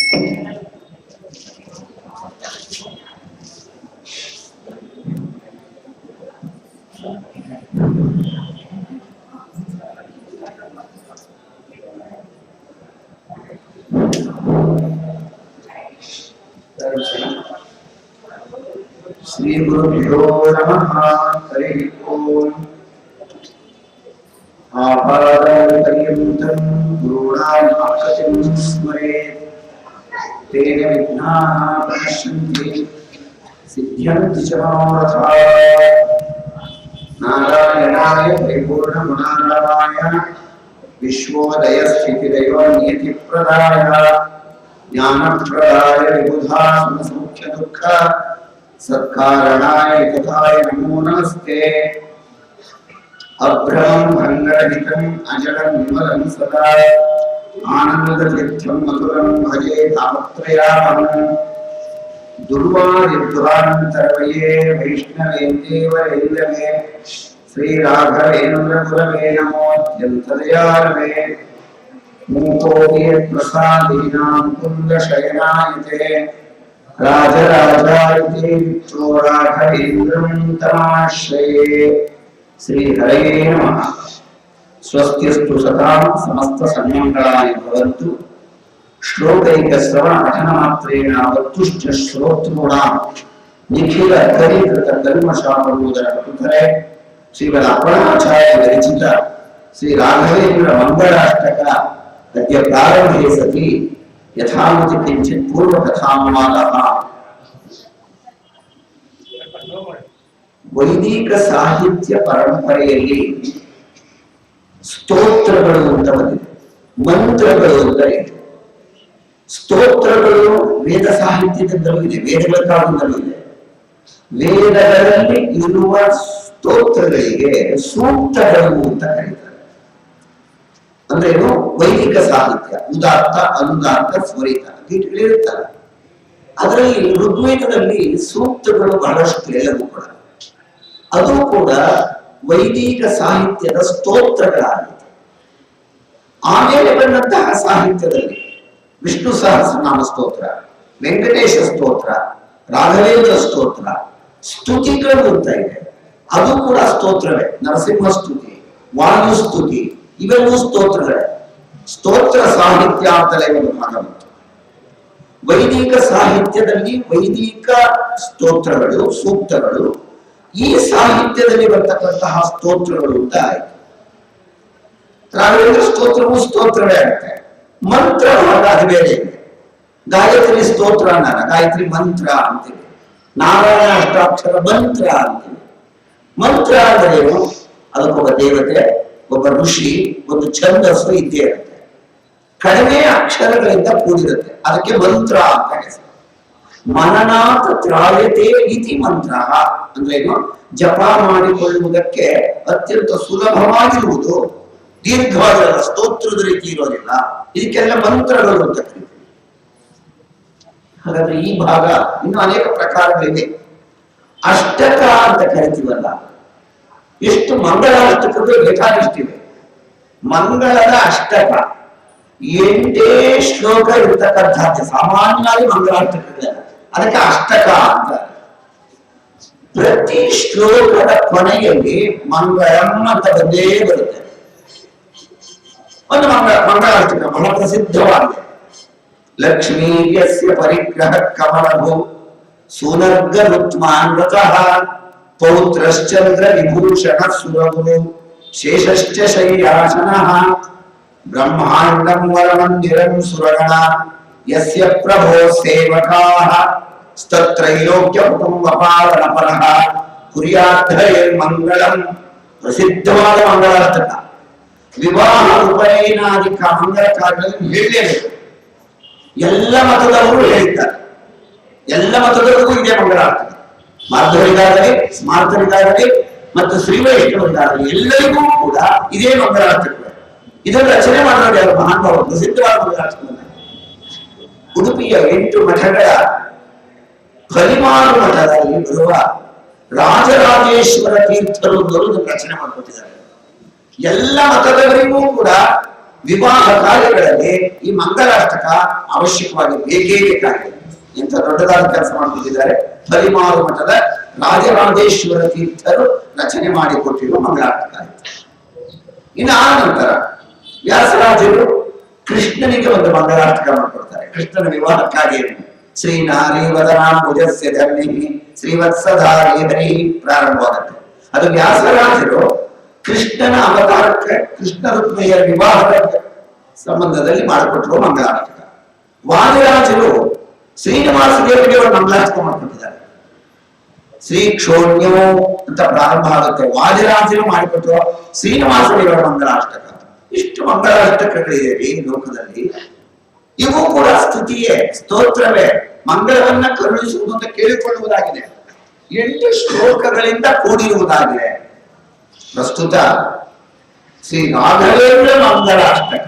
श्री गुरुभ्यो नमः। हरि ओम। आपादमपर्यन्तं गुरूणामाकृतिं स्मरेत् तेन विघ्नाः प्रणश्यन्ति सिद्ध्यन्ति च मनोरथाः। नारायणाय परिपूर्णगुणार्णवाय विश्वोदयस्थितिदैवनियतिप्रदाय ज्ञानप्रदाय विबुधासुरसौख्यदुःख सत्कारणाय तथाय नमो नमस्ते। अभ्रमं भङ्गरहितं अजडं विमलं सदा आनन्दतीर्थं मधुरं भजे तापत्रयापहं। दुर्वादिध्वान्तरवये वैष्णवेन्देवरेन्दवे श्रीराघवेन्द्रगुरवे नमोऽत्यन्तदयालवे। मूकोऽपि यत्प्रसादीनां कुन्दशयनायते राजराजायते विप्रो राघवेन्द्रं तमाश्रये। श्री हरये नमः। स्वस्तिस्तु सतां समस्त सन्मङ्गलानि भवन्तु। श्लोकैकश्रवण पठनमात्रेण वक्तुश्च श्रोतॄणां निखिल करिकृत कल्मषापरोदन पटुधरे श्रीमदापणाचार्य विरचित श्री राघवेन्द्र मंगलाष्टक अद्य प्रारंभे सति यथामति किंचित् पूर्वकथानुवादः। वैदिक साहित्य परंपರೆಯಲ್ಲಿ ಸ್ತೋತ್ರಗಳು ಅಂತ ಬಂದಿದೆ, ಮಂತ್ರಗಳು ಅಂತ ಇದೆ. ಸ್ತೋತ್ರಗಳು ವೇದ ಸಾಹಿತ್ಯದಿಂದಲೂ ಇದೆ, ವೇದಗಳ ಕಾಲದಿಂದಲೂ ಇದೆ. ವೇದಗಳಲ್ಲಿ ಇರುವ ಸ್ತೋತ್ರಗಳಿಗೆ ಸೂಕ್ತಗಳು ಅಂತ ಕರೀತಾರೆ. ಅಂದ್ರೇನು? ವೈದಿಕ ಸಾಹಿತ್ಯ ಉದಾತ್ತ ಅನುದಾತ್ತ ಸ್ವರಿತ ಇರುತ್ತಲ್ಲ, ಅದರಲ್ಲಿ ಋಗ್ವೇದದಲ್ಲಿ ಸೂಕ್ತಗಳು ಬಹಳಷ್ಟು ಎಲ್ಲವೂ ಕೂಡ ಅದು ಕೂಡ ವೈದಿಕ ಸಾಹಿತ್ಯದ ಸ್ತೋತ್ರಗಳಾಗಿದೆ. ಆಮೇಲೆ ಬಂದಂತಹ ಸಾಹಿತ್ಯದಲ್ಲಿ ವಿಷ್ಣು ಸಹಸ್ರನಾಮ ಸ್ತೋತ್ರ, ವೆಂಕಟೇಶ ಸ್ತೋತ್ರ, ರಾಘವೇಂದ್ರ ಸ್ತೋತ್ರ, ಸ್ತುತಿಗಳು ಅಂತ ಇದೆ, ಅದು ಕೂಡ ಸ್ತೋತ್ರವೇ. ನರಸಿಂಹ ಸ್ತುತಿ, ವಾಯು ಸ್ತುತಿ ಇವೆಲ್ಲವೂ ಸ್ತೋತ್ರಗಳೇ. ಸ್ತೋತ್ರ ಸಾಹಿತ್ಯ ಅಂತಲೇ ಒಂದು ಭಾಗ ಬಂತು. ವೈದಿಕ ಸಾಹಿತ್ಯದಲ್ಲಿ ವೈದಿಕ ಸ್ತೋತ್ರಗಳು, ಸೂಕ್ತಗಳು, ಈ ಸಾಹಿತ್ಯದಲ್ಲಿ ಬರ್ತಕ್ಕಂತಹ ಸ್ತೋತ್ರಗಳು ಅಂತ ಆಯ್ತು. ರಾಘವೇಂದ್ರ ಸ್ತೋತ್ರವು ಸ್ತೋತ್ರವೇ ಆಗುತ್ತೆ. ಮಂತ್ರ ಅದು ಬೇರೆ ಇದೆ. ಗಾಯತ್ರಿ ಸ್ತೋತ್ರ ಅನ್ನಲ್ಲ, ಗಾಯತ್ರಿ ಮಂತ್ರ ಅಂತೀವಿ. ನಾರಾಯಣ ಅಷ್ಟಾಕ್ಷರ ಮಂತ್ರ ಅಂತೀವಿ. ಮಂತ್ರ ಅಂದ್ರೇನು? ಅದಕ್ಕೊಬ್ಬ ದೇವತೆ, ಒಬ್ಬ ಋಷಿ, ಒಂದು ಛಂದಸ್ಸು ಇದ್ದೇ ಇರುತ್ತೆ. ಕಡಿಮೆ ಅಕ್ಷರಗಳಿಂದ ಕೂಡಿರುತ್ತೆ, ಅದಕ್ಕೆ ಮಂತ್ರ ಅಂತ ಹೆಸರು. ಮನನಾಥ ತ್ರಾಯತೆ ಇತಿ ಮಂತ್ರ ಅಂದ್ರೇನು? ಜಪ ಮಾಡಿಕೊಳ್ಳುವುದಕ್ಕೆ ಅತ್ಯಂತ ಸುಲಭವಾಗಿರುವುದು, ದೀರ್ಘವಾಗಿರಲ್ಲ, ಸ್ತೋತ್ರದ ರೀತಿ ಇರೋದಿಲ್ಲ. ಇದಕ್ಕೆಲ್ಲ ಮಂತ್ರಗಳು ಅಂತ ಕರೀತೀವಿ. ಹಾಗಾದ್ರೆ ಈ ಭಾಗ ಇನ್ನು ಅನೇಕ ಪ್ರಕಾರಗಳಿವೆ. ಅಷ್ಟಕ ಅಂತ ಕರಿತೀವಲ್ಲ, ಎಷ್ಟು ಮಂಗಳಾಷ್ಟಕಗಳು ಬೇಕಾದಷ್ಟಿವೆ. ಮಂಗಳದ ಅಷ್ಟಕ 8 ಶ್ಲೋಕ ಇರತಕ್ಕಂಥದ್ದು ಸಾಮಾನ್ಯವಾಗಿ ಮಂಗಳಾಷ್ಟಕಗಳ, ಅದಕ್ಕೆ ಅಷ್ಟಕ ಅಂತ. ಪ್ರತಿ ಶ್ಲೋಕದ ಕೊನೆಯಲ್ಲಿ ಮಂಗಳಂ ಅಂತ ಬಂದೇ ಬರುತ್ತೆ. ಒಂದು ಮಂಗಳಾಷ್ಟಕ ಬಹಳ ಪ್ರಸಿದ್ಧವಾಗಿದೆ. ಲಕ್ಷ್ಮೀ ಯಸ್ಯ ಪರಿಗ್ರಹ ಕಮಲಭು ಸುನರ್ಗರುತ್ಮಾನ್ ವ್ರತಃ ಪೌತ್ರಶ್ಚಂದ್ರ ವಿಭೂಷಣ ಸುರಗುರು ಶೇಷಶ್ಚ ಶಯ್ಯಾಸನಃ ಬ್ರಹ್ಮಾಂಡಂ ವರಮಂದಿರಂ ಸುರಗಣ ಯಸ್ಯ ಪ್ರಭೋ ಸೇವಕಾಃ ಸ್ತತ್ರೈಲೋಕ್ಯ ಕುಟುಂಬಪಾಲನ ಪರಃ ಕುರ್ಯಾದ್ಧಯೈರ್ಮಂಗಳಂ. ಪ್ರಸಿದ್ಧವಾದ ಮಂಗಳಾಷ್ಟಕ. ವಿವಾಹ ಉಪನಯನಾದಿಕ ಮಂಗಳ ಕಾರ್ಯಗಳನ್ನು ಹೇಳಲೇಬೇಕು. ಎಲ್ಲ ಮತದವರು ಹೇಳಿದ್ದಾರೆ, ಎಲ್ಲ ಮತದವರಿಗೂ ಇದೇ ಮಂಗಳಾಷ್ಟಕ. ಮಾಧ್ವರಿಗಾಗಲಿ, ಸ್ಮಾರ್ತರಿಗಾಗಲಿ ಮತ್ತು ಶ್ರೀವೈಷ್ಣವರಿಗಾಗಲಿ ಎಲ್ಲರಿಗೂ ಕೂಡ ಇದೇ ಮಂಗಳಾಷ್ಟಕ. ಇದನ್ನು ರಚನೆ ಮಾಡಿದ ಯಾರು? ಮಹಾನುಭಾವ. ಪ್ರಸಿದ್ಧವಾದ ಮಂಗಳಾಷ್ಟಕ. ಉಡುಪಿಯ 8 ಮಠಗಳ ಫಲಿಮಾರು ಮಠದಲ್ಲಿ ಬರುವ ರಾಜರಾಜೇಶ್ವರ ತೀರ್ಥರು ರಚನೆ ಮಾಡಿಕೊಟ್ಟಿದ್ದಾರೆ. ಎಲ್ಲ ಮತದವರಿಗೂ ಕೂಡ ವಿವಾಹ ಕಾರ್ಯಗಳಲ್ಲಿ ಈ ಮಂಗಲಾಷ್ಟಕ ಅವಶ್ಯಕವಾಗಿ ಬೇಕೇ ಬೇಕಾಗಿದೆ. ಇಂಥ ದೊಡ್ಡದಾದ ಕೆಲಸ ಮಾಡಿಕೊಂಡಿದ್ದಾರೆ ಬಲಿಮಾರು ಮಠದ ರಾಜರಾಜೇಶ್ವರ ತೀರ್ಥರು ರಚನೆ ಮಾಡಿಕೊಟ್ಟಿರುವ ಮಂಗಳಾಷ್ಟಕ. ಇನ್ನು ಆ ನಂತರ ವ್ಯಾಸರಾಜರು ಕೃಷ್ಣನಿಗೆ ಒಂದು ಮಂಗಳಾಷ್ಟಕ ಮಾಡಿಕೊಡ್ತಾರೆ. ಕೃಷ್ಣನ ವಿವಾಹಕ್ಕಾಗಿ ಶ್ರೀನಾರಿ ವದನಾಂಬುಜಸ್ಯ ಧರ್ಮಿ ಶ್ರೀವತ್ಸಧಾರಿ ಹರಿ ಪ್ರಾರಂಭವಾಗುತ್ತೆ. ಅದು ವ್ಯಾಸರಾಜರು ಕೃಷ್ಣನ ಅವತಾರಕ್ಕೆ ಕೃಷ್ಣ ರುಕ್ಮಿಣಿಯರ ವಿವಾಹದ ಸಂಬಂಧದಲ್ಲಿ ಮಾಡಿಕೊಟ್ಟಿರುವ ಮಂಗಳಾಷ್ಟಕ. ವಾದಿರಾಜರು ಶ್ರೀನಿವಾಸ ದೇವರಿಗೆ ಒಂದು ಮಂಗಳಾಷ್ಟಕ ಮಾಡಿಕೊಟ್ಟಿದ್ದಾರೆ. ಶ್ರೀ ಕ್ಷೋಣ್ಯೋ ಅಂತ ಪ್ರಾರಂಭ ಆಗುತ್ತೆ. ವಾದಿರಾಜರು ಮಾಡಿಕೊಟ್ಟಿರುವ ಶ್ರೀನಿವಾಸ ದೇವರ ಮಂಗಳಾಷ್ಟಕ. ಇಷ್ಟು ಮಂಗಳಾಷ್ಟಕಗಳಿವೆ ಈ ಲೋಕದಲ್ಲಿ. ಇವು ಕೂಡ ಸ್ತುತಿಯೇ, ಸ್ತೋತ್ರವೇ, ಮಂಗಳವನ್ನ ಕರುಣಿಸುವುದು ಅಂತ ಕೇಳಿಕೊಳ್ಳುವುದಾಗಿದೆ. 8 ಶ್ಲೋಕಗಳಿಂದ ಕೂಡಿರುವುದಾಗಿದೆ. ಪ್ರಸ್ತುತ ಶ್ರೀ ರಾಘವೇಂದ್ರ ಮಂಗಳಾಷ್ಟಕ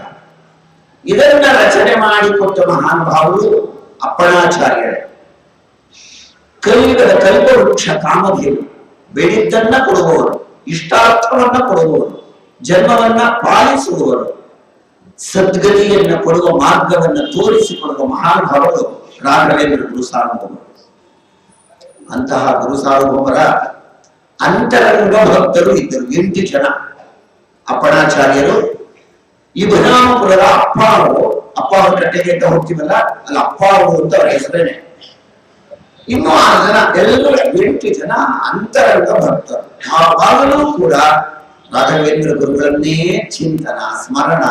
ಇದನ್ನ ರಚನೆ ಮಾಡಿಕೊಟ್ಟ ಮಹಾನುಭಾವರು ಅಪ್ಪಣಾಚಾರ್ಯರೇ. ಕಲಿಯುಗದ ಕಲ್ಪವೃಕ್ಷ ಕಾಮಧೇನು, ಬೇಡಿದ್ದನ್ನ ಕೊಡುವವರು, ಇಷ್ಟಾರ್ಥವನ್ನ ಕೊಡುವವರು, ಜನ್ಮವನ್ನ ಪಾಲಿಸುವವರು, ಸದ್ಗತಿಯನ್ನ ಕೊಡುವ ಮಾರ್ಗವನ್ನು ತೋರಿಸಿಕೊಡುವ ಮಹಾನುಭಾವರು ರಾಘವೇಂದ್ರ ಗುರು ಸಾರ್ವಭೌಮರು. ಅಂತಹ ಗುರು ಸಾರ್ವಭೌಮರ ಅಂತರಂಗ ಭಕ್ತರು ಇದ್ದರು 8 ಜನ. ಅಪ್ಪಣಾಚಾರ್ಯರು, ಈ ಬನಾಮಪುರದ ಅಪ್ಪಾವರು, ಅಪ್ಪಾವರು ಕಟ್ಟೆಗೆ ಅಂತ ಹೋಗ್ತೀವಲ್ಲ ಅಲ್ಲಿ ಅಪ್ಪಾವರು ಅಂತ ಅವರ ಹೆಸರೇನೆ. ಇನ್ನು 6 ಜನ, ಎಲ್ಲರೂ 8 ಜನ ಅಂತರಂಗ ಭಕ್ತರು. ಆವಾಗಲೂ ಕೂಡ ರಾಘವೇಂದ್ರ ಗುರುಗಳನ್ನೇ ಚಿಂತನ, ಸ್ಮರಣ,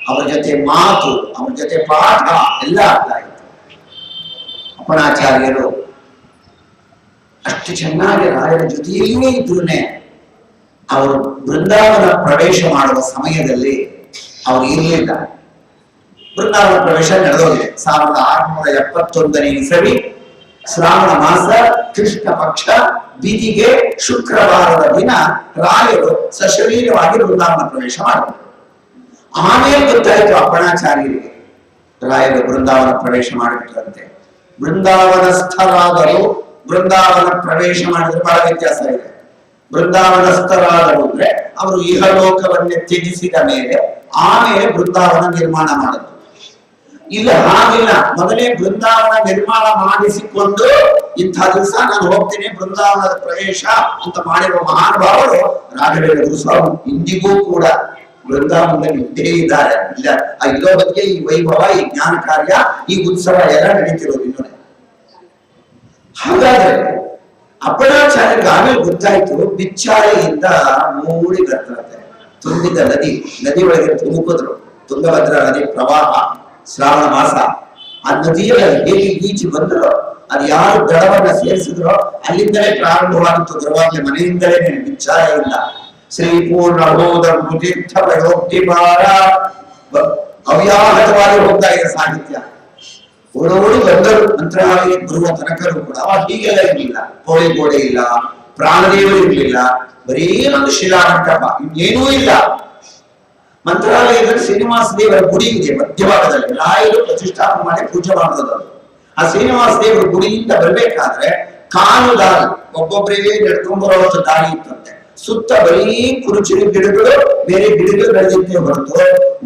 ಅವರ ಜೊತೆ ಮಾತು, ಅವರ ಜೊತೆ ಪಾಠ ಎಲ್ಲ ಆಗ್ತಾ ಇತ್ತು. ಅಪ್ಪಣಾಚಾರ್ಯರು ಅಷ್ಟು ಚೆನ್ನಾಗಿ ರಾಯರ ಜೊತೆಯಲ್ಲೇ ಇದ್ರೂನೆ ಅವರು ಬೃಂದಾವನ ಪ್ರವೇಶ ಮಾಡುವ ಸಮಯದಲ್ಲಿ ಅವರು ಇರಲಿಲ್ಲ. ಬೃಂದಾವನ ಪ್ರವೇಶ ನಡೆದೋಗಿದೆ 1671ನೇ ಇಸವಿ ಶ್ರಾವಣ ಮಾಸ ಕೃಷ್ಣ ಪಕ್ಷ ಬೀದಿಗೆ ಶುಕ್ರವಾರದ ದಿನ ರಾಯರು ಸಶರೀರವಾಗಿ ಬೃಂದಾವನ ಪ್ರವೇಶ ಮಾಡಿದರು. ಆಮೇಲೆ ಗೊತ್ತಾಯಿತು ಅಪ್ಪಣಾಚಾರ್ಯರಿಗೆ ರಾಯರು ಬೃಂದಾವನ ಪ್ರವೇಶ ಮಾಡಿಬಿಟ್ರಂತೆ. ಬೃಂದಾವನಸ್ಥರಾದರು ಬೃಂದಾವನ ಪ್ರವೇಶ ಮಾಡಿದ್ರೆ ಬಹಳ ವ್ಯತ್ಯಾಸ ಇದೆ. ಬೃಂದಾವನಸ್ಥರಾದರು ಅಂದ್ರೆ ಅವರು ಇಹಲೋಕವನ್ನೇ ತ್ಯಜಿಸಿದ ಮೇಲೆ ಆಮೇಲೆ ಬೃಂದಾವನ ನಿರ್ಮಾಣ ಮಾಡಿದ್ರು. ಇಲ್ಲ ಹಾಗಿಲ್ಲ, ಮೊದಲೇ ಬೃಂದಾವನ ನಿರ್ಮಾಣ ಮಾಡಿಸಿಕೊಂಡು ಇಂಥ ದಿವಸ ನಾನು ಹೋಗ್ತೀನಿ ಬೃಂದಾವನದ ಪ್ರವೇಶ ಅಂತ ಮಾಡಿರುವ ಮಹಾನುಭಾವರು ರಾಘವೇಂದ್ರ ಗುರುಸ್ವಾಮಿ ಇಂದಿಗೂ ಕೂಡ ಬೃಂದಾವನದಲ್ಲಿ ಇದ್ದೇ ಇದ್ದಾರೆ. ಇಲ್ಲ ಇರೋ ಬಗ್ಗೆ ಈ ವೈಭವ, ಈ ಜ್ಞಾನ ಕಾರ್ಯ, ಈ ಉತ್ಸವ ಎಲ್ಲ ನಡೀತಿರೋದು ಇನ್ನೂ. ಹಾಗಾದ್ರೆ ಅಪ್ಪಣಾಚಾರ್ಯರಿಗೆ ಆಮೇಲೆ ಗೊತ್ತಾಯ್ತು ಬಿಚ್ಚಾಳೆಯಿಂದ ಮೂಡಿ ಬರ್ತದೆ ತುಂಬಿದ ನದಿ ಒಳಗೆ ತುಮುಕಿದ್ರು. ತುಂಗಭದ್ರಾ ನದಿ ಪ್ರವಾಹ ಶ್ರಾವಣ ಮಾಸ. ಆ ನದಿಯಲ್ಲಿ ಹೇಗೆ ಈಚಿ ಬಂದ್ರು, ಅದು ಯಾರು ದಡವನ್ನ ಸೇರಿಸಿದ್ರು ಅಲ್ಲಿಂದಲೇ ಪ್ರಾರಂಭವಾಗಿತ್ತು. ದರವಾಗ್ಲೇ ಮನೆಯಿಂದಲೇ ಬಿಚ್ಚಾಳೆಯಿಂದ ಶ್ರೀ ಪೂರ್ಣ ಹೋದ ತೀರ್ಥ ಪ್ರಯೋಕ್ತಿ ಭಾರ ಅವ್ಯಾಹತವಾಗಿ ಹೋಗ್ತಾ ಇದೆ ಸಾಹಿತ್ಯ. ಓಡೋಡಿ ಬಂದರು ಮಂತ್ರಾಲಯ ಬರುವ ತನಕರು ಕೂಡ ಅವಾಗ ಹೀಗೆಲ್ಲ ಇರಲಿಲ್ಲ. ಪೋಳಿ ಗೋಡೆ ಇಲ್ಲ, ಪ್ರಾಣದೇವರು ಇರಲಿಲ್ಲ, ಬರೀ ಒಂದು ಶಿಲಾಮಂಟಪ, ಇನ್ನೇನೂ ಇಲ್ಲ. ಮಂತ್ರಾಲಯದಲ್ಲಿ ಶ್ರೀನಿವಾಸ ದೇವರ ಗುಡಿ ಇದೆ ಮಧ್ಯಭಾಗದಲ್ಲಿ. ರಾಯರು ಪ್ರತಿಷ್ಠಾಪನೆ ಮಾಡಿ ಪೂಜೆ ಮಾಡೋದು. ಆ ಶ್ರೀನಿವಾಸ ದೇವರ ಗುಡಿಯಿಂದ ಬರ್ಬೇಕಾದ್ರೆ ಕಾಲು ದಾರಿ, ಒಬ್ಬೊಬ್ಬರಿಗೆ ನಡ್ಕೊಂಡ್ ಬರುವಂತ ದಾರಿ ಇತ್ತಂತೆ. ಸುತ್ತ ಬರೀ ಕುರುಚಿನ ಗಿಡಗಳು, ಬೇರೆ ಗಿಡಗಳು ಬೆಳೆದಿದ್ದೇ ಹೊರತು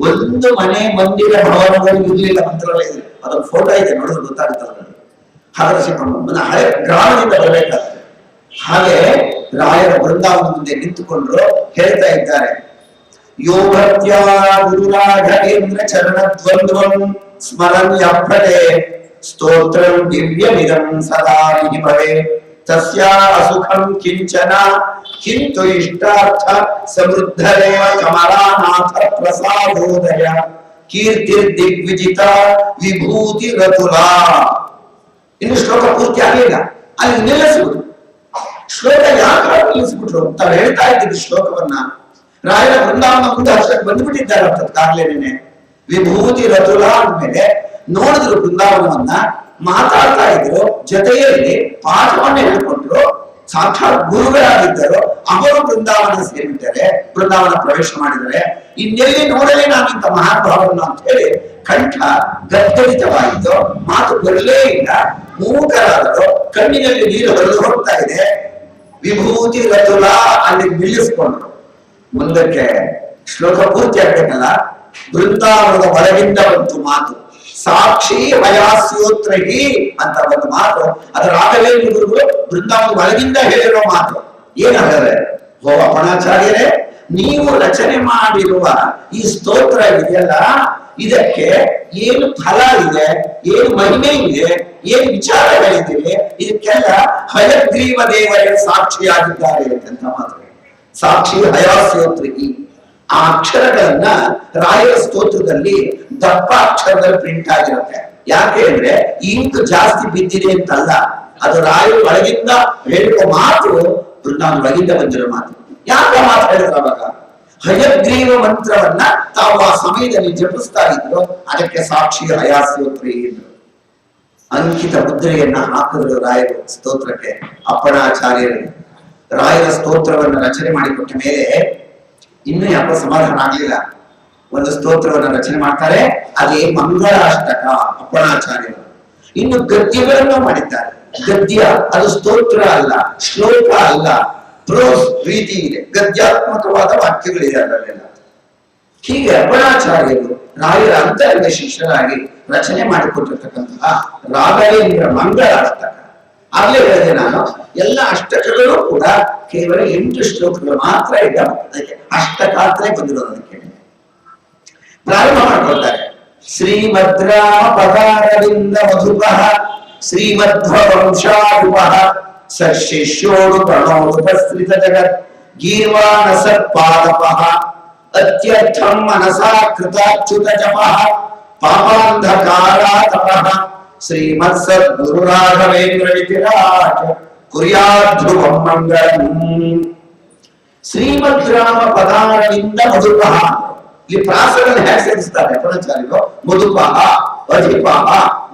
ಒಂದು ಮನೆ ಮಂದಿರ ಭವನಗಳು ಇರಲಿಲ್ಲ ಮಂತ್ರಾಲಯದಲ್ಲಿ. ಅದೊಂದು ಫೋಟೋ ಇದೆ, ನೋಡಿದ್ರೆ ಗೊತ್ತಾಗುತ್ತೆ. ಹಾಗಾದ್ರೆ ಹಳೆ ಗ್ರಾಮದಿಂದ ಬರಬೇಕಾದ್ರೆ ಹಾಗೆ ರಾಯರ ಬೃಂದಾವನ ಮುಂದೆ ನಿಂತುಕೊಂಡ್ರು ಹೇಳ್ತಾ ಇದ್ದಾರೆ. ಯೋ ಭಕ್ತ್ಯಾ ಗುರುರಾಘವೇಂದ್ರ ಚರಣ ದ್ವಂದ್ವಂ ಸ್ಮರನ್ ಯಪ್ಪಟೆ ಸ್ತೋತ್ರಂ ದಿವ್ಯಮಿದಂ ಸದಾ ವಿಭವೆ ತಸ್ಯಾ ಅಸುಖಂ ಕಿಂಚನ ಕಿಂತು ಇಷ್ಟಾರ್ಥ ಸಮೃದ್ಧರೇವ ಕಮಲಾನಾಥ ಪ್ರಸಾದೋದಯ ಕೀರ್ತಿರ್ ದಿಗ್ವಿಜಿತ ವಿಭೂತಿ ರತುಲಾ. ಇನ್ನು ಶ್ಲೋಕ ಪೂರ್ತಿ ಆಗಲಿಲ್ಲ, ಅಲ್ಲಿ ನಿಲ್ಲಿಸುವುದು. ಶ್ಲೋಕ ಯಾಕೆ ನಿಲ್ಲಿಸ್ಬಿಟ್ರು ತಾವು ಹೇಳ್ತಾ ಇದ್ದಿದ್ದು ಶ್ಲೋಕವನ್ನ ರಾಯರ ಬೃಂದಾವನ ಮುಂದೆ ಅಷ್ಟಕ್ಕೆ ಬಂದ್ಬಿಟ್ಟಿದ್ದಾರೆ ಅಂತದ್ದಾಗ್ಲೇನೆ. ವಿಭೂತಿ ರತುಲಾ ಅಂದ್ಮೇಲೆ ನೋಡಿದ್ರು ಬೃಂದಾವನವನ್ನ, ಮಾತಾಡ್ತಾ ಇದ್ರು, ಜೊತೆಯಲ್ಲಿ ಪಾಠವನ್ನ ಹೇಳ್ಕೊಂಡ್ರು, ಸಾಕ್ಷಾತ್ ಗುರುಗಳಾಗಿದ್ದರು. ಅವರು ಬೃಂದಾವನ ಸೇರಿದ್ದಾರೆ, ಬೃಂದಾವನ ಪ್ರವೇಶ ಮಾಡಿದರೆ ಇನ್ನೆಲ್ಲಿ ನೋಡಲೇ ನಾನಿಂತ ಮಹಾನುಭಾವರನ್ನ ಅಂತ ಹೇಳಿ ಕಂಠ ಗದ್ದರಿತವಾಯಿತು. ಮಾತು ಬರಲೇ ಇಲ್ಲ, ಮೂಕರಾದರು, ಕಣ್ಣಿನಲ್ಲಿ ನೀರು ಹರಿದು ಹೋಗ್ತಾ ಇದೆ. ವಿಭೂತಿ ರತುಲಾ ಅಲ್ಲಿ ನಿಲ್ಲಿಸ್ಕೊಂಡ್ರು. ಮುಂದಕ್ಕೆ ಶ್ಲೋಕ ಪೂರ್ತಿ ಆಗ್ಬೇಕಲ್ಲ, ಬೃಂದಾವನದ ಒಳಗಿಂದ ಬಂತು ಮಾತು. ಸಾಕ್ಷಿ ಹಯಾಸ್ಯೋತ್ರಹಿ ಅಂತ ಒಂದು ಮಾತು, ಅದು ರಾಘವೇಂದ್ರ ಗುರುಗಳು ಬೃಂದಾವನದ ಒಳಗಿಂದ ಹೇಳಿರೋ ಮಾತು. ಏನಾದರೆ, ಓ ಅಪಣಾಚಾರ್ಯರೇ, ನೀವು ರಚನೆ ಮಾಡಿರುವ ಈ ಸ್ತೋತ್ರ ಇದೆಯಲ್ಲ, ಇದಕ್ಕೆ ಏನು ಫಲ ಇದೆ, ಏನು ಮಹಿಮೆ ಇದೆ, ಏನು ವಿಚಾರಗಳಿದೆ, ಇದಕ್ಕೆಲ್ಲ ಹಯಗ್ರೀವ ದೇವರೇ ಸಾಕ್ಷಿಯಾಗಿದ್ದಾರೆ ಅಂತ ಮಾತ್ರ. ಸಾಕ್ಷಿ ಹಯಾಸ್ಯೋತ್ರಹಿ. ಆ ಅಕ್ಷರಗಳನ್ನ ರಾಯರ ಸ್ತೋತ್ರದಲ್ಲಿ ದಪ್ಪ ಅಕ್ಷರದಲ್ಲಿ ಪ್ರಿಂಟ್ ಆಗಿರುತ್ತೆ. ಯಾಕೆ ಅಂದ್ರೆ ಇಂಕ್ ಜಾಸ್ತಿ ಬಿದ್ದಿದೆ ಅಂತಲ್ಲ, ಅದು ರಾಯರ ಒಳಗಿಂದ ಹೇಳಿರುವ ಮಾತು, ನಾನು ಒಳಗಿಂದ ಬಂದಿರೋ ಮಾತು. ಯಾಕೆ ಮಾತು ಹೇಳಿದ್ರು ಅವಾಗ? ಹಯಗ್ರೀವ ಮಂತ್ರವನ್ನ ತಾವು ಆ ಸಮಯದಲ್ಲಿ ಜಪಿಸ್ತಾ ಇದ್ರು, ಅದಕ್ಕೆ ಸಾಕ್ಷಿ ಹಯಾಸ್ಯೋತ್ರಹಿ ಇದ್ರು. ಅಂಕಿತ ಮುದ್ರೆಯನ್ನ ಹಾಕಿದ್ರು ರಾಯರು ಸ್ತೋತ್ರಕ್ಕೆ. ಅಪ್ಪಣಾಚಾರ್ಯರು ರಾಯರ ಸ್ತೋತ್ರವನ್ನು ರಚನೆ ಮಾಡಿಕೊಟ್ಟ ಮೇಲೆ ಇನ್ನು ಯಾಕೋ ಸಮಾಧಾನ ಆಗ್ಲಿಲ್ಲ. ಒಂದು ಸ್ತೋತ್ರವನ್ನು ರಚನೆ ಮಾಡ್ತಾರೆ, ಅದೇ ಮಂಗಳಾಷ್ಟಕ ಅಪ್ಪಣಾಚಾರ್ಯರು. ಇನ್ನು ಗದ್ಯಗಳನ್ನು ಮಾಡಿದ್ದಾರೆ. ಗದ್ಯ ಅದು ಸ್ತೋತ್ರ ಅಲ್ಲ, ಶ್ಲೋಕ ಅಲ್ಲ, ಪ್ರೋಸ್ ರೀತಿ ಇದೆ, ಗದ್ಯಾತ್ಮಕವಾದ ವಾಕ್ಯಗಳಿದೆ ಅದರಲ್ಲೆಲ್ಲ. ಹೀಗೆ ಅಪ್ಪಣಾಚಾರ್ಯರು ರಾಯರ ಅಂತರಂಗ ಶಿಷ್ಯರಾಗಿ ರಚನೆ ಮಾಡಿಕೊಟ್ಟಿರ್ತಕ್ಕಂತಹ ರಾಘವೇಂದ್ರ ಮಂಗಳಾಷ್ಟಕ. ಆಗ್ಲೇ ಹೇಳಿದೆ ನಾನು, ಎಲ್ಲ ಅಷ್ಟಕಗಳು ಕೂಡ ಕೇವಲ 8 ಶ್ಲೋಕಗಳು ಮಾತ್ರ ಇದ್ದ, ಅದಕ್ಕೆ ಅಷ್ಟಕ ಅಂತಲೇ ಬಂದಿರೋದು. ಅದಕ್ಕೆ ಪ್ರಾರಂಭ ಮಾಡ್ಕೊಳ್ತಾರೆ. ಶ್ರೀಮದ್ರಾಮ ಪದಾರವಿಂದ ಮಧುಪಃ ಶ್ರೀಮಧ್ವಂಶಾರೂಪಃ ಸಶಿಷ್ಯೋಡು ಪ್ರಣೋಪಸ್ಥಿತ ಜಗತ್ ಗೀರ್ವಾಣ ಸತ್ಪಾದಪಃ ಅತ್ಯರ್ಥಂ ಮನಸಾ ಕೃತಾಚ್ಯುತ ಜಪಃ ಪಾಪಾಂಧಕಾರಾತಪಃ ಶ್ರೀಮತ್ ಸದ್ಗುರು ರಾಘವೇಂದ್ರ ವಿರಾಜ ಕುರ್ಯಾತ್ ಧ್ರುವಂ ಮಂಗಳಂ. ಶ್ರೀಮದ್ ರಾಮ ಪದಾರವಿಂದ ಮಧುಪಃ. ಇಲ್ಲಿ ಪ್ರಾಸಗಳನ್ನು ಹೇಗೆ ಸೇರಿಸ್ತಾರೆ ಪುರಾಚಾರ್ಯರು? ಮಧುಪಃ, ಅಧಿಪಃ,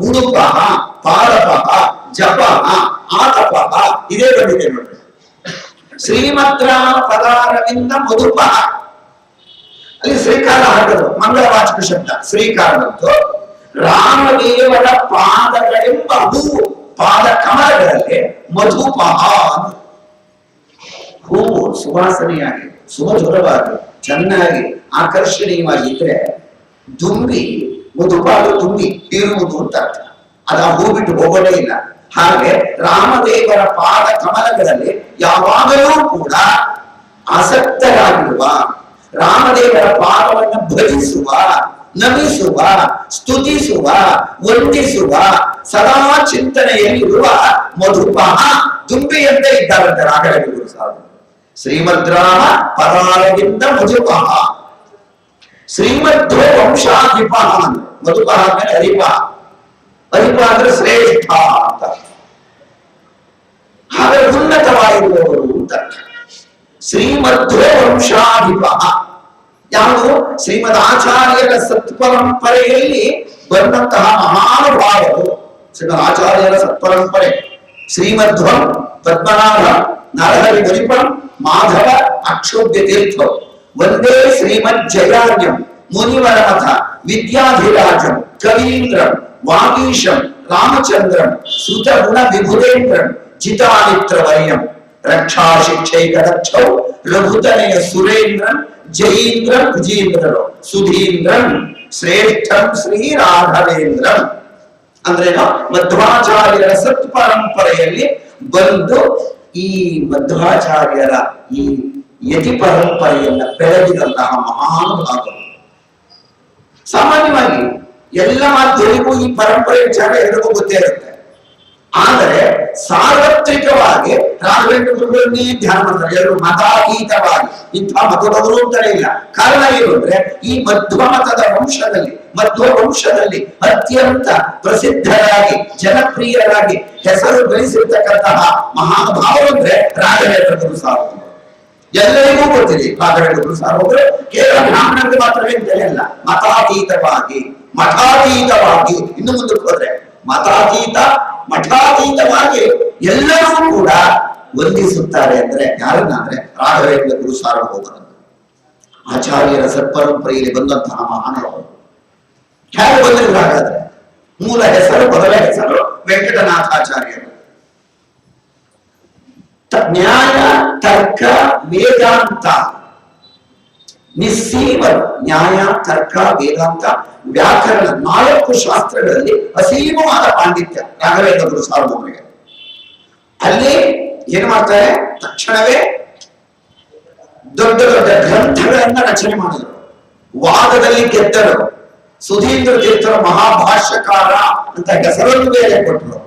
ಉಡುಪಃ, ಪಾದಪಃ, ಜಪಃ, ಆತಪಃ, ಇದೇ ಬಂದಿದೆ ನೋಡ್ರಿ. ಶ್ರೀಮದ್ ರಾಮ ಪದಾರವಿಂದ ಮಧುಪಃ. ಅಲ್ಲಿ ಶ್ರೀಕಾರ ಹಾಕಿದ್ರು, ಮಂಗಳವಾಚಕ ಶಬ್ದ ಶ್ರೀಕಾರ ಬಂತು. ರಾಮದೇವರ ಪಾದಗಳೆಂಬ ಹೂವು, ಪಾದ ಕಮಲಗಳಲ್ಲಿ ಮಧುಪಃ. ಹೂವು ಸುವಾಸನೆಯಾಗಿ ಸುಮಧುರವಾಗಿ ಚೆನ್ನಾಗಿ ಆಕರ್ಷಣೀಯವಾಗಿದ್ರೆ ದುಂಬಿ, ಮಧುಪಾದ ದುಂಬಿ ಇರುವುದು ಅಂತ ಅರ್ಥ. ಅದು ಆ ಹೂ ಬಿಟ್ಟು ಹೋಗೋದೇ ಇಲ್ಲ. ಹಾಗೆ ರಾಮದೇವರ ಪಾದ ಕಮಲಗಳಲ್ಲಿ ಯಾವಾಗಲೂ ಕೂಡ ಆಸಕ್ತರಾಗಿರುವ, ರಾಮದೇವರ ಪಾದವನ್ನು ಭಜಿಸುವ, ನಮಿಸುವ, ಸ್ತುತಿಸುವ, ವಂದಿಸುವ, ಸದಾ ಚಿಂತನೆಯಲ್ಲಿರುವ ಮಧುಪಃ ದುಂಬಿಯಂತೆ ಇದ್ದಾರಂತೆ ರಾಘವೇಂದ್ರ ಗುರು ಸಾಧು. ಶ್ರೀಮದ್ರಾಮ ಪರಾರವಿಂದ ಮಧುಪಃ. ಶ್ರೀಮಧ್ವ ವಂಶಾಧಿಪ. ಮಧುಪಃ ಅಂದ್ರೆ ಹರಿಪ. ಹರಿಪ ಅಂದ್ರೆ ಶ್ರೇಷ್ಠ ಅಂತ, ಹಾಗೆ ಉನ್ನತವಾಗಿರುವವರು ಅಂತ. ಶ್ರೀಮಧ್ವ ವಂಶಾಧಿಪ ಯಾವುದು? ಶ್ರೀಮದ್ ಆಚಾರ್ಯರ ಸತ್ಪರಂಪರೆಯಲ್ಲಿ ಬಂದಂತಹ ಮಹಾನುಭಾವರು. ಶ್ರೀಮದ್ ಆಚಾರ್ಯರ ಸತ್ಪರಂಪರೆ ಶ್ರೀಮಧ್ವಂ ಪದ್ಮನಾಭ ನರಹರಿ ಮುನಿಪಂ ಮಾಧವ ಅಕ್ಷೋಭ್ಯ ತೀರ್ಥ ವಂದೇ ಶ್ರೀಮದ್ ಜಯಾರ್ಯಂ ಮುನಿವರಮಥ ವಿದ್ಯಾಧಿರಾಜಂ ಕವೀಂದ್ರಂ ವಾಗೀಶಂ ರಾಮಚಂದ್ರಂ ಸುತ ಗುಣ ವಿಭುಧೇಂದ್ರಂ ಜಿತಾಮಿತ್ರವರ್ಯಂ ರಕ್ಷಾ ಶಿಕ್ಷೈಕದಕ್ಷೌ ರಘುತನೆಯ ಸುರೇಂದ್ರಂ ಜಯೀಂದ್ರಂ ವಿಜೇಂದ್ರರು ಸುಧೀಂದ್ರಂ ಶ್ರೇಷ್ಠಂ ಶ್ರೀ ರಾಘವೇಂದ್ರಂ. ಅಂದ್ರೇನು? ಮಧ್ವಾಚಾರ್ಯರ ಸತ್ಪರಂಪರೆಯಲ್ಲಿ ಬಂದು ಈ ಮಧ್ವಾಚಾರ್ಯರ ಈ ಯತಿ ಪರಂಪರೆಯನ್ನ ಬೆಳೆದಿದಂತಹ ಮಹಾನುಭಾವರು. ಸಾಮಾನ್ಯವಾಗಿ ಎಲ್ಲ ಮಾಧ್ಯಮಕ್ಕೂ ಈ ಪರಂಪರೆ ವಿಚಾರ ಎಲ್ರಿಗೂ ಗೊತ್ತೇ ಇರುತ್ತೆ. ಆದರೆ ಸಾರ್ವತ್ರಿಕವಾಗಿ ರಾಘವೇಂದ್ರ ಗುರುಗಳನ್ನೇ ಧ್ಯಾನ ಮಾಡ್ತಾರೆ ಎಲ್ಲರೂ, ಮತಾತೀತವಾಗಿ. ಇಂಥ ಮತದವರು ಅಂತಾನೆ ಇಲ್ಲ. ಕಾರಣ ಏನು ಅಂದ್ರೆ ಈ ಮಧ್ವ ಮತದ ವಂಶದಲ್ಲಿ, ಮಧ್ವ ವಂಶದಲ್ಲಿ ಅತ್ಯಂತ ಪ್ರಸಿದ್ಧರಾಗಿ ಜನಪ್ರಿಯರಾಗಿ ಹೆಸರು ಗಳಿಸಿರ್ತಕ್ಕಂತಹ ಮಹಾನುಭಾವರು ಅಂದ್ರೆ ರಾಘವೇಂದ್ರ ಗುರು ಸಾರ್ವಭೌಮರು. ಎಲ್ಲರಿಗೂ ಗೊತ್ತಿದೆ ರಾಘವೇಂದ್ರ ಗುರು ಸಾರ್ವಭೌಮರು ಕೇವಲ ಬ್ರಾಹ್ಮಣರಿಗೆ ಮಾತ್ರವೇ ಅಂತಲೇ ಅಲ್ಲ, ಮತಾತೀತವಾಗಿ, ಮಠಾತೀತವಾಗಿ. ಇನ್ನು ಮುಂದಕ್ಕೆ ಹೋದ್ರೆ ಮತಾತೀತ, ಮಠಾತೀತವಾಗಿ ಎಲ್ಲರೂ ಕೂಡ ವಂದಿಸುತ್ತಾರೆ. ಅಂದ್ರೆ ಯಾರನ್ನ? ಅಂದ್ರೆ ರಾಘವೇಂದ್ರ ಗುರು ಸಾರ್ವಭೌಮರನ್ನು. ಆಚಾರ್ಯರ ಸತ್ಪರಂಪರೆಯಲ್ಲಿ ಬಂದಂತಹ ಮಹಾನುಭಾವರು. ಹೇಗೆ ಬಂದಿದ್ರು ಹಾಗಾದ್ರೆ? ಮೂಲ ಹೆಸರು, ಮೊದಲ ಹೆಸರು ವೆಂಕಟನಾಥಾಚಾರ್ಯರು. ನ್ಯಾಯ, ತರ್ಕ, ವೇದಾಂತ ನಿಸ್ಸೀಮರು ನ್ಯಾಯ, ತರ್ಕ, ವೇದಾಂತ, ವ್ಯಾಕರಣ 4 ಶಾಸ್ತ್ರಗಳಲ್ಲಿ ಅಸೀಮವಾದ ಪಾಂಡಿತ್ಯ ರಾಘವೇಂದ್ರ ಗುರು ಸಾರ್ವಭೌಮರಿಗೆ. ಅಲ್ಲಿ ಏನ್ ಮಾಡ್ತಾರೆ, ತಕ್ಷಣವೇ ದೊಡ್ಡ ದೊಡ್ಡ ಗ್ರಂಥಗಳನ್ನ ರಚನೆ ಮಾಡಿದರು. ವಾದದಲ್ಲಿ ಗೆದ್ದರು. ಸುಧೀಂದ್ರ ತೀರ್ಥರ ಮಹಾಭಾಷ್ಯಕಾರ ಅಂತ ಹೆಸರನ್ನು ಬೇರೆ ಕೊಟ್ಟರು.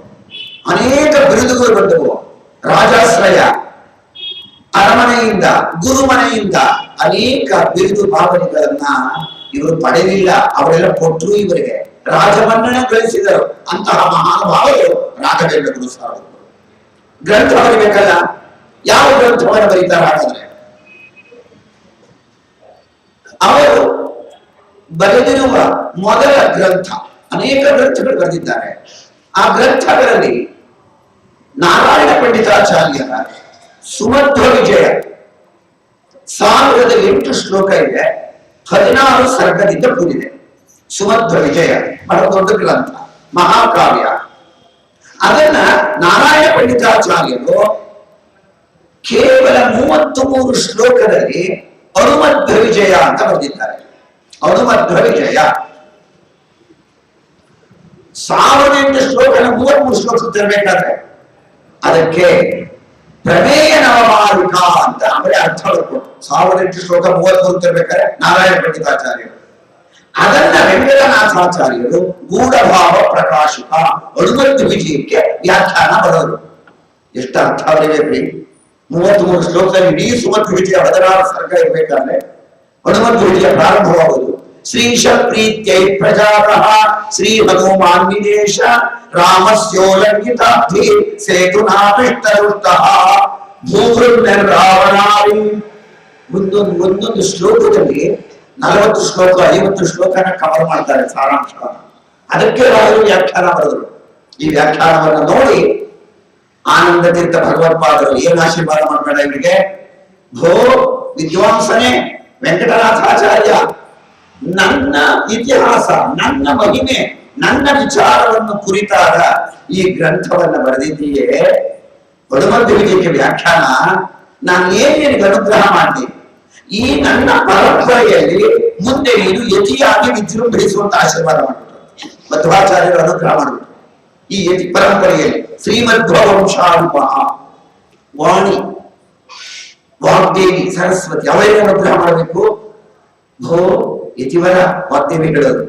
ಅನೇಕ ಬಿರುದುಗಳು ಬಂದವು. ರಾಜಾಶ್ರಯ, ಅರಮನೆಯಿಂದ, ಗುರುಮನೆಯಿಂದ ಅನೇಕ ಬಿರುದು ಭಾವನೆಗಳನ್ನ ಇವರು ಪಡೆದಿಲ್ಲ. ಅವರೆಲ್ಲ ಕೊಟ್ಟರು ಇವರಿಗೆ. ರಾಜಮನ್ನಣೆ ಗಳಿಸಿದರು. ಅಂತಹ ಮಹಾನುಭಾವರು ರಾಘವೇಂದ್ರ ಗುರು ಸಾರ್ವಭೌಮರು. ಗ್ರಂಥ ಬರಿಬೇಕಲ್ಲ, ಯಾವ ಗ್ರಂಥವನ್ನು ಬರೀತಾರೆ ಹಾಗಾದ್ರೆ? ಅವರು ಬರೆದಿರುವ ಮೊದಲ ಗ್ರಂಥ, ಅನೇಕ ಗ್ರಂಥಗಳು ಬರೆದಿದ್ದಾರೆ. ಆ ಗ್ರಂಥಗಳಲ್ಲಿ ನಾರಾಯಣ ಪಂಡಿತಾಚಾರ್ಯರ ಸುಮಧ್ವ ವಿಜಯ 1008 ಶ್ಲೋಕ ಇದೆ, 16 ಸರ್ಗದಿಂದ ಕೂಡಿದೆ. ಸುಮಧ್ವ ವಿಜಯ ಬಹಳ ದೊಡ್ಡ ಗ್ರಂಥ, ಮಹಾಕಾವ್ಯ. ಅದನ್ನ ನಾರಾಯಣ ಪಂಡಿತಾಚಾರ್ಯರು ಕೇವಲ 33 ಶ್ಲೋಕದಲ್ಲಿ ಅನುಮಧ್ವ ವಿಜಯ ಅಂತ ಬರೆದಿದ್ದಾರೆ. ಅನುಮಧ್ವ ವಿಜಯ 1008 ಶ್ಲೋಕನ 33 ಶ್ಲೋಕ ತರಬೇಕಾದ್ರೆ ಅದಕ್ಕೆ ಪ್ರಮೇಯ ನವಮಾಲಿಕ ಅಂತ ಅವರೇ ಅರ್ಥ ಬರ್ಕೊಟ್ಟು 1008 ಶ್ಲೋಕ 33 ತರಬೇಕಾದ್ರೆ ನಾರಾಯಣ ಪಂಡಿತಾಚಾರ್ಯರು ಅದನ್ನ ವೆಂಕಟನಾಥಾಚಾರ್ಯರು ಗೂಢಭಾವ ಪ್ರಕಾಶಿಕ ಅನುಮಧ್ವ ವಿಜಯಕ್ಕೆ ವ್ಯಾಖ್ಯಾನ ಬರೋರು. ಎಷ್ಟು ಅರ್ಥ ಬರೀಬೇಕ್ರಿ? 33 ಶ್ಲೋಕದಲ್ಲಿ ಇಡೀ ಸುಮಧ್ವ ವಿಜಯ 16 ಸರ್ಗ ಇರ್ಬೇಕಾದ್ರೆ ಅನುಮಧ್ವ ವಿಜಯ ಪ್ರಾರಂಭವಾಗುವುದು. ಶ್ರೀಶ ಪ್ರೀತ್ಯೈ ಪ್ರಜಾತಃ ಶ್ರೀ ಹನುಮಾನ್ ನಿದೇಶ ರಾಮಸ್ಯೋಲಂಘಿತಾಬ್ಧಿ ಸೇತುನಾಪೃಷ್ಟರುಷ್ಟಃ ಭೂವೃನ್ನಿರ್ರಾವಣಾರಿ. ಒಂದೊಂದು ಶ್ಲೋಕದಲ್ಲಿ 40 ಶ್ಲೋಕ 50 ಶ್ಲೋಕನ ಕವರ್ ಮಾಡ್ತಾರೆ ಸಾರಾಂಶ. ಅದಕ್ಕೆ ರಾಜರು ವ್ಯಾಖ್ಯಾನ ಬರೆದರು. ಈ ವ್ಯಾಖ್ಯಾನವನ್ನು ನೋಡಿ ಆನಂದ ತೀರ್ಥ ಭಗವತ್ಪಾದರು ಏನ್ ಆಶೀರ್ವಾದ ಮಾಡಬೇಡ ಇವರಿಗೆ, ಭೋ ವಿದ್ವಾಂಸನೇ ವೆಂಕಟನಾಥಾಚಾರ್ಯ, ನನ್ನ ಇತಿಹಾಸ, ನನ್ನ ಮಹಿಮೆ, ನನ್ನ ವಿಚಾರವನ್ನು ಕುರಿತಾದ ಈ ಗ್ರಂಥವನ್ನು ಬರೆದಿದ್ದೀಯೇ, ಅನುಮಧ್ವ ವಿಜಯಕ್ಕೆ ವ್ಯಾಖ್ಯಾನ. ನಾನು ಏನೇನಿಗೆ ಅನುಗ್ರಹ ಮಾಡಿ ಈ ನನ್ನ ಪರಂಪರೆಯಲ್ಲಿ ಮುಂದೆ ನೀನು ಯತಿಯಾಗಿ ವಿಜೃಂಭಿಸುವಂತ ಆಶೀರ್ವಾದ ಮಾಡಿಬಿಟ್ರು. ಮಧ್ವಾಚಾರ್ಯರು ಅನುಗ್ರಹ ಮಾಡಿಬಿಟ್ರು. ಈ ಯತಿ ಪರಂಪರೆಯಲ್ಲಿ ಶ್ರೀಮಧ್ವ ವಂಶಾರೂಪ ವಾಣಿ ವಾಗ್ದೇವಿ ಸರಸ್ವತಿ ಅವರಿಗೆ ಅನುಗ್ರಹ ಮಾಡಬೇಕು. ಭೋ ಯತಿವರ ವಾಗ್ದೇವಿ ಹೇಳೋದು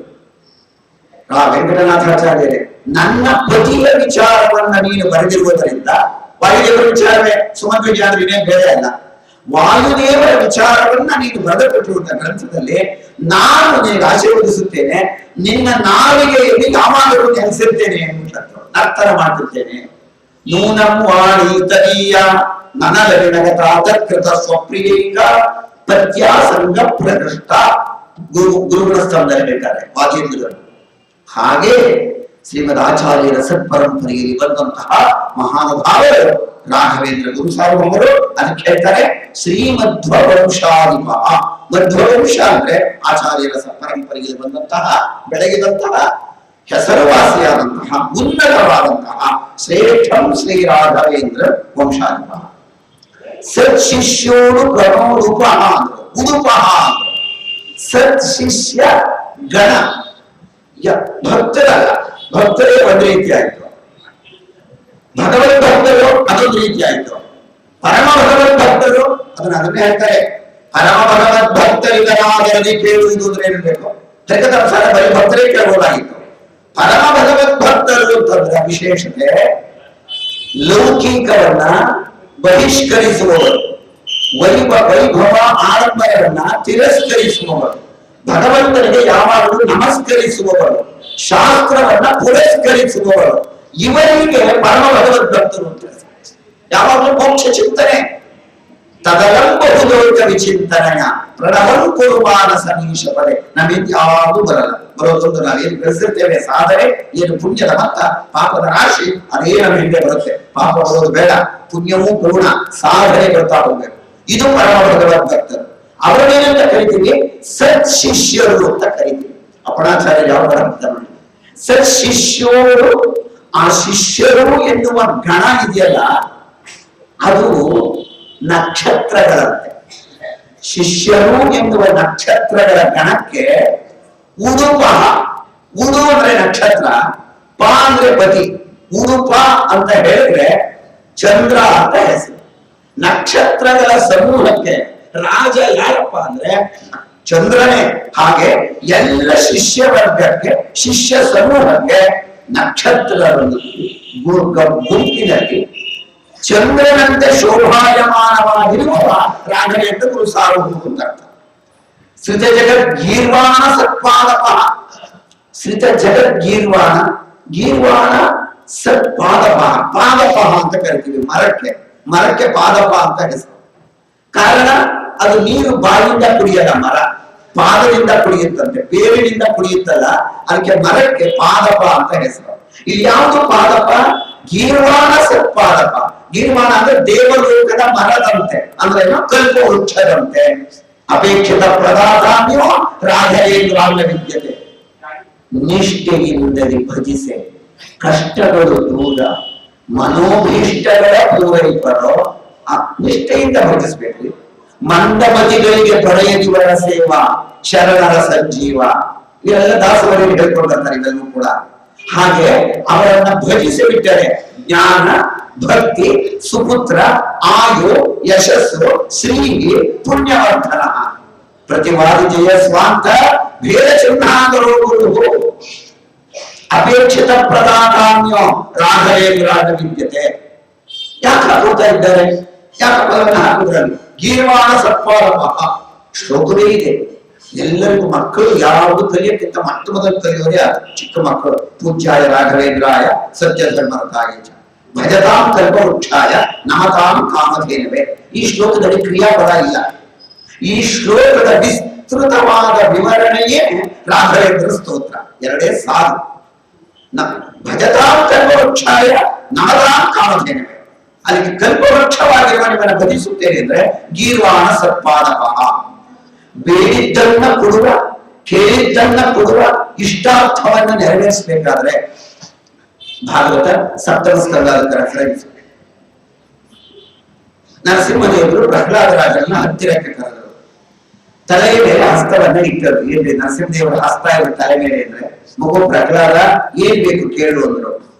ವೆಂಕಟನಾಥಾಚಾರ್ಯರೇ, ನನ್ನ ಪತಿಯ ವಿಚಾರವನ್ನ ನೀನು ಬರೆದಿರುವುದರಿಂದ, ವಾಯುದೇವರ ವಿಚಾರವೇ ಸುಮಧ್ವ ವಿಜಯ ಅಂದ್ರೆ ಇನ್ನೇನು ಬೇರೆ ಅಲ್ಲ, ವಾಯುದೇವರ ವಿಚಾರವನ್ನ ನೀನು ಬರೆದುಕೊಟ್ಟಿರುವಂತ ಗ್ರಂಥದಲ್ಲಿ ನಾನು ನಿನಗೆ ಆಶೀರ್ವದಿಸುತ್ತೇನೆ. ನಿನ್ನ ನಾಲಿಗೆಯಲ್ಲಿ ಯಾವಾಗಲೂ ನೆಲೆಸಿರ್ತೇನೆ ಎಂಬುದು ನರ್ತನ ಮಾಡುತ್ತೇನೆ. ನೂನಂ ವಾಣಿ ತದೀಯ ನನಗತ ಸ್ವಪ್ರಿಯೈಕ ಪ್ರತ್ಯಾಸಂಗ ಪ್ರಕೃಷ್ಟ ಗುರುಗಳ ಸ್ಥಾನದಲ್ಲಿ ಹೇಳ್ತಾರೆ ವಾಗೇಂದ್ರರು. ಹಾಗೆ ಶ್ರೀಮದ್ ಆಚಾರ್ಯರ ಸತ್ಪರಂಪರೆಯಲ್ಲಿ ಬಂದಂತಹ ಮಹಾನುಭಾವರು ರಾಘವೇಂದ್ರ ಗುರು ಸಾರ್ವಭೌಮರು. ಅದಕ್ಕೆ ಹೇಳ್ತಾರೆ ಶ್ರೀಮಧ್ವ ವಂಶಾಧಿಪ. ಮಧ್ವವಂಶ ಅಂದ್ರೆ ಆಚಾರ್ಯರ ಪರಂಪರೆಯಲ್ಲಿ ಬಂದಂತಹ ಬೆಳಗಿದಂತಹ ಹೆಸರುವಾಸಿಯಾದಂತಹ ಉನ್ನತವಾದಂತಹ ಶ್ರೇಷ್ಠಂ ಶ್ರೀ ರಾಘವೇಂದ್ರ ವಂಶಾಧಿಪ. ಸತ್ ಶಿಷ್ಯೋಡು ಗಣೋಡುಪಃ ಅಂದ್ರು, ಉಡುಪಃ ಅಂದ್ರು. ಸತ್ ಶಿಷ್ಯ ಗಣ ಭಕ್ತರಲ್ಲ, ಭಕ್ತರೇ ಒಂದು ರೀತಿ ಆಯ್ತು, ಭಗವದ್ ಭಕ್ತರು ಅದೊಂದು ರೀತಿ ಆಯ್ತು, ಪರಮ ಭಗವದ್ ಭಕ್ತರು ಅದನ್ನೇ ಹೇಳ್ತಾರೆ. ಪರಮ ಭಗವದ್ ಭಕ್ತರಿಗನಾದರದಿ ಕೇಳುವುದು ಅಂದ್ರೆ ಏನಿರ್ಬೇಕು? ಜಗತ್ತಂಸಾರ ಬರೀ ಭಕ್ತರೇ ಕೇಳಬಹುದಾಗಿತ್ತು. ಪರಮ ಭಗವದ್ ಭಕ್ತರು ಅಂತಂದ್ರೆ ವಿಶೇಷತೆ ಲೌಕಿಕವನ್ನ ಬಹಿಷ್ಕರಿಸುವವರು, ವೈಭವ ಆಡಂಬರವನ್ನ ತಿರಸ್ಕರಿಸುವವರು, ಭಗವಂತನಿಗೆ ಯಾವಾಗಲೂ ನಮಸ್ಕರಿಸುವವರು, ಶಾಸ್ತ್ರವನ್ನ ಪುರಸ್ಕರಿಸುವವರು, ಇವರಿಗೆ ಪರಮ ಭಗವದ್ ಭಕ್ತರು ಅಂತ. ಯಾವಾಗಲೂ ಮೋಕ್ಷ ಚಿಂತನೆ, ತದಲಂಬಹುಲೋಕ ವಿಚಿಂತನೆಯ ಪ್ರಣವಂ ಕುರು ಮಾನಸ ನೀಶ ಪಡೆ. ನಮಗೆ ಯಾವುದು ಬರಲ್ಲ. ಬರೋದೊಂದು ನಾವೇನು ಬೆಳೆಸಿರ್ತೇವೆ ಸಾಧನೆ, ಏನು ಪುಣ್ಯದ ಮತ್ತ ಪಾಪದ ರಾಶಿ ಅದೇ ನಮ್ಮ ಹಿಂದೆ ಬರುತ್ತೆ. ಪಾಪ ಬರೋದು ಬೇಡ, ಪುಣ್ಯವೂ ಪೂರ್ಣ, ಸಾಧನೆ ಬರ್ತಾ ಹೋಗ್ಬೇಕು. ಇದು ಪರಮ ಭಗವದ್ ಭಕ್ತರು. ಅವರನ್ನೇನಂತ ಕರಿತೀವಿ? ಸತ್ ಶಿಷ್ಯರು ಅಂತ ಕರಿತೀವಿ. ಅಪಣಾಚಾರ್ಯ ಯಾವ ಭಕ್ತ ನೋಡಿ, ಸತ್ ಶಿಷ್ಯರು. ಆ ಶಿಷ್ಯರು ಎನ್ನುವ ಗಣ ಇದೆಯಲ್ಲ, ಅದು ನಕ್ಷತ್ರಗಳಂತೆ. ಶಿಷ್ಯರು ಎನ್ನುವ ನಕ್ಷತ್ರಗಳ ಗಣಕ್ಕೆ ಉಡುಪ, ಉಡು ಅಂದ್ರೆ ನಕ್ಷತ್ರ, ಪ ಅಂದ್ರೆ ಪತಿ, ಉಡುಪ ಅಂತ ಹೇಳಿದ್ರೆ ಚಂದ್ರ ಅಂತ ಹೆಸರು. ನಕ್ಷತ್ರಗಳ ಸಮೂಹಕ್ಕೆ ರಾಜ ಯಾರಪ್ಪ ಅಂದ್ರೆ ಚಂದ್ರನೇ. ಹಾಗೆ ಎಲ್ಲ ಶಿಷ್ಯ ವರ್ಗಕ್ಕೆ, ಶಿಷ್ಯ ಸಮೂಹಕ್ಕೆ ನಕ್ಷತ್ರದಲ್ಲಿ ಗುಂಪಿನಲ್ಲಿ ಚಂದ್ರನಂತೆ ಶೋಭಾಯಮಾನವಾಗಿರುವ ರಾಘವೇಂದ್ರ ಸಾರ್ವಭೌಮ ಅಂತ ಅರ್ಥ. ಶ್ರಿತ ಜಗದ್ಗೀರ್ವಾಣ ಸತ್ಪಾದಪ, ಶ್ರಿತ ಜಗದ್ಗೀರ್ವಾಣ, ಗೀರ್ವಾಣ ಸತ್ಪಾದಪ, ಪಾದಪ ಅಂತ ಕರಿತೀವಿ ಮರಕ್ಕೆ. ಮರಕ್ಕೆ ಪಾದಪ ಅಂತ ಹೆಸರು. ಕಾರಣ ಅದು ನೀರು ಬಾಯಿಂದ ಕುಡಿಯಲ್ಲ, ಮರ ಪಾದದಿಂದ ಕುಡಿಯುತ್ತಂತೆ, ಬೇರಿನಿಂದ ಕುಡಿಯುತ್ತಲ್ಲ, ಅದಕ್ಕೆ ಮರಕ್ಕೆ ಪಾದಪ ಅಂತ ಹೆಸರು. ಇಲ್ಲಿ ಯಾವುದು ಪಾದಪ? ಗೀರ್ವಾಣ ಸತ್ಪಾದಪ. ಗೀರ್ವಾಣ ಅಂದ್ರೆ ದೇವಲೋಕದ ಮರದಂತೆ, ಅಂದ್ರೆ ಕಲ್ಪ ವೃಕ್ಷದಂತೆ. ಅಪೇಕ್ಷಿತ ಪ್ರದಾತಾನ್ಯೋ ರಾಘವೇಂದ್ರಾಂಗ ವಿದ್ಯತೆ. ನಿಷ್ಠೆಯಿಂದಲೇ ಭಜಿಸೆ ಕಷ್ಟಗಳು ದೂರ, ಮನೋಭೀಷ್ಟಗಳ ಪೂರೈಪರೋ. ನಿಷ್ಠೆಯಿಂದ ಭಜಿಸ್ಬೇಕು. ಮಂದಮತಿಗಳಿಗೆ ಪಡೆಯದಿವರ ಸೇವಾ, ಶರಣರ ಸಂಜೀವ, ಇವೆಲ್ಲ ದಾಸವರಿಗೆ ಹೇಳ್ಕೊಳ್ತಾರೆ ಇವೆಲ್ಲೂ ಕೂಡ. ಹಾಗೆ ಅವರನ್ನ ಭಜಿಸಿ ಬಿಟ್ಟರೆ ಜ್ಞಾನ, ಭಕ್ತಿ, ಸುಪುತ್ರ, ಆಯು, ಯಶಸ್ಸು, ಶ್ರೀಗಿ, ಪುಣ್ಯವರ್ಧನ. ಪ್ರತಿವಾದಿ ಜಯ ಸ್ವಾಂತ ಭೇದ ಚಿಹ್ನಾಗರೋ ಗುರು. ಅಪೇಕ್ಷಿತ ಪ್ರದಾತಾನ್ಯೋ ರಾಘವೇಂದ್ರಾಗ ವಿದ್ಯತೆ. ಯಾಕೆ ಹಾಕುತ್ತಾ ಇದ್ದಾರೆ? ಯಾಕೆ ಪದವನ್ನು ಹಾಕುದ್ರಲ್ಲಿ? ಗೀರ್ವಾಣ ಸತ್ಪಾದಪ ಶ್ಲೋಕವೇ ಇದೆ. ಎಲ್ಲರಿಗೂ ಮಕ್ಕಳು ಯಾವುದು ಕಲಿಯಕ್ಕಿಂತ ಮೊಟ್ಟ ಮೊದಲು ಕಲಿಯೋದೇ ಅದು ಚಿಕ್ಕ ಮಕ್ಕಳು. ಪೂಜ್ಯಾಯ ರಾಘವೇಂದ್ರಾಯ ಸತ್ಯ ಧರ್ಮರತಾಯ ಭಜತಾಂ ಕಲ್ಪವೃಕ್ಷಾಯ ನಮತಾಂ ಕಾಮಧೇನವೇ. ಈ ಶ್ಲೋಕದಲ್ಲಿ ಕ್ರಿಯಾಪದ ಇಲ್ಲ. ಈ ಶ್ಲೋಕದ ವಿಸ್ತೃತವಾದ ವಿವರಣೆಯೇ ರಾಘವೇಂದ್ರ ಸ್ತೋತ್ರ. ಎರಡೇ ಸಾಲು. ಭಜತಾಂ ಕಲ್ಪವೃಕ್ಷಾಯ ನಮತಾಂ ಕಾಮಧೇನವೇ. ಅದಕ್ಕೆ ಕಲ್ಪವೃಕ್ಷವಾಗಿರುವ ನಿಮ್ಮನ್ನು ಭಜಿಸುತ್ತೇನೆ ಅಂದ್ರೆ ಗೀರ್ವಾಣ ಸತ್ಪಾದಪ. ಬೇಡಿದ್ದನ್ನ ಕೊಡುವ, ಕೇಳಿದ್ದನ್ನ ಕೊಡುವ, ಇಷ್ಟಾರ್ಥವನ್ನ ನೆರವೇರಿಸಬೇಕಾದ್ರೆ ಭಾಗವತ ಸಪ್ತಮ ಸ್ಕಂದದ ರೆಫರೆನ್ಸ್. ನರಸಿಂಹದೇವರು ಪ್ರಹ್ಲಾದರಾಜರನ್ನ ಹತ್ತಿರಕ್ಕೆ ಕರೆದರು. ತಲೆಯ ಮೇಲೆ ಹಸ್ತವನ್ನ ಇಟ್ಟರು. ಏನ್ರಿ ನರಸಿಂಹದೇವರ ಹಸ್ತ ಇವರು ತಲೆ ಮೇಲೆ ಅಂದ್ರೆ, ಮಗು ಪ್ರಹ್ಲಾದ ಏನ್ ಬೇಕು ಕೇಳು ಅಂದ್ರು.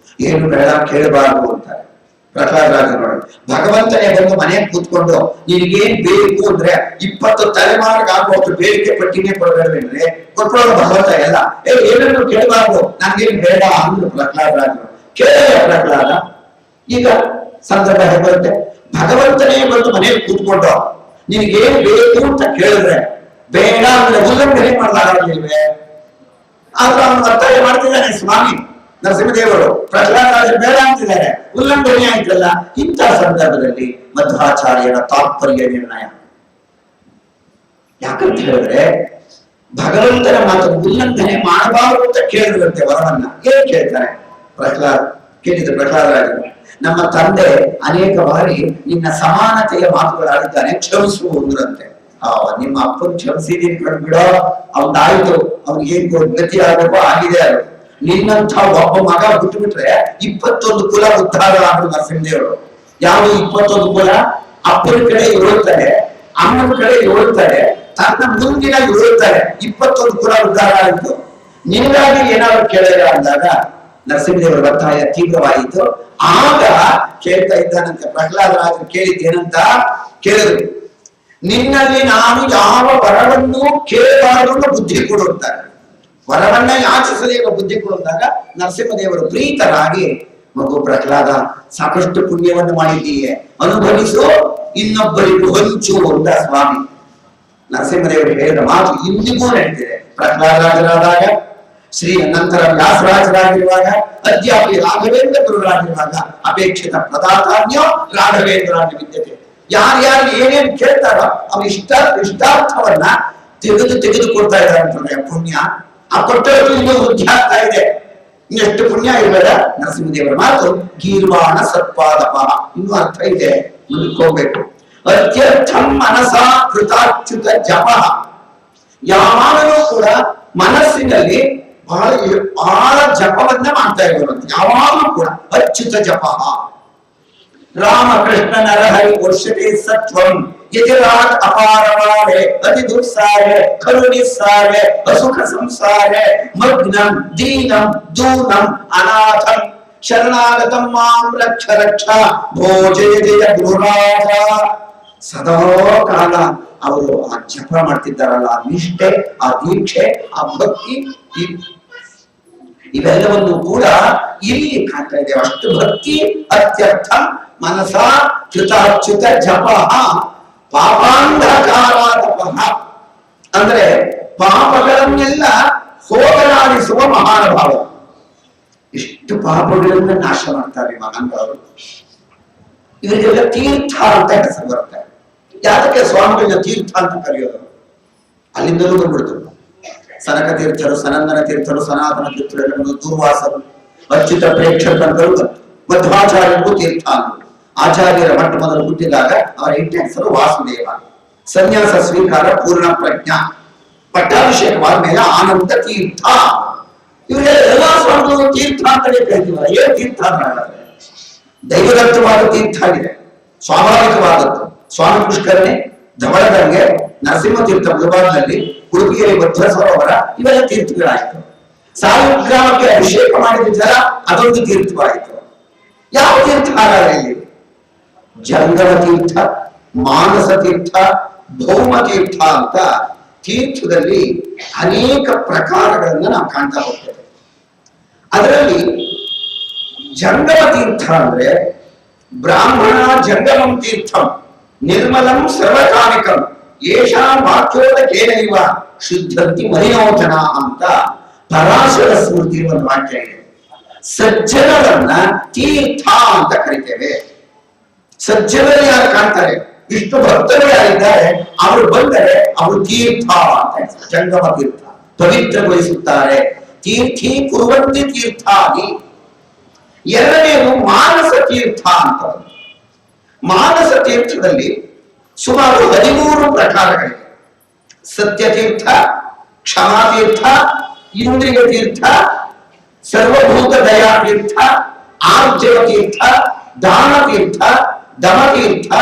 ಏನು ಬೇಡ ಕೇಳಬಾರದು ಅಂತಾರೆ ಪ್ರಹ್ಲಾದರಾಜರು. ಭಗವಂತನೇ ಬಂದು ಮನೆಗೆ ಕೂತ್ಕೊಂಡು ನಿನಗೇನ್ ಬೇಕು ಅಂದ್ರೆ 20 ತಲೆಮಾರಿಗೆ ಆಗುವಷ್ಟು ಬೇಡಿಕೆ ಪಟ್ಟಿನೇ ಕೊಡಬೇಡ್ರೆ ಕೊಟ್ಕೊಳ್ಳೋ ಭಗವಂತ ಎಲ್ಲ. ಏನೇನು ಕೇಳಬಾರ್ದು, ನನ್ಗೇನ್ ಬೇಡ ಅಂದ್ರು ಪ್ರಹ್ಲಾದರಾಜರು. ಕೇಳ ಪ್ರಹ್ಲಾದ. ಈಗ ಸಂದರ್ಭ ಹೇಳುತ್ತೆ, ಭಗವಂತನೇ ಬಂದು ಮನೆಗೆ ಕೂತ್ಕೊಂಡು ನಿನಗೇನ್ ಬೇಕು ಅಂತ ಕೇಳಿದ್ರೆ ಬೇಡ ಅಂದ್ರೆ ಉಲ್ಲಂಘನೆ ಮಾಡಲಾಗಲಿಲ್ವೇ? ಆದ್ರೆ ಅವನು ಒತ್ತಾಯ ಮಾಡ್ತಿದ್ದಾನೆ ಸ್ವಾಮಿ ನರಸಿಂಹದೇವರು. ಪ್ರಹ್ಲಾದರಾಜರು ಬೇಡ ಅಂತಿದ್ದಾರೆ, ಉಲ್ಲಂಘನೆ ಆಯ್ತಲ್ಲ. ಇಂಥ ಸಂದರ್ಭದಲ್ಲಿ ಮಧ್ವಾಚಾರ್ಯರ ತಾತ್ಪರ್ಯ ನಿರ್ಣಯ. ಯಾಕಂತ ಹೇಳಿದ್ರೆ ಭಗವಂತನ ಮಾತನ್ನು ಉಲ್ಲಂಘನೆ ಮಾಡಬಾರದು ಅಂತ ಕೇಳಿದ್ರಂತೆ ವರವನ್ನ. ಏನ್ ಕೇಳ್ತಾರೆ ಪ್ರಹ್ಲಾದರಾಜರು? ನಮ್ಮ ತಂದೆ ಅನೇಕ ಬಾರಿ ನಿನ್ನ ಸಮಾನತೆಯ ಮಾತುಗಳಾಡಿದ್ದಾನೆ, ಕ್ಷಮಿಸು ಅಂದ್ರಂತೆ. ನಿಮ್ಮ ಅಪ್ಪನ ಕ್ಷಮಿಸಿದೀನಿ ಕಂಡ್ಬಿಡೋ, ಅವ್ನಾಯ್ತು, ಅವ್ನಿಗೆ ಏನ್ ಗತಿ ಆಗಬೇಕೋ ಆಗಿದೆ. ಅದು ನಿನ್ನಂಥ ಒಬ್ಬ ಮಗ ಬಿಟ್ಟು ಬಿಟ್ರೆ 21 ಕುಲ ಉದ್ಧಾರ ಆದ್ರು ನರಸಿಂಹದೇವರು. ಯಾವ 21 ಕುಲ? ಅಪ್ಪನ ಕಡೆ ಏಳ್ತಾರೆ, ಅಮ್ಮನ ಕಡೆ ಏಳ್ತಾರೆ, ತನ್ನ ಮುಂದಿನ ಏಳ್ತಾರೆ. 21 ಕುಲ ಉದ್ಧಾರ ಆಯಿತು. ನಿನಗಾಗಿ ಏನಾದ್ರು ಕೇಳಿದ ಅಂದಾಗ ನರಸಿಂಹದೇವರ ಒತ್ತಾಯ ತೀವ್ರವಾಯಿತು. ಆಗ ಕೇಳ್ತಾ ಇದ್ದಾನಂತೆ ಪ್ರಹ್ಲಾದರಾಜರು. ಕೇಳಿದ್ದೇನಂತ ಕೇಳಿದ್ರು, ನಿನ್ನಲ್ಲಿ ನಾನು ಯಾವ ವರವನ್ನು ಕೇಳಬಾರದು ಬುದ್ಧಿ ಕೊಡುತ್ತಾರೆ. ವರವನ್ನ ಯಾಚಿಸದೇವ ಬುದ್ಧಿ ಕೊಡುವಾಗ ನರಸಿಂಹದೇವರು ಪ್ರೀತರಾಗಿ, ಮಗು ಪ್ರಹ್ಲಾದ ಸಾಕಷ್ಟು ಪುಣ್ಯವನ್ನು ಮಾಡಿದ್ದೀಯೆ, ಅನುಭವಿಸು, ಇನ್ನೊಬ್ಬರಿಗೂ ಹಂಚು ಅಂತ ಸ್ವಾಮಿ ನರಸಿಂಹದೇವರು ಹೇಳಿದ ಮಾತು ಇಂದಿಗೂ ನಡೀತಿದೆ. ಪ್ರಹ್ಲಾದರಾಜರಾದಾಗ, ಶ್ರೀ ನಂತರ ವ್ಯಾಸರಾಜರಾಗಿರುವಾಗ, ಅದ್ಯಾಪಿ ರಾಘವೇಂದ್ರ ಗುರುಗಳಾಗಿರುವಾಗ ಅಪೇಕ್ಷಿತ ಪ್ರದಾತಾನ್ಯೋ ರಾಘವೇಂದ್ರಾಗ ವಿದ್ಯತೆ. ಯಾರ್ಯಾರು ಏನೇನ್ ಕೇಳ್ತಾರೋ ಅವ್ರ ಇಷ್ಟಾರ್ಥವನ್ನ ತೆಗೆದು ಕೊಡ್ತಾ ಇದ್ದಾರೆ ಅಂತಂದ್ರೆ ಪುಣ್ಯ. ಆ ಕೊಟ್ಟರು ಇನ್ನೂ ವೃದ್ಧಿ ಆಗ್ತಾ ಇದೆ. ಇನ್ನೆಷ್ಟು ಪುಣ್ಯ ಇರಬೇಡ. ನರಸಿಂಹದೇವರ ಮಾತು ಗೀರ್ವಾಣ ಸತ್ಪಾದಪ. ಇನ್ನೂ ಅರ್ಥ ಇದೆ, ಮುಂದಕ್ಕೆ ಹೋಗ್ಬೇಕು. ಅತ್ಯರ್ಥಂ ಮನಸಾ ಕೃತಾಚ್ಯುತ ಜಪ. ಯಾವಾಗಲೂ ಕೂಡ ಮನಸ್ಸಿನಲ್ಲಿ ಬಹಳ ಜಪವನ್ನ ಮಾಡ್ತಾ ಇರುವಂತೆ. ಯಾವಾಗಲೂ ಕೂಡ ಅಚ್ಯುತ ಜಪ. ರಾಮಕೃಷ್ಣ ನರಹರಿ ವರ್ಷತೆ ಸತ್ವಂ यतिराट अपारवारे अति दुस्सारे खलु निस्सारे असुख संसारे मग्नं दीनं दूनं अनाथं शरणागतं मां रक्ष रक्ष भोजे जय गुरुराज सदा काल ಅವರು ಆ ಜಪ ಮಾಡ್ತಿದ್ದಾರಲ್ಲ ಆ ನಿಷ್ಠೆ ಆ ದೀಕ್ಷೆ ಆ ಭಕ್ತಿ ಇವೆಲ್ಲವನ್ನು ಕೂಡ ಇಲ್ಲಿ ಕಾಣ್ತಾ ಇದೆ ಅಷ್ಟು ಭಕ್ತಿ ಅತ್ಯರ್ಥ ಮನಸ ಕೃತಾಚ್ಯುತ ಜಪ ಪಾಪಾಂಧಕಾರಾದಪಃ ಅಂದ್ರೆ ಪಾಪಗಳನ್ನೆಲ್ಲ ಹೋಗಲಾಡಿಸುವ ಮಹಾನುಭಾವ ಇಷ್ಟು ಪಾಪಗಳನ್ನ ನಾಶ ಮಾಡ್ತಾರೆ ಮಹಾನುಭಾವರು ಇವರಿಗೆಲ್ಲ ತೀರ್ಥ ಅಂತ ಹೆಸರು ಬರುತ್ತೆ ಯಾಕೆ ಸ್ವಾಮಿಗಳನ್ನ ತೀರ್ಥ ಅಂತ ಕರೆಯೋದು ಅಲ್ಲಿಂದಲೂ ಬಂದ್ಬಿಡ್ತು ಸನಕ ತೀರ್ಥರು ಸನಂದನ ತೀರ್ಥರು ಸನಾತನ ತೀರ್ಥರು ದೂರ್ವಾಸರು ಅಚ್ಯುತ ಪ್ರೇಕ್ಷಕರು ಮಧ್ವಾಚಾರ್ಯರಿಗೂ ತೀರ್ಥ ಅಂದರು ಆಚಾರ್ಯರ ಮಟ್ಟ ಮೊದಲು ಹುಟ್ಟಿದಾಗ ಅವರ ಇಂటి ಹೆಸರು ವಾಸುದೇವ ಸನ್ಯಾಸ ಸ್ವೀಕಾರ ಪೂರ್ಣ ಪ್ರಜ್ಞಾ ಪಟ್ಟಾಭಿಷೇಕವಾದ ಮೇಲೆ ಆನಂದ ತೀರ್ಥ ಇವರೆಲ್ಲ ಎಲ್ಲಾ ಸ್ವಾಮಿಗಳು ತೀರ್ಥ ಅಂತಲೇ ಕರಿತೀವಲ್ಲ ಏನ್ ತೀರ್ಥ ಅಂತ ದೈವದತ್ತವಾದ ತೀರ್ಥ ಆಗಿದೆ ಸ್ವಾಭಾವಿಕವಾದದ್ದು ಸ್ವಾಮಿ ಪುಷ್ಕರಣೆ ಧವಳಗಂಗೆ ನರಸಿಂಹ ತೀರ್ಥ ಮುಳಬಾಗಿಲಲ್ಲಿ ಉಡುಪಿಯಲ್ಲಿ ಭದ್ರ ಸರೋವರ ಇವೆಲ್ಲ ತೀರ್ಥಗಳಾಯಿತು ಸಾಲಿಗ್ರಾಮಕ್ಕೆ ಅಭಿಷೇಕ ಮಾಡಿದ ಜಲ ಅದೊಂದು ತೀರ್ಥವಾಯಿತು ಯಾವ ತೀರ್ಥ ಹಾಗಾದ್ರೆ ಇಲ್ಲಿ ಜಂಗಮ ತೀರ್ಥ ಮಾನಸ ತೀರ್ಥ ಭೌಮ ತೀರ್ಥ ಅಂತ ತೀರ್ಥದಲ್ಲಿ ಅನೇಕ ಪ್ರಕಾರಗಳನ್ನ ನಾವು ಕಾಣ್ತಾ ಹೋಗ್ತೇವೆ ಅದರಲ್ಲಿ ಜಂಗಮ ತೀರ್ಥ ಅಂದ್ರೆ ಬ್ರಾಹ್ಮಣ ಜಂಗಮಂ ತೀರ್ಥಂ ನಿರ್ಮಲಂ ಸರ್ವಕಾಮಿಕಂ ಯೇಷಾಂ ವಾಕ್ಯೋದಕೇನೈವ ಶುದ್ಧಂತಿ ಮಲಿನೋಚನ ಅಂತ ಪರಾಶರ ಸ್ಮೃತಿ ಒಂದು ವಾಕ್ಯ ಇದೆ ಸಜ್ಜನರನ್ನ ತೀರ್ಥ ಅಂತ ಕರಿತೇವೆ ಸಜ್ಜನರು ಯಾರು ಕಾಣ್ತಾರೆ ವಿಷ್ಣು ಭಕ್ತರು ಯಾರಿದ್ದಾರೆ ಅವರು ಬಂದರೆ ಅವರು ತೀರ್ಥ ಅಂತ ಜಂಗಮ ತೀರ್ಥ ಪವಿತ್ರಗೊಳಿಸುತ್ತಾರೆ ತೀರ್ಥಿ ಕುರುವಂತಿ ತೀರ್ಥಾನಿ ಎರಡನೇದು ಮಾನಸ ತೀರ್ಥ ಅಂತ ಮಾನಸ ತೀರ್ಥದಲ್ಲಿ ಸುಮಾರು 13 ಪ್ರಕಾರಗಳಿವೆ ಸತ್ಯತೀರ್ಥ ಕ್ಷಮಾತೀರ್ಥ ಇಂದ್ರಿಯ ತೀರ್ಥ ಸರ್ವಭೂತ ದಯಾ ತೀರ್ಥ ಆರ್ಜವ ತೀರ್ಥ ದಾನ ತೀರ್ಥ ದಮತೀರ್ಥ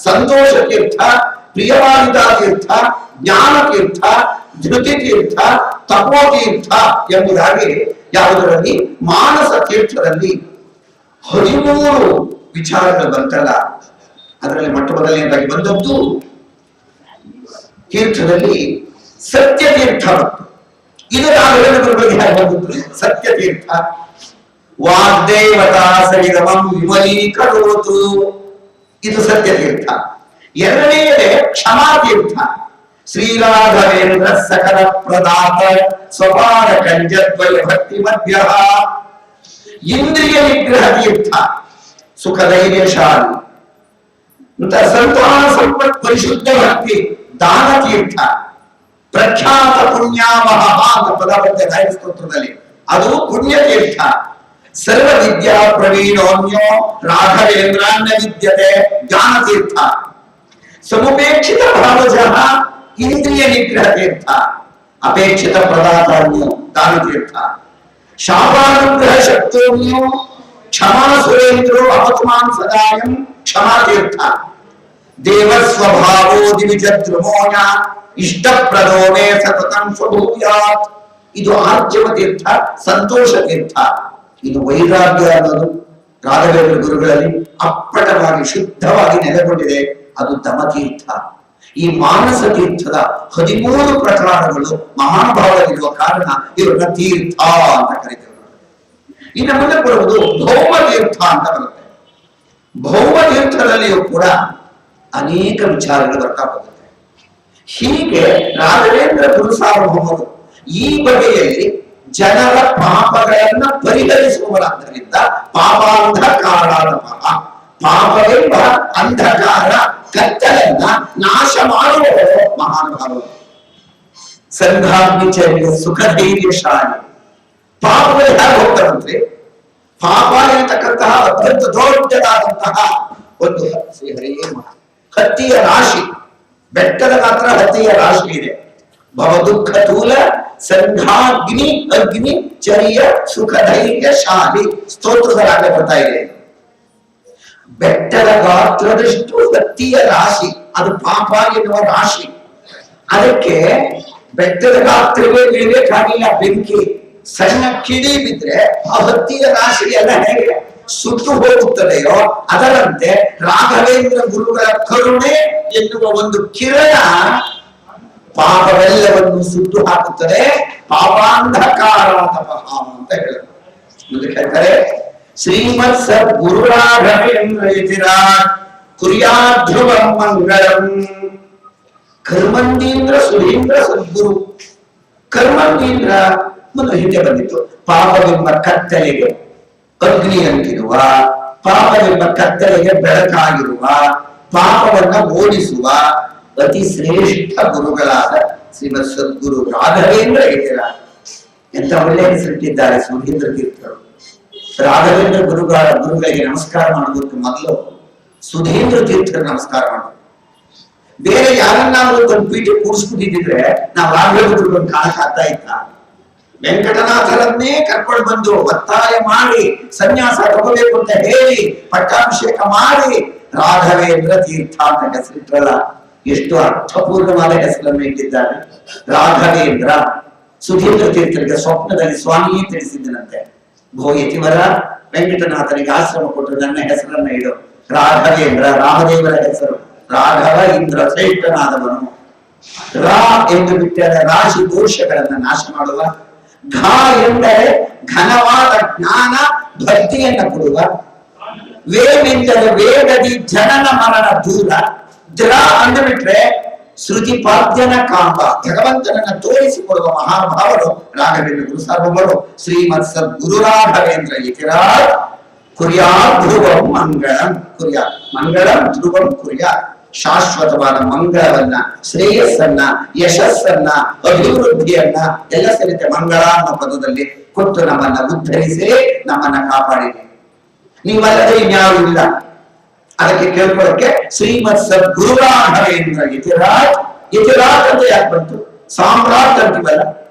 ಸಂತೋಷ ತೀರ್ಥ ಪ್ರಿಯವಾದಿತಾ ತೀರ್ಥ ಜ್ಞಾನ ತೀರ್ಥ ಧೃತಿ ತೀರ್ಥ ತಪೋತೀರ್ಥ ಎಂಬುದಾಗಿ ಯಾವುದರಲ್ಲಿ ಮಾನಸ ತೀರ್ಥದಲ್ಲಿ 13 ವಿಚಾರಗಳು ಬಂತಲ್ಲ ಅದರಲ್ಲಿ ಮೊಟ್ಟ ಮೊದಲನೇದಾಗಿ ಬಂದದ್ದು ತೀರ್ಥದಲ್ಲಿ ಸತ್ಯ ತೀರ್ಥ ಇದು ಬಂದದ್ದು ಸತ್ಯ ತೀರ್ಥ ವಾಗ್ದೇವತಾ ಸರಿಗಮಂ ವಿಮಲೀಕರೋತು ಇದು ಸತ್ಯ ತೀರ್ಥ ಎರಡನೆಯದೇ ಕ್ಷಮಾ ತೀರ್ಥ ಶ್ರೀರಾಘವೇಂದ್ರ ಸಕಲ ಪ್ರದಾತ ಸ್ವಪಾರ ಕಂಜದ್ವಯ ಭಕ್ತಿ ಮಧ್ಯ ಇಂದ್ರಿಯ ನಿಗ್ರಹ ತೀರ್ಥ ಸುಖ ಧೈರ್ಯಶಾಲಿ ಸಂತಾನ ಸಂಪತ್ ಪರಿಶುದ್ಧ ಭಕ್ತಿ ದಾನ ತೀರ್ಥ ಪ್ರಖ್ಯಾತ ಪುಣ್ಯಾವಹ ಅಂತ ಪದ ಬರುತ್ತೆ ಸ್ತೋತ್ರದಲ್ಲಿ ಅದು ಪುಣ್ಯ ತೀರ್ಥ ಸರ್ವ ವಿದ್ಯಾ ಪ್ರವೀಣೋನ್ಯೋ ರಾಘವೇಂದ್ರಾನ್ಯ ವಿದ್ಯತೆ ಜ್ಞಾನ ತೀರ್ಥ ಸಮುಪೇಕ್ಷಿತ ಭಾವಜಃ ಇಂದ್ರಿಯ ನಿಗ್ರಹ ತೀರ್ಥ ಅಪೇಕ್ಷಿತ ಪ್ರದಾತಾನ್ಯೋ ದಾನ ತೀರ್ಥ ಶಾಪಾನುಗ್ರಹ ಶಕ್ತೋನ್ಯೋ ಕ್ಷಮಾ ಸುರೇಂದ್ರೋ ಅವತ್ಮಾನ್ ಸದಾಯಂ ಕ್ಷಮಾ ತೀರ್ಥ ದೇವ ಸ್ವಭಾವೋ ದಿವಿಜದ್ರುಮೋಯ ಇಷ್ಟಪ್ರದೋ ಮೇ ಸತತಂ ಸ್ವಭೂಯಾತ್ ಇದು ಆರ್ಜವ ತೀರ್ಥ ಸಂತೋಷ ತೀರ್ಥ ಇದು ವೈರಾಗ್ಯ ಅನ್ನೋದು ರಾಘವೇಂದ್ರ ಗುರುಗಳಲ್ಲಿ ಅಪ್ಪಟವಾಗಿ ಶುದ್ಧವಾಗಿ ನೆಲೆಗೊಂಡಿದೆ ಅದು ದಮತೀರ್ಥ ಈ ಮಾನಸ ತೀರ್ಥದ 13 ಪ್ರಕಾರಗಳು ಮಹಾನುಭಾವದಲ್ಲಿರುವ ಕಾರಣ ಇವರನ್ನ ತೀರ್ಥ ಅಂತ ಕರೀತಾರೆ ಇನ್ನು ಮುಂದೆ ಬರುವುದು ಭೌಮ ತೀರ್ಥ ಅಂತ ಬರುತ್ತೆ ಭೌಮ ತೀರ್ಥದಲ್ಲಿಯೂ ಕೂಡ ಅನೇಕ ವಿಚಾರಗಳು ಬರ್ತಾ ಹೋಗುತ್ತೆ ಹೀಗೆ ರಾಘವೇಂದ್ರ ಗುರು ಸಾರ್ವಭೌಮರು ಈ ಬಗೆಯಲ್ಲಿ ಜನರ ಪಾಪಗಳನ್ನ ಪರಿಹರಿಸುವವರಾದ್ದರಿಂದ ಪಾಪಾಂಧಕಾರಾದಪಃ ಪಾಪವೆಂಬ ಅಂಧಕಾರ ಕತ್ತಲನ್ನ ನಾಶ ಮಾಡುವವರು ಮಹಾನುಭಾವರು ಸಂಘಾಗ್ನಿಚರ್ಯ ಸುಖ ಧೈರ್ಯಶಾಲಿ ಪಾಪಗಳು ಹೇಗೆ ಹೋಗ್ತಾರಂದ್ರೆ ಪಾಪ ಇರತಕ್ಕಂತಹ ಅತ್ಯಂತ ದೊಡ್ಡದಾದಂತಹ ಒಂದು ಹತ್ತಿಯ ರಾಶಿ ಬೆಟ್ಟದ ಮಾತ್ರ ಹತ್ತಿಯ ರಾಶಿ ಇದೆ ಭವ ದುಃಖ ತೂಲ ಸಂಘಾಗ್ನಿ ಅಗ್ನಿ ಚರ್ಯ ಸುಖ ಧೈರ್ಯ ಶಾಲಿ ಸ್ತೋತ್ರದಲ್ಲಾಗ ಬರ್ತಾ ಇದೆ ಬೆಟ್ಟದ ಗಾತ್ರದಷ್ಟು ಹತ್ತಿಯ ರಾಶಿ ಅದು ಪಾಪ ಎನ್ನುವ ರಾಶಿ. ಅದಕ್ಕೆ ಬೆಟ್ಟದ ಗಾತ್ರವೇ ಬೀಳಬೇಕಾಗಿಲ್ಲ, ಬೆಂಕಿ ಸಣ್ಣ ಕಿಡಿ ಬಿದ್ರೆ ಆ ಹೊತ್ತಿಯ ರಾಶಿ ಎಲ್ಲ ಹೇಗೆ ಸುಟ್ಟು ಹೋಗುತ್ತದೆಯೋ ಅದರಂತೆ ರಾಘವೇಂದ್ರ ಗುರುಗಳ ಕರುಣೆ ಎನ್ನುವ ಒಂದು ಕಿರಣ ಪಾಪವೆಲ್ಲವನ್ನು ಸುಟ್ಟು ಹಾಕುತ್ತದೆ. ಪಾಪಾಂಧಕಾರ ತಪಃ ಅಂತ ಹೇಳಿದ್ರು. ಮುಂದೆ ಹೇಳ್ತಾರೆ, ಶ್ರೀಮತ್ ಸದ್ಗುರು ರಾಘವೇಂದ್ರ ಯತಿರಾಜ್ ಕುರ್ಯಾಧ್ರುವ ಮಂಗಳಂ. ಕರ್ಮಂದೀಂದ್ರ ಸುಧೀಂದ್ರ ಸದ್ಗುರು. ಕರ್ಮಂದೀಂದ್ರ ಮುಂದೆ ಹಿಂದೆ ಬಂದಿತ್ತು. ಪಾಪವೆಂಬ ಕತ್ತಲೆಗೆ ಅಗ್ನಿಯಂತಿರುವ, ಪಾಪವೆಂಬ ಕತ್ತಲೆಗೆ ಬೆಳಕಾಗಿರುವ, ಪಾಪವನ್ನ ಓಡಿಸುವ ಅತಿ ಶ್ರೇಷ್ಠ ಗುರುಗಳಾದ ಶ್ರೀಮತ್ ಸದ್ಗುರು ರಾಘವೇಂದ್ರ ಯತಿರಾಜ್. ಎಂತ ಒಳ್ಳೆ ಹೆಸರಿಟ್ಟಿದ್ದಾರೆ ಸುಧೀಂದ್ರ ತೀರ್ಥರು. ರಾಘವೇಂದ್ರ ಗುರುಗಳಿಗೆ ನಮಸ್ಕಾರ ಮಾಡೋದಕ್ಕೆ ಮೊದಲು ಸುಧೀಂದ್ರ ತೀರ್ಥರು ನಮಸ್ಕಾರ ಮಾಡೋದು. ಬೇರೆ ಯಾರನ್ನಾದ್ರೂ ಒಂದು ಪೀಠ ಕೂಡಿಸ್ಬಿಟ್ಟಿದ್ರೆ ನಾವು ರಾಘವೇಂದ್ರ ಗುರುಗಳನ್ನು ಕಾಣಕ್ ಆಗ್ತಾ ಇತ್ತ? ವೆಂಕಟನಾಥರನ್ನೇ ಕರ್ಕೊಂಡು ಬಂದು ಒತ್ತಾಯ ಮಾಡಿ ಸನ್ಯಾಸ ತಗೋಬೇಕು ಅಂತ ಹೇಳಿ ಪಟ್ಟಾಭಿಷೇಕ ಮಾಡಿ ರಾಘವೇಂದ್ರ ತೀರ್ಥ ಅಂತ ಹೆಸರಿಟ್ರಲ್ಲ, ಎಷ್ಟು ಅರ್ಥಪೂರ್ಣವಾದ ಹೆಸರನ್ನು ಇಟ್ಟಿದ್ದಾರೆ. ರಾಘವೇಂದ್ರ. ಸುಧೀಂದ್ರ ತೀರ್ಥರಿಗೆ ಸ್ವಪ್ನದಲ್ಲಿ ಸ್ವಾಮಿಯೇ ತಿಳಿಸಿದ್ದನಂತೆ, ಭೋ ಯತಿವರ ವೆಂಕಟನಾಥನಿಗೆ ಆಶ್ರಮ ಕೊಟ್ಟರು, ನನ್ನ ಹೆಸರನ್ನ ಇಡು ರಾಘವೇಂದ್ರ. ರಾಮದೇವರ ಹೆಸರು ರಾಘವ ಇಂದ್ರ, ಶ್ರೇಷ್ಠನಾದವನು. ರಾ ಎಂದು ಬಿಟ್ಟರೆ ರಾಶಿ ದೋಷಗಳನ್ನ ನಾಶ ಮಾಡುವ. ಘ ಎಂದರೆ ಘನವಾದ ಜ್ಞಾನ ಭಕ್ತಿಯನ್ನ ಕೊಡುವ. ವೇಮೆಂದರೆ ವೇಗದಿ ಜನನ ಮರಣ ದೂರ. ದ್ರ ಅಂದುಬಿಟ್ರೆ ಶ್ರುತಿಪಾದ್ಯನ ಕಾಂಬ, ಭಗವಂತನನ್ನ ತೋರಿಸಿಕೊಡುವ ಮಹಾಭಾವರು ರಾಘವೇಂದ್ರ ಗುರು ಸಾರ್ವಭೌಮರು ಶ್ರೀಮತ್ ಸದ್ಗುರು ರಾಘವೇಂದ್ರ ಯತಿರಾಜ್ ಕುರ್ಯಾತ್ ಧ್ರುವಂ ಮಂಗಳಂ. ಕುರ್ಯಾತ್ ಮಂಗಳಂ ಧ್ರುವಂ ಕುರ್ಯಾತ್. ಶಾಶ್ವತವಾದ ಮಂಗಳವನ್ನ, ಶ್ರೇಯಸ್ಸನ್ನ, ಯಶಸ್ಸನ್ನ, ಅಭಿವೃದ್ಧಿಯನ್ನ ಎಲ್ಲ ಸೇರಿತೆ ಮಂಗಳ ಅನ್ನೋ ಪದದಲ್ಲಿ ಕೊಟ್ಟು ನಮ್ಮನ್ನ ಉದ್ಧರಿಸಿ ನಮ್ಮನ್ನ ಕಾಪಾಡಿದೆ. ನೀವಲ್ಲದೆ ಇನ್ಯಾರು ಇಲ್ಲ. ಅದಕ್ಕೆ ಕೇಳ್ಕೊಳ್ಳಕ್ಕೆ ಶ್ರೀಮತ್ ಸದ್ಗುರು ರಾಘವೇಂದ್ರ ಯತಿರಾಜ್. ಯತಿರಾಜ್ ಅಂತ ಯಾಕೆ ಬಂತು? ಸಾಮ್ರಾಟ್ ಅಂತೀವಲ್ಲ,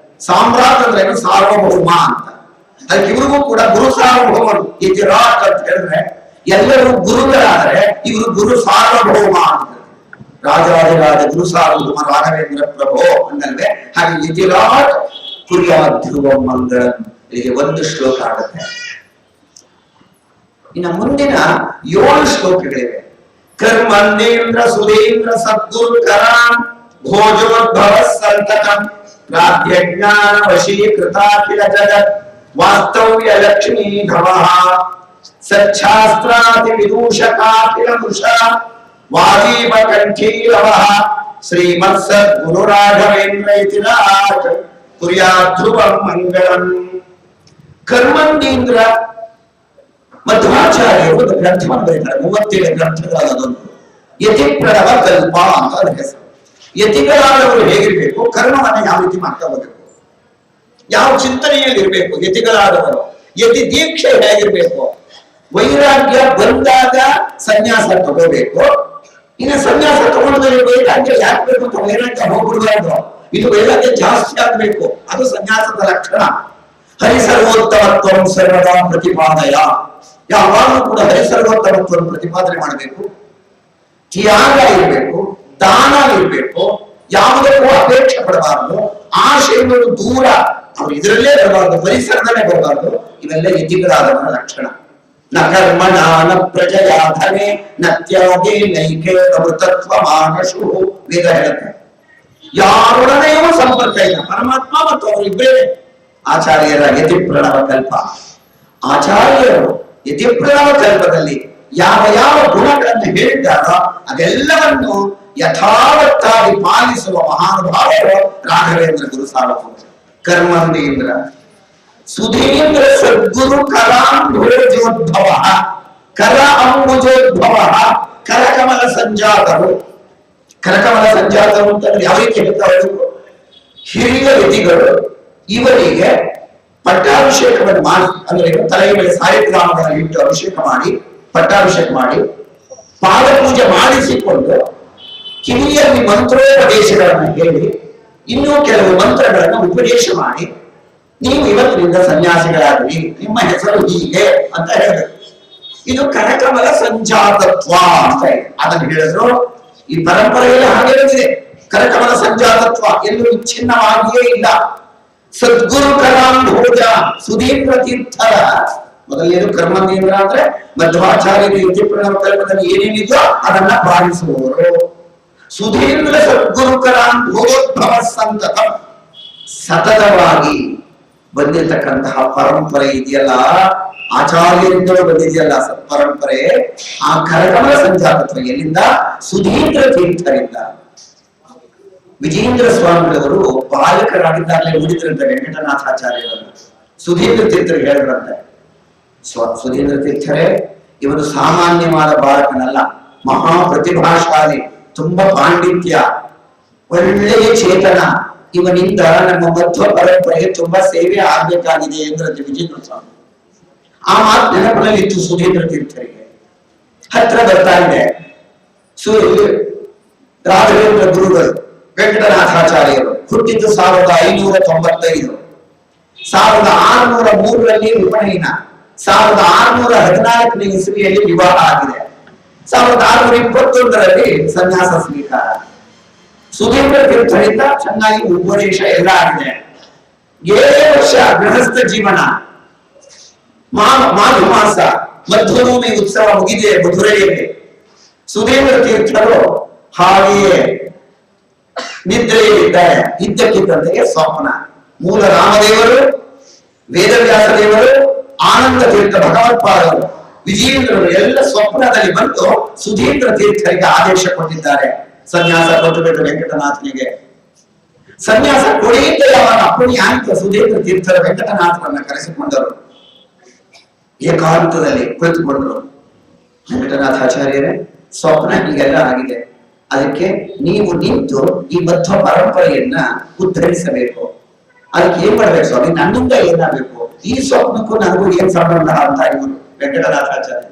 ಸಾಮ್ರಾಟ್ ಅಂದ್ರೆ ಏನು? ಸಾರ್ವಭೌಮ ಅಂತ. ಅದಕ್ಕೆ ಇವ್ರಿಗೂ ಕೂಡ ಗುರು ಸಾರ್ವಭೌಮರು ಯತಿರಾಜ್ ಅಂತ ಹೇಳಿದ್ರೆ ಎಲ್ಲರೂ ಗುರುಗಳಾದ್ರೆ ಇವರು ಗುರು ಸಾರ್ವಭೌಮ ಅಂತ. ರಾಜರಾಜರಾಜ ಗುರು ಸಾರ್ವಭೌಮ ರಾಘವೇಂದ್ರ ಪ್ರಭೋ ಅನ್ನಲ್ವೇ? ಹಾಗೆ ಯತಿರಾಜ್ ಕುರ್ಯಾತ್ ಧ್ರುವಂ ಮಂಗಳಂ. ಇಲ್ಲಿಗೆ ಒಂದು ಶ್ಲೋಕ ಆಗುತ್ತೆ. ಇನ್ನು ಮುಂದಿನ 7 ಶ್ಲೋಕಗಳಿವೆ. ಕರ್ಮಂದೇಂದ್ರ ಸುಧೀಂದ್ರ ಸದ್ಗುರು ಕರಾನ್ ಭೋಜೋದ್ಭವ ಸಂತತಂ ಪ್ರಾಜ್ಞಾನ ವಶೀಕೃತಾಖಿಲ ಜಗತ್ ವಾಸ್ತವ್ಯ ಲಕ್ಷ್ಮೀ ಧವಃ ಸಚ್ಛಾಸ್ತ್ರಾತಿ ವಿದೂಷಕಾಖಿಲ ಮುಷ ವಾದೀವ ಕಂಠೀರವಃ ಶ್ರೀಮತ್ ಸದ್ಗುರು ರಾಘವೇಂದ್ರ ಯತಿರಾಜ್ ಕುರ್ಯಾತ್ ಧ್ರುವಂ ಮಂಗಳಂ. ಕರ್ಮಂದೀಂದ್ರ ಮಧ್ವಾಚಾರ್ಯರು ಒಂದು ಗ್ರಂಥವನ್ನು ಬರೀತಾರೆ. 37 ಗ್ರಂಥಗಳಾದೊಂದು ಯತಿ ಪ್ರಣವ ಕಲ್ಪ ಅಂತ ಅದರ ಹೆಸರು. ಯತಿಗಳಾದವರು ಹೇಗಿರ್ಬೇಕು, ಕರ್ಮವನ್ನ ಯಾವ ರೀತಿ ಮಾಡ್ತಾ ಹೋಗ್ಬೇಕು, ಯಾವ ಚಿಂತನೆಯಲ್ಲಿ ಇರಬೇಕು ಯತಿಗಳಾದವರು, ಯತಿ ದೀಕ್ಷೆ ಹೇಗಿರ್ಬೇಕು, ವೈರಾಗ್ಯ ಬಂದಾಗ ಸನ್ಯಾಸ ತಗೋಬೇಕು. ಇನ್ನು ಸನ್ಯಾಸ ತಗೊಂಡ್ರೆ ವೈರಾಗ್ಯ ಯಾಕೆ ಬೇಕು ಅಂತ ವೈರಾಗ್ಯ ಹೋಗ್ಬಿಡ್ಬಾರ್ದು. ಇದು ವೈರಾಗ್ಯ ಜಾಸ್ತಿ ಆಗ್ಬೇಕು, ಅದು ಸನ್ಯಾಸದ ಲಕ್ಷಣ. ಹರಿಸರ್ವೋತ್ತಮತ್ವಂ ಸರ್ವದಾ ಪ್ರತಿಪಾದಯ. ಯಾವಾಗಲೂ ಕೂಡ ಹರಿಸರ್ವೋತ್ತಮತ್ವವನ್ನು ಪ್ರತಿಪಾದನೆ ಮಾಡಬೇಕು. ತ್ಯಾಗ ಇರಬೇಕು, ದಾನ ಇರಬೇಕು, ಯಾವುದಕ್ಕೂ ಅಪೇಕ್ಷೆ ಪಡಬಾರದು, ಆಶೆಗಳು ದೂರ, ಅವ್ರು ಇದರಲ್ಲೇ ಬರಬಾರ್ದು, ಪರಿಸರದಲ್ಲೇ ಬರಬಾರ್ದು. ಇವೆಲ್ಲ ಯತಿಗಳಾದವರ ಲಕ್ಷಣ. ನ ಕರ್ಮಣ ನ ಪ್ರಜಯಾ ಧನೆ ನ ತ್ಯಾಗೇ ನೈಕೆ ಅಮೃತತ್ವ ಮಾನಶು. ವೇದ ಹೇಳುತ್ತೆ ಯಾರೊಡನೆಯೂ ಸಂಪರ್ಕ ಇಲ್ಲ, ಪರಮಾತ್ಮ ಮತ್ತು ಅವರಿಬ್ಬರೇ. ಆಚಾರ್ಯರ ಯತಿ ಪ್ರಣವ ಕಲ್ಪ. ಆಚಾರ್ಯರು ಯತಿ ಪ್ರಣವ ಕಲ್ಪದಲ್ಲಿ ಯಾವ ಯಾವ ಗುಣಗಳನ್ನು ಹೇಳಿದ್ದಾರೋ ಅದೆಲ್ಲವನ್ನು ಯಥಾವತ್ತಾಗಿ ಪಾಲಿಸುವ ಮಹಾನುಭಾವರು ರಾಘವೇಂದ್ರ ಗುರು ಸಾರ್ವಭೌಮರು. ಕರ್ಮಂದೀಂದ್ರ ಸುಧೀಂದ್ರ ಸದ್ಗುರು ಕರಾಂಭೋಜೋದ್ಭವ. ಕರ ಅಂಬುಜೋದ್ಭವ, ಕರಕಮಲ ಸಂಜಾತರು. ಕರಕಮಲ ಸಂಜಾತರು ಅಂತಂದ್ರೆ ಯಾವ ರೀತಿ ಹೇಳ್ತಾರೆ? ಹಿರಿಯ ಯತಿಗಳು ಇವರಿಗೆ ಪಟ್ಟಾಭಿಷೇಕವನ್ನು ಮಾಡಿ, ಅಂದ್ರೆ ತಲೆಯ ಮೇಲೆ ಸಾಯಗ್ರಾಮಗಳನ್ನು ಇಟ್ಟು ಅಭಿಷೇಕ ಮಾಡಿ, ಪಟ್ಟಾಭಿಷೇಕ ಮಾಡಿ, ಪಾದ ಪೂಜೆ ಮಾಡಿಸಿಕೊಂಡು ಕಿವಿಯಲ್ಲಿ ಮಂತ್ರೋಪದೇಶಗಳನ್ನು ಹೇಳಿ, ಇನ್ನೂ ಕೆಲವು ಮಂತ್ರಗಳನ್ನು ಉಪದೇಶ ಮಾಡಿ, ನೀವು ಇವತ್ತಿನಿಂದ ಸನ್ಯಾಸಿಗಳಾಗ್ರಿ, ನಿಮ್ಮ ಹೆಸರು ಹೀಗೆ ಅಂತ ಹೇಳಿದ್ರು. ಇದು ಕರಕಮಲ ಸಂಜಾತತ್ವ ಅಂತ ಇದೆ. ಅದನ್ನು ಹೇಳಿದ್ರು ಈ ಪರಂಪರೆಯಲ್ಲಿ ಹಾಗೆ ಬಂದಿದೆ. ಕರಕಮಲ ಸಂಜಾತತ್ವ ಎಲ್ಲೂ ವಿಚ್ಛಿನ್ನವಾಗಿಯೇ ಇಲ್ಲ. ಸದ್ಗುರು ಕರಾಂಭೋಜ ಸುಧೀಂದ್ರ ತೀರ್ಥರ ಮೊದಲನೇದು ಕರ್ಮಂದೇಂದ್ರ ಅಂದ್ರೆ ಮಧ್ವಾಚಾರ್ಯರು ಯತಿ ಪ್ರಣವ ಕಲ್ಪದಲ್ಲಿ ಏನೇನಿದೆಯೋ ಅದನ್ನ ಪಾಲಿಸುವವರು. ಸುಧೀಂದ್ರ ಸದ್ಗುರು ಕರಾಂಭೋಜೋದ್ಭವ ಸಂತತ ಸತತವಾಗಿ ಬಂದಿರತಕ್ಕಂತಹ ಪರಂಪರೆ ಇದೆಯಲ್ಲ, ಆಚಾರ್ಯರಿಂದಲೂ ಬಂದಿದೆಯಲ್ಲ ಸತ್ಪರಂಪರೆ, ಆ ಕರಕಮಲ ಸಂಜಾತತ್ವ ಎಲ್ಲಿಂದ? ಸುಧೀಂದ್ರ ತೀರ್ಥರಿಂದ. ವಿಜೇಂದ್ರ ಸ್ವಾಮಿಗಳವರು ಬಾಲಕರಾಗಿದ್ದಾಗಲೇ ನೋಡಿದ್ರಂತೆ ವೆಂಕಟನಾಥಾಚಾರ್ಯರನ್ನು. ಸುಧೀಂದ್ರ ತೀರ್ಥರು ಹೇಳಿದ್ರಂತೆ, ಸುಧೀಂದ್ರ ತೀರ್ಥರೇ ಇವನು ಸಾಮಾನ್ಯವಾದ ಬಾಲಕನಲ್ಲ, ಮಹಾ ಪ್ರತಿಭಾಶಾಲಿ, ತುಂಬಾ ಪಾಂಡಿತ್ಯ, ಒಳ್ಳೆಯ ಚೇತನ, ಇವನಿಂದ ನಮ್ಮ ಮಧ್ವ ಪರಂಪರೆಗೆ ತುಂಬಾ ಸೇವೆ ಆಗ್ಬೇಕಾಗಿದೆ ಎಂದ್ರಂತೆ ವಿಜೇಂದ್ರ ಸ್ವಾಮಿ. ಆ ಮಾತು ನೆನಪಿನಲ್ಲಿ ಇತ್ತು ಸುಧೀಂದ್ರ ತೀರ್ಥರಿಗೆ. ಹತ್ರ ಬರ್ತಾ ಇದೆ ರಾಘವೇಂದ್ರ ಗುರುಗಳು ವೆಂಕಟನಾಥಾಚಾರ್ಯರು. ಹುಟ್ಟಿದ್ದು 1595, 1603ರಲ್ಲಿ ಉಪನಯನ, 1614ನೇ ಇಸವಿಯಲ್ಲಿ ವಿವಾಹ ಆಗಿದೆ, 1621ರಲ್ಲಿ ಸನ್ಯಾಸ ಸ್ವೀಕಾರ. ಸುಧೀಂದ್ರ ತೀರ್ಥರಿಂದ ಚೆನ್ನಾಗಿ ಉಪದೇಶ ಎಲ್ಲ ಆಗಿದೆ. 7 ವರ್ಷ ಗೃಹಸ್ಥ ಜೀವನ, ಮಾಘ ಮಾಸ ಮಧ್ವನವಮಿ ಉತ್ಸವ ಮುಗಿದೆ ಮಧುರೆಯಲ್ಲಿ. ಸುಧೀಂದ್ರ ತೀರ್ಥರು ಹಾಗೆಯೇ ನಿದ್ರೆಯಲ್ಲಿದ್ದಾರೆ. ಇದ್ದಕ್ಕಿದ್ದಂತೆಯೇ ಸ್ವಪ್ನ. ಮೂಲ ರಾಮದೇವರು, ವೇದವ್ಯಾಸ ದೇವರು, ಆನಂದ ತೀರ್ಥ ಭಗವತ್ಪಾದರು, ವಿಜೇಂದ್ರರು ಎಲ್ಲ ಸ್ವಪ್ನದಲ್ಲಿ ಬಂದು ಸುಧೀಂದ್ರ ತೀರ್ಥರಿಗೆ ಆದೇಶ ಕೊಟ್ಟಿದ್ದಾರೆ, ಸನ್ಯಾಸ ಕೊಟ್ಟುಬಿಟ್ಟು ವೆಂಕಟನಾಥನಿಗೆ. ಸನ್ಯಾಸ ಕೊಡಿಯಿಂದ ಅವನ ಅಪ್ಪಣೆ ಆಯ್ತು. ಸುಧೀಂದ್ರ ತೀರ್ಥರ ವೆಂಕಟನಾಥರನ್ನ ಕರೆಸಿಕೊಂಡರು. ಏಕಾಂತದಲ್ಲಿ ಕುಳಿತುಕೊಂಡರು. ವೆಂಕಟನಾಥಾಚಾರ್ಯರೇ, ಸ್ವಪ್ನ ಹೀಗೆಲ್ಲ ಆಗಿದೆ, ಅದಕ್ಕೆ ನೀವು ನಿಂತು ಈ ಮಧ್ವ ಪರಂಪರೆಯನ್ನ ಉದ್ಧರಿಸಬೇಕು. ಅದಕ್ಕೆ ಏನ್ ಮಾಡ್ಬೇಕು ಸ್ವಾಮಿ? ನನ್ನಿಂದ ಏನಾಗಬೇಕು? ಈ ಸ್ವಪ್ನಕ್ಕೂ ನನಗೂ ಏನ್ ಸಂಬಂಧ ಅಂತ ಇವರು ವೆಂಕಟನಾಥಾಚಾರ್ಯ.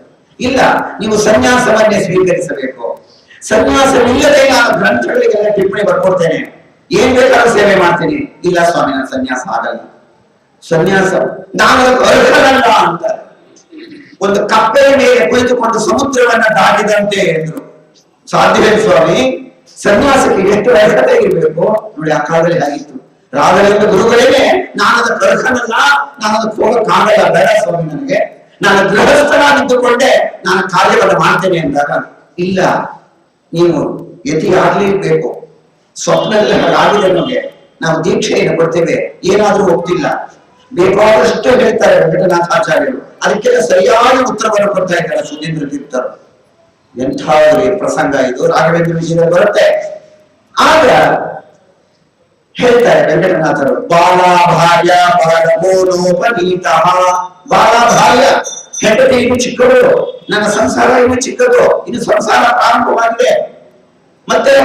ಇಲ್ಲ, ನೀವು ಸನ್ಯಾಸವನ್ನೇ ಸ್ವೀಕರಿಸಬೇಕು. ಸನ್ಯಾಸವಿಲ್ಲದೆ ನಾನು ಗ್ರಂಥಗಳಿಗೆಲ್ಲ ಟಿಪ್ಪಣಿ ಬರ್ಕೊಡ್ತೇನೆ, ಏನ್ ಬೇಕಾದ್ರೂ ಸೇವೆ ಮಾಡ್ತೀನಿ. ಇಲ್ಲ ಸ್ವಾಮಿ, ನನ್ನ ಸನ್ಯಾಸ ಆಗಲ್ಲ. ಸನ್ಯಾಸ ನಾನು ಅರ್ಹನಲ್ಲ ಅಂತಾರೆ. ಒಂದು ಕಪ್ಪೆಯ ಮೇಲೆ ಕುಳಿತುಕೊಂಡು ಸಮುದ್ರವನ್ನ ದಾಟಿದಂತೆ ಎಂದ್ರು. ಸಾಧ್ಯವೇ ಸ್ವಾಮಿ? ಸನ್ಯಾಸಕ್ಕೆ ಎಷ್ಟು ಅರ್ಹತೆ ಇರಬೇಕು ನೋಡಿ. ಆ ಕಾಲದಲ್ಲಿ ಆಗಿತ್ತು. ರಾಘವೇಂದ್ರ ಗುರುಗಳೇನೆ ನಾನು ಅದಕ್ಕೆ ಅರ್ಹನಲ್ಲ, ನಾನು ಅದಕ್ಕೆ ಹೋಗಕ್ಕಾಗಲ್ಲ, ಬೇಡ ಸ್ವಾಮಿ ನನಗೆ, ನಾನು ಗೃಹಸ್ಥನಾಗಿದ್ದುಕೊಂಡೆ ನಾನು ಕಾರ್ಯವನ್ನು ಮಾಡ್ತೇನೆ ಅಂದಾಗ, ಇಲ್ಲ ನೀವು ಯತಿ ಆಗ್ಲೇಬೇಕು. ಸ್ವಪ್ನದಲ್ಲಿ ಹಾಗಾಗಿದೆ ನಮಗೆ, ನಾವು ದೀಕ್ಷೆಯನ್ನು ಕೊಡ್ತೇವೆ, ಏನಾದ್ರೂ ಹೋಗ್ತಿಲ್ಲ. ಬೇಕಾದಷ್ಟು ಹೇಳ್ತಾರೆ ವೆಂಕಟನಾಥಾಚಾರ್ಯರು, ಅದಕ್ಕೆಲ್ಲ ಸರಿಯಾದ ಉತ್ತರವನ್ನು ಕೊಡ್ತಾ ಇದ್ದಾರೆ ಸುಧೀಂದ್ರ ತೀರ್ಥರು. ಎಂಥ ಪ್ರಸಂಗ ಇದು, ರಾಘವೇಂದ್ರ ವಿಜಯದಲ್ಲಿ ಬರುತ್ತೆ. ಆಗ ಹೇಳ್ತಾರೆ ವೆಂಕಟನಾಥರು, ಬಾಲಾಭಾರ್ಯ ಪರಮೋನೋಪನೀತ. ಬಾಲಾಭಾರ್ಯ ಹೆಂಡತಿ ಇನ್ನು ಚಿಕ್ಕದು, ನನ್ನ ಸಂಸಾರ ಇನ್ನು ಚಿಕ್ಕದು, ಇನ್ನು ಸಂಸಾರ ಪ್ರಾರಂಭವಾಗಿದೆ. ಮತ್ತೆ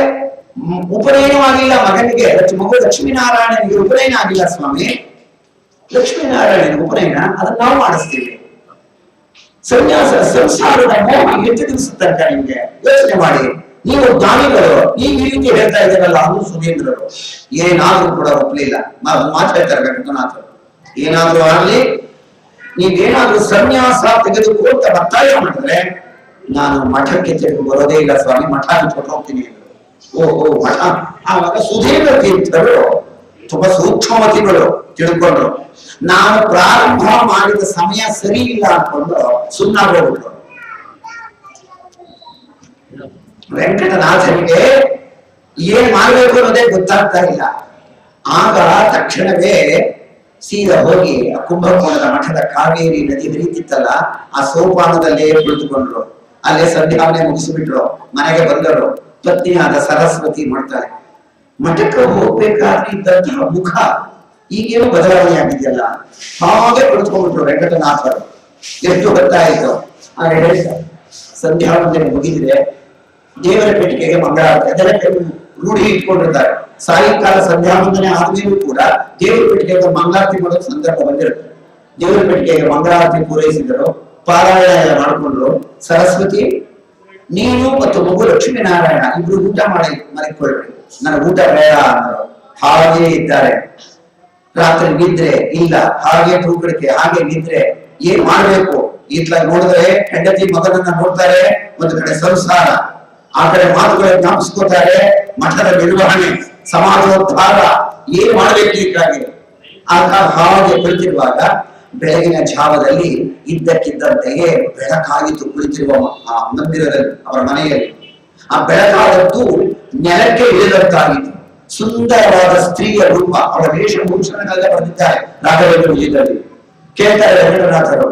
ಉಪನಯನವಾಗಿಲ್ಲ ಮಗನಿಗೆ, ಮಗು ಲಕ್ಷ್ಮೀನಾರಾಯಣನಿಗೆ ಉಪನಯನ ಆಗಿಲ್ಲ ಸ್ವಾಮಿ. ಲಕ್ಷ್ಮೀನಾರಾಯಣನ ಉಪನಯನ ಅದನ್ನ ನಾವು ಮಾಡಿಸ್ತೀವಿ. ಸನ್ಯಾಸ ಸಂಸಾರದ ಮೋಹ ಎಷ್ಟು ದಿವಸ ತನಕ ನಿಮ್ಗೆ? ಯೋಚನೆ ಮಾಡಿ. ನೀವು ದಾನಿಗಳು, ನೀವು ಈ ರೀತಿ ಹೇಳ್ತಾ ಇದ್ದೀರಲ್ಲ, ಅದು ಸುಧೀಂದ್ರರು ಏನಾದ್ರೂ ಕೂಡ ಒಪ್ಲಿಲ್ಲ. ಮಾತಾಡ್ತಾರೆ ವೆಂಕಟನಾಥರು, ಏನಾದ್ರೂ ಆಗ್ಲಿ, ನೀವೇನಾದ್ರೂ ಸನ್ಯಾಸ ತೆಗೆದುಕೊಂತ ಒತ್ತಾಯ ಮಾಡಿದ್ರೆ ನಾನು ಮಠಕ್ಕೆ ತೆಗೆದು ಬರೋದೇ ಇಲ್ಲ ಸ್ವಾಮಿ, ಮಠ ಬಿಟ್ಟು ಹೋಗ್ತೀನಿ ಅಂದ್ರು. ಓಹೋ ಮಠ. ಆವಾಗ ಸುಧೀಂದ್ರ ತೀರ್ಥರು ತುಂಬಾ ಸೂಕ್ಷ್ಮಮತಿಗಳು ತಿಳ್ಕೊಂಡ್ರು. ನಾನು ಪ್ರಾರಂಭ ಮಾಡಿದ ಸಮಯ ಸರಿ ಇಲ್ಲ ಅನ್ಕೊಂಡು ಸುಮ್ಮನಾಗೋಗ್ಬಿಟ್ರು. ವೆಂಕಟನಾಥನಿಗೆ ಏನ್ ಮಾಡ್ಬೇಕು ಅನ್ನೋದೇ ಗೊತ್ತಾಗ್ತಾ ಇಲ್ಲ. ಆಗ ತಕ್ಷಣವೇ ಸೀದಾ ಹೋಗಿ ಕುಂಭಕೋಣದ ಮಠದ ಕಾವೇರಿ ನದಿ ಹರಿತಿತ್ತಲ್ಲ, ಆ ಸೋಪಾನದಲ್ಲೇ ಕುಳಿತುಕೊಂಡ್ರು. ಅಲ್ಲೇ ಸಂಧ್ಯಾವನೆ ಮುಗಿಸಿಬಿಟ್ರು. ಮನೆಗೆ ಬಂದರು. ಪತ್ನಿಯಾದ ಸರಸ್ವತಿ ಮಾಡ್ತಾರೆ. ಮಠಕ್ಕೆ ಹೋಗ್ಬೇಕಾದ್ರೆ ಇದ್ದಂತಹ ಮುಖ ಈಗೇನು ಬದಲಾವಣೆ ಆಗಿದೆಯಲ್ಲ, ಹಾಗೆ ಕುಳಿತುಕೊಂಡ್ಬಿಟ್ರು ವೆಂಕಟನಾಥರು. ಎಷ್ಟು ಗೊತ್ತಾಯಿತು? ಹಾಗೆ ಹೇಳ್ತಾರೆ, ಸಂಧ್ಯಾವಂದನೆ ಮುಗಿದಿದೆ, ದೇವರ ಪೆಟ್ಟಿಗೆಗೆ ಮಂಗಳಾರತಿ ಅದೆಲ್ಲ ರೂಢಿ ಇಟ್ಕೊಂಡಿರ್ತಾರೆ. ಸಾಯಂಕಾಲ ಸಂಧ್ಯಾವಂದನೆ ಆದ್ಮೇಲೂ ಕೂಡ ದೇವರ ಪೆಟ್ಟಿಗೆಗೆ ಮಂಗಳಾರತಿ ಮಾಡೋ ಸಂದರ್ಭ ಬಂದಿರುತ್ತೆ. ದೇವರ ಪೆಟ್ಟಿಗೆಗೆ ಮಂಗಳಾರತಿ ಪೂರೈಸಿದರು, ಪಾರಾಯಣ ಎಲ್ಲ ಮಾಡಿಕೊಂಡ್ರು. ಸರಸ್ವತಿ, ನೀನು ಮತ್ತು ಮಗು ಲಕ್ಷ್ಮೀನಾರಾಯಣ ಇಬ್ರು ಊಟ ಮಾಡಿ ಮರಿಕೊಳ್ರಿ, ನನ್ನ ಊಟ ಬೇಡ ಅಂದರು. ಹಾಗೆ ಇದ್ದಾರೆ. ರಾತ್ರಿ ನಿದ್ರೆ ಇಲ್ಲ, ಹಾಗೆ ತೂಕಡಿಕೆ, ಹಾಗೆ ನಿದ್ರೆ. ಏನ್ ಮಾಡ್ಬೇಕು? ಇತ್ಲಾಗ ನೋಡಿದ್ರೆ ಹೆಂಡತಿ ಮಗನನ್ನ ನೋಡ್ತಾರೆ, ಒಂದು ಕಡೆ ಸಂಸಾರ. ಆ ಕಡೆ ಮಾತುಗಳ ಜ್ಞಾಪಿಸ್ಕೋತಾರೆ, ಮಠದ ನಿರ್ವಹಣೆ, ಸಮಾಜೋದ್ಧಾರ ಏನ್ ಮಾಡಬೇಕಿಗಾಗಿ ಆಗ ಹಾಗೆ ಕುಳಿತಿರುವಾಗ ಬೆಳಗಿನ ಜಾವದಲ್ಲಿ ಇದ್ದಕ್ಕಿದ್ದಂತೆಯೇ ಬೆಳಕಾಗಿತ್ತು. ಕುಳಿತಿರುವ ಆ ಮಂದಿರದಲ್ಲಿ, ಅವರ ಮನೆಯಲ್ಲಿ ಆ ಬೆಳಕಾದದ್ದು ನೆಲಕ್ಕೆ ಇಳಿದಂತಾಗಿತ್ತು. ಸುಂದರವಾದ ಸ್ತ್ರೀಯ ರೂಪ, ಅವರ ವೇಷಭೂಷಣಗಳೆಲ್ಲ ಬಂದಿದ್ದಾರೆ ರಾಘವೇಂದ್ರ ವಿಜಯದಲ್ಲಿ. ಕೇಳ್ತಾರೆ ವೆಂಕಟನಾಥರು,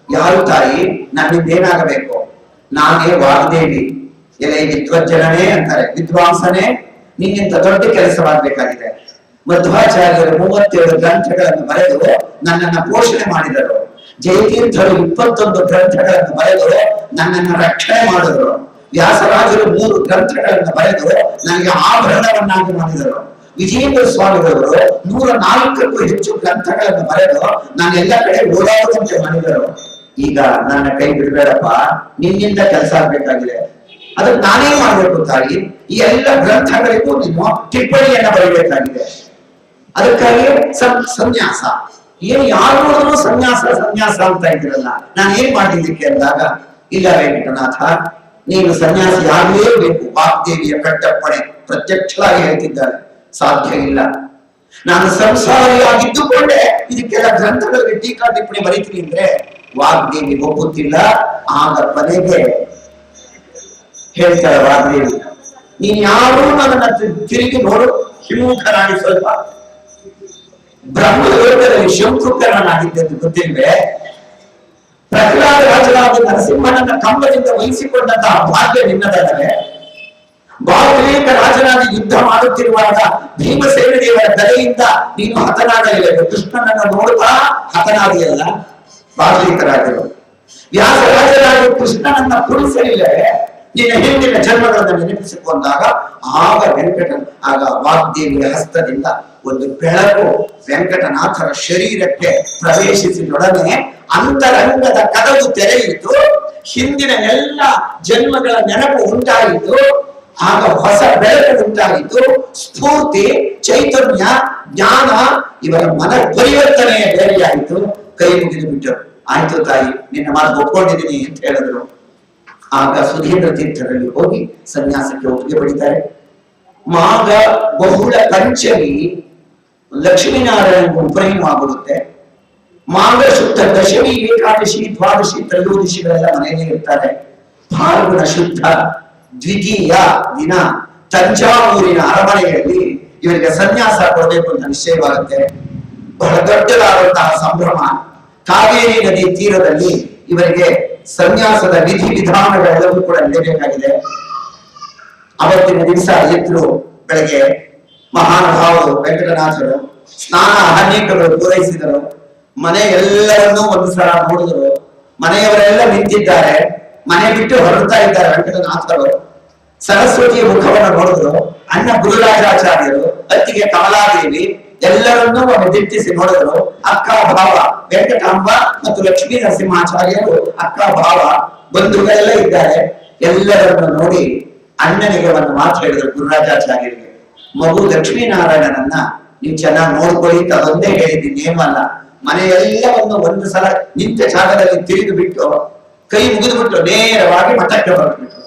ಯಾರು ತಾಯಿ, ನನ್ನಿಂದೇನಾಗಬೇಕು? ನಾನೇ ವಾಗ್ದೇವಿ. ಎಲೆ ವಿದ್ವಜ್ಜನನೇ ಅಂತಾರೆ, ವಿದ್ವಾಂಸನೇ, ನಿನ್ನಿಂದ ದೊಡ್ಡ ಕೆಲಸವಾಗಬೇಕಾಗಿದೆ. ಮಧ್ವಾಚಾರ್ಯರು 37 ಗ್ರಂಥಗಳನ್ನು ಬರೆದು ನನ್ನನ್ನು ಪೋಷಣೆ ಮಾಡಿದರು. ಜಯತೀರ್ಥರು 21 ಗ್ರಂಥಗಳನ್ನು ಬರೆದು ನನ್ನನ್ನು ರಕ್ಷಣೆ ಮಾಡಿದರು. ವ್ಯಾಸರಾಜರು 3 ಗ್ರಂಥಗಳನ್ನು ಬರೆದು ನನಗೆ ಆಭರಣವನ್ನಾಗಿ ಮಾಡಿದರು. ವಿಜಯೇಂದ್ರ ಸ್ವಾಮಿಗಳವರು 104ಕ್ಕೂ ಹೆಚ್ಚು ಗ್ರಂಥಗಳನ್ನು ಬರೆದು ನಾನೆಲ್ಲ ಕಡೆ ಓಡಾಡುವಂತೆ ಮಾಡಿದರು. ಈಗ ನನ್ನ ಕೈ ಬಿಡಬೇಡಪ್ಪ, ನಿನ್ನಿಂದ ಕೆಲಸ ಆಗ್ಬೇಕಾಗಿದೆ. ಅದಕ್ಕೆ ನಾನೇ ಮಾಡ್ಬೇಕು ತಾಯಿ. ಈ ಎಲ್ಲ ಗ್ರಂಥಗಳಿಗೂ ನೀನು ಟಿಪ್ಪಣಿಯನ್ನ ಬರೀಬೇಕಾಗಿದೆ. ಅದಕ್ಕಾಗಿ ಸನ್ಯಾಸ. ಏನು ಯಾರು ನೋಡಿದ್ರು ಸನ್ಯಾಸ ಸನ್ಯಾಸ ಅಂತ ಇದ್ದೀರಲ್ಲ, ನಾನು ಏನ್ ಮಾಡಿದ್ದಕ್ಕೆ ಅಂದಾಗ, ಇಲ್ಲ ವೆಂಕಟನಾಥ, ನೀನು ಸನ್ಯಾಸಿ ಆಗಲೇಬೇಕು. ವಾಗ್ದೇವಿಯ ಕಟ್ಟಪ್ಪಣೆ ಪ್ರತ್ಯಕ್ಷವಾಗಿ ಹೇಳ್ತಿದ್ದಾರೆ. ಸಾಧ್ಯ ಇಲ್ಲ, ನಾನು ಸಂಸಾರಿಯಾಗಿದ್ದುಕೊಂಡೆ ಇದಕ್ಕೆಲ್ಲ ಗ್ರಂಥಗಳಿಗೆ ಟೀಕಾ ಟಿಪ್ಪಣಿ ಬರೀತೀನಿ ಅಂದ್ರೆ ವಾಗ್ದೇವಿ ಒಪ್ಪುತ್ತಿಲ್ಲ. ಆಗ ಕೊನೆಗೆ ಹೇಳ್ತಾಳೆ ವಾಗ್ದೇವಿ, ನೀನ್ ಯಾರು ನನ್ನನ್ನ ತಿರುಗಿ ನೋಡು, ಹಿಮ್ಮುಖನಾಗಿ ಸ್ವಲ್ಪ ಬ್ರಹ್ಮಲೋಕದಲ್ಲಿ ಶಂಕುಕರನಾಗಿದ್ದದ್ದು ಗೊತ್ತಿಲ್ವೇ? ಪ್ರಹ್ಲಾದ ರಾಜರಾದ ನರಸಿಂಹನನ್ನ ಕಂಬದಿಂದ ವಹಿಸಿಕೊಂಡಂತಹ ಭಾಗ್ಯ ನಿನ್ನದಾದರೆ, ಬಾಹುಲೇಕ ರಾಜನಾಗಿ ಯುದ್ಧ ಮಾಡುತ್ತಿರುವಾಗ ಭೀಮಸೇನ ದೇವರ ಗದೆಯಿಂದ ನೀನು ಹತನಾಗಲಿಲ್ಲ. ಕೃಷ್ಣನನ್ನ ನೋಡುತ್ತಾ ಹತನಾದಿಯಲ್ಲ ಬಾಹುಲೇಕ ರಾಜರು. ವ್ಯಾಸರಾಜರಾಗಿ ಕೃಷ್ಣನನ್ನ ಕುಣಿಸಲಿಲ್ಲವೇ? ನಿನ್ನ ಹಿಂದಿನ ಜನ್ಮಗಳನ್ನು ನೆನಪಿಸಿಕೊಂಡಾಗ ಆಗ ಆಗ ವಾಗ್ದೇವಿಯ ಹಸ್ತದಿಂದ ಒಂದು ಬೆಳಕು ವೆಂಕಟನಾಥರ ಶರೀರಕ್ಕೆ ಪ್ರವೇಶಿಸಿದೊಡನೆ ಅಂತರಂಗದ ಕದವು ತೆರೆಯಿತು. ಹಿಂದಿನ ಎಲ್ಲ ಜನ್ಮಗಳ ನೆನಪು ಉಂಟಾಯಿತು. ಆಗ ಹೊಸ ಬೆಳಕು ಉಂಟಾಯಿತು. ಸ್ಫೂರ್ತಿ, ಚೈತನ್ಯ, ಜ್ಞಾನ, ಇವರ ಮನ ಪರಿವರ್ತನೆಯ ಬೇರೆಯಾಯಿತು. ಕೈ ಮುಗಿದು ಬಿಟ್ಟರು. ಆಯ್ತು ತಾಯಿ, ನಿನ್ನ ಮಾತು ಒಪ್ಕೊಂಡಿದ್ದೀನಿ ಅಂತ ಹೇಳಿದ್ರು. ಆಗ ಸುಧೀಂದ್ರ ತೀರ್ಥರಲ್ಲಿ ಹೋಗಿ ಸನ್ಯಾಸಕ್ಕೆ ಒಪ್ಪಿಗೆ ಪಡಿತಾರೆ. ಮಾಘ ಬಹುಳ ಪಂಚಮಿ ಲಕ್ಷ್ಮೀನಾರಾಯಣ ಉಪನಯನವಾಗುತ್ತೆ. ಮಾಘ ಶುದ್ಧ ದಶಮಿ, ಏಕಾದಶಿ, ದ್ವಾದಶಿ, ತ್ರಯೋದಶಿಗಳೆಲ್ಲ ಮನೆಯಲ್ಲೇ ಇರ್ತಾರೆ. ಫಾಲ್ಗುಣ ಶುದ್ಧ ದ್ವಿತೀಯ ದಿನ ತಂಜಾವೂರಿನ ಅರಮನೆಯಲ್ಲಿ ಇವರಿಗೆ ಸನ್ಯಾಸ ಕೊಡಬೇಕು ಅಂತ ನಿಶ್ಚಯವಾಗುತ್ತೆ. ಬಹಳ ದೊಡ್ಡದಾದಂತಹ ಸಂಭ್ರಮ. ಕಾವೇರಿ ನದಿ ತೀರದಲ್ಲಿ ಇವರಿಗೆ ಸನ್ಯಾಸದ ವಿಧಿ ವಿಧಾನಗಳೆಲ್ಲವೂ ಕೂಡ ನಡೆಯಬೇಕಾಗಿದೆ. ಅವತ್ತಿನ ದಿವಸ ಎದ್ರು ಬೆಳಗ್ಗೆ ಮಹಾನುಭಾವರು ವೆಂಕಟನಾಥರು ಸ್ನಾನ ಅನೇಕಗಳು ಪೂರೈಸಿದರು. ಮನೆ ಎಲ್ಲವನ್ನೂ ಒಂದು ಸಲ ನೋಡಿದರು. ಮನೆಯವರೆಲ್ಲ ನಿಂತಿದ್ದಾರೆ. ಮನೆ ಬಿಟ್ಟು ಹೊರಡ್ತಾ ಇದ್ದಾರೆ ವೆಂಕಟನಾಥರು. ಸರಸ್ವತಿಯ ಮುಖವನ್ನು ನೋಡಿದ್ರು. ಅಣ್ಣ ಗುರುರಾಜಾಚಾರ್ಯರು, ಅತ್ತಿಗೆ ಕಮಲಾದೇವಿ ಎಲ್ಲರನ್ನೂ ಒಮ್ಮೆ ದಿಟ್ಟಿಸಿ ನೋಡಿದ್ರು. ಅಕ್ಕ ಭಾವ ವೆಂಕಟಾಂಬ ಮತ್ತು ಲಕ್ಷ್ಮೀ ನರಸಿಂಹಾಚಾರ್ಯರು ಅಕ್ಕ ಭಾವ ಬಂಧುಗಳೆಲ್ಲ ಇದ್ದಾರೆ. ಎಲ್ಲರನ್ನು ನೋಡಿ ಅಣ್ಣನಿಗೆ ಒಂದು ಮಾತು ಹೇಳಿದ್ರು ಗುರುರಾಜಾಚಾರ್ಯರಿಗೆ, ಮಗು ಲಕ್ಷ್ಮೀನಾರಾಯಣನನ್ನ ನೀವು ಚೆನ್ನಾಗಿ ನೋಡ್ಕೊಳ್ಳಿ, ಅದೊಂದೇ ಹೇಳಿದ್ದೀನಿ, ಏನಲ್ಲ. ಮನೆಯೆಲ್ಲವನ್ನು ಒಂದು ಸಲ ನಿಂತ ಜಾಗದಲ್ಲಿ ತಿರುಗಿ ಬಿಟ್ಟು ಕೈ ಮುಗಿದುಬಿಟ್ಟು ನೇರವಾಗಿ ಮಠಕ್ಕೆ ಹೊರಟುಬಿಟ್ರು.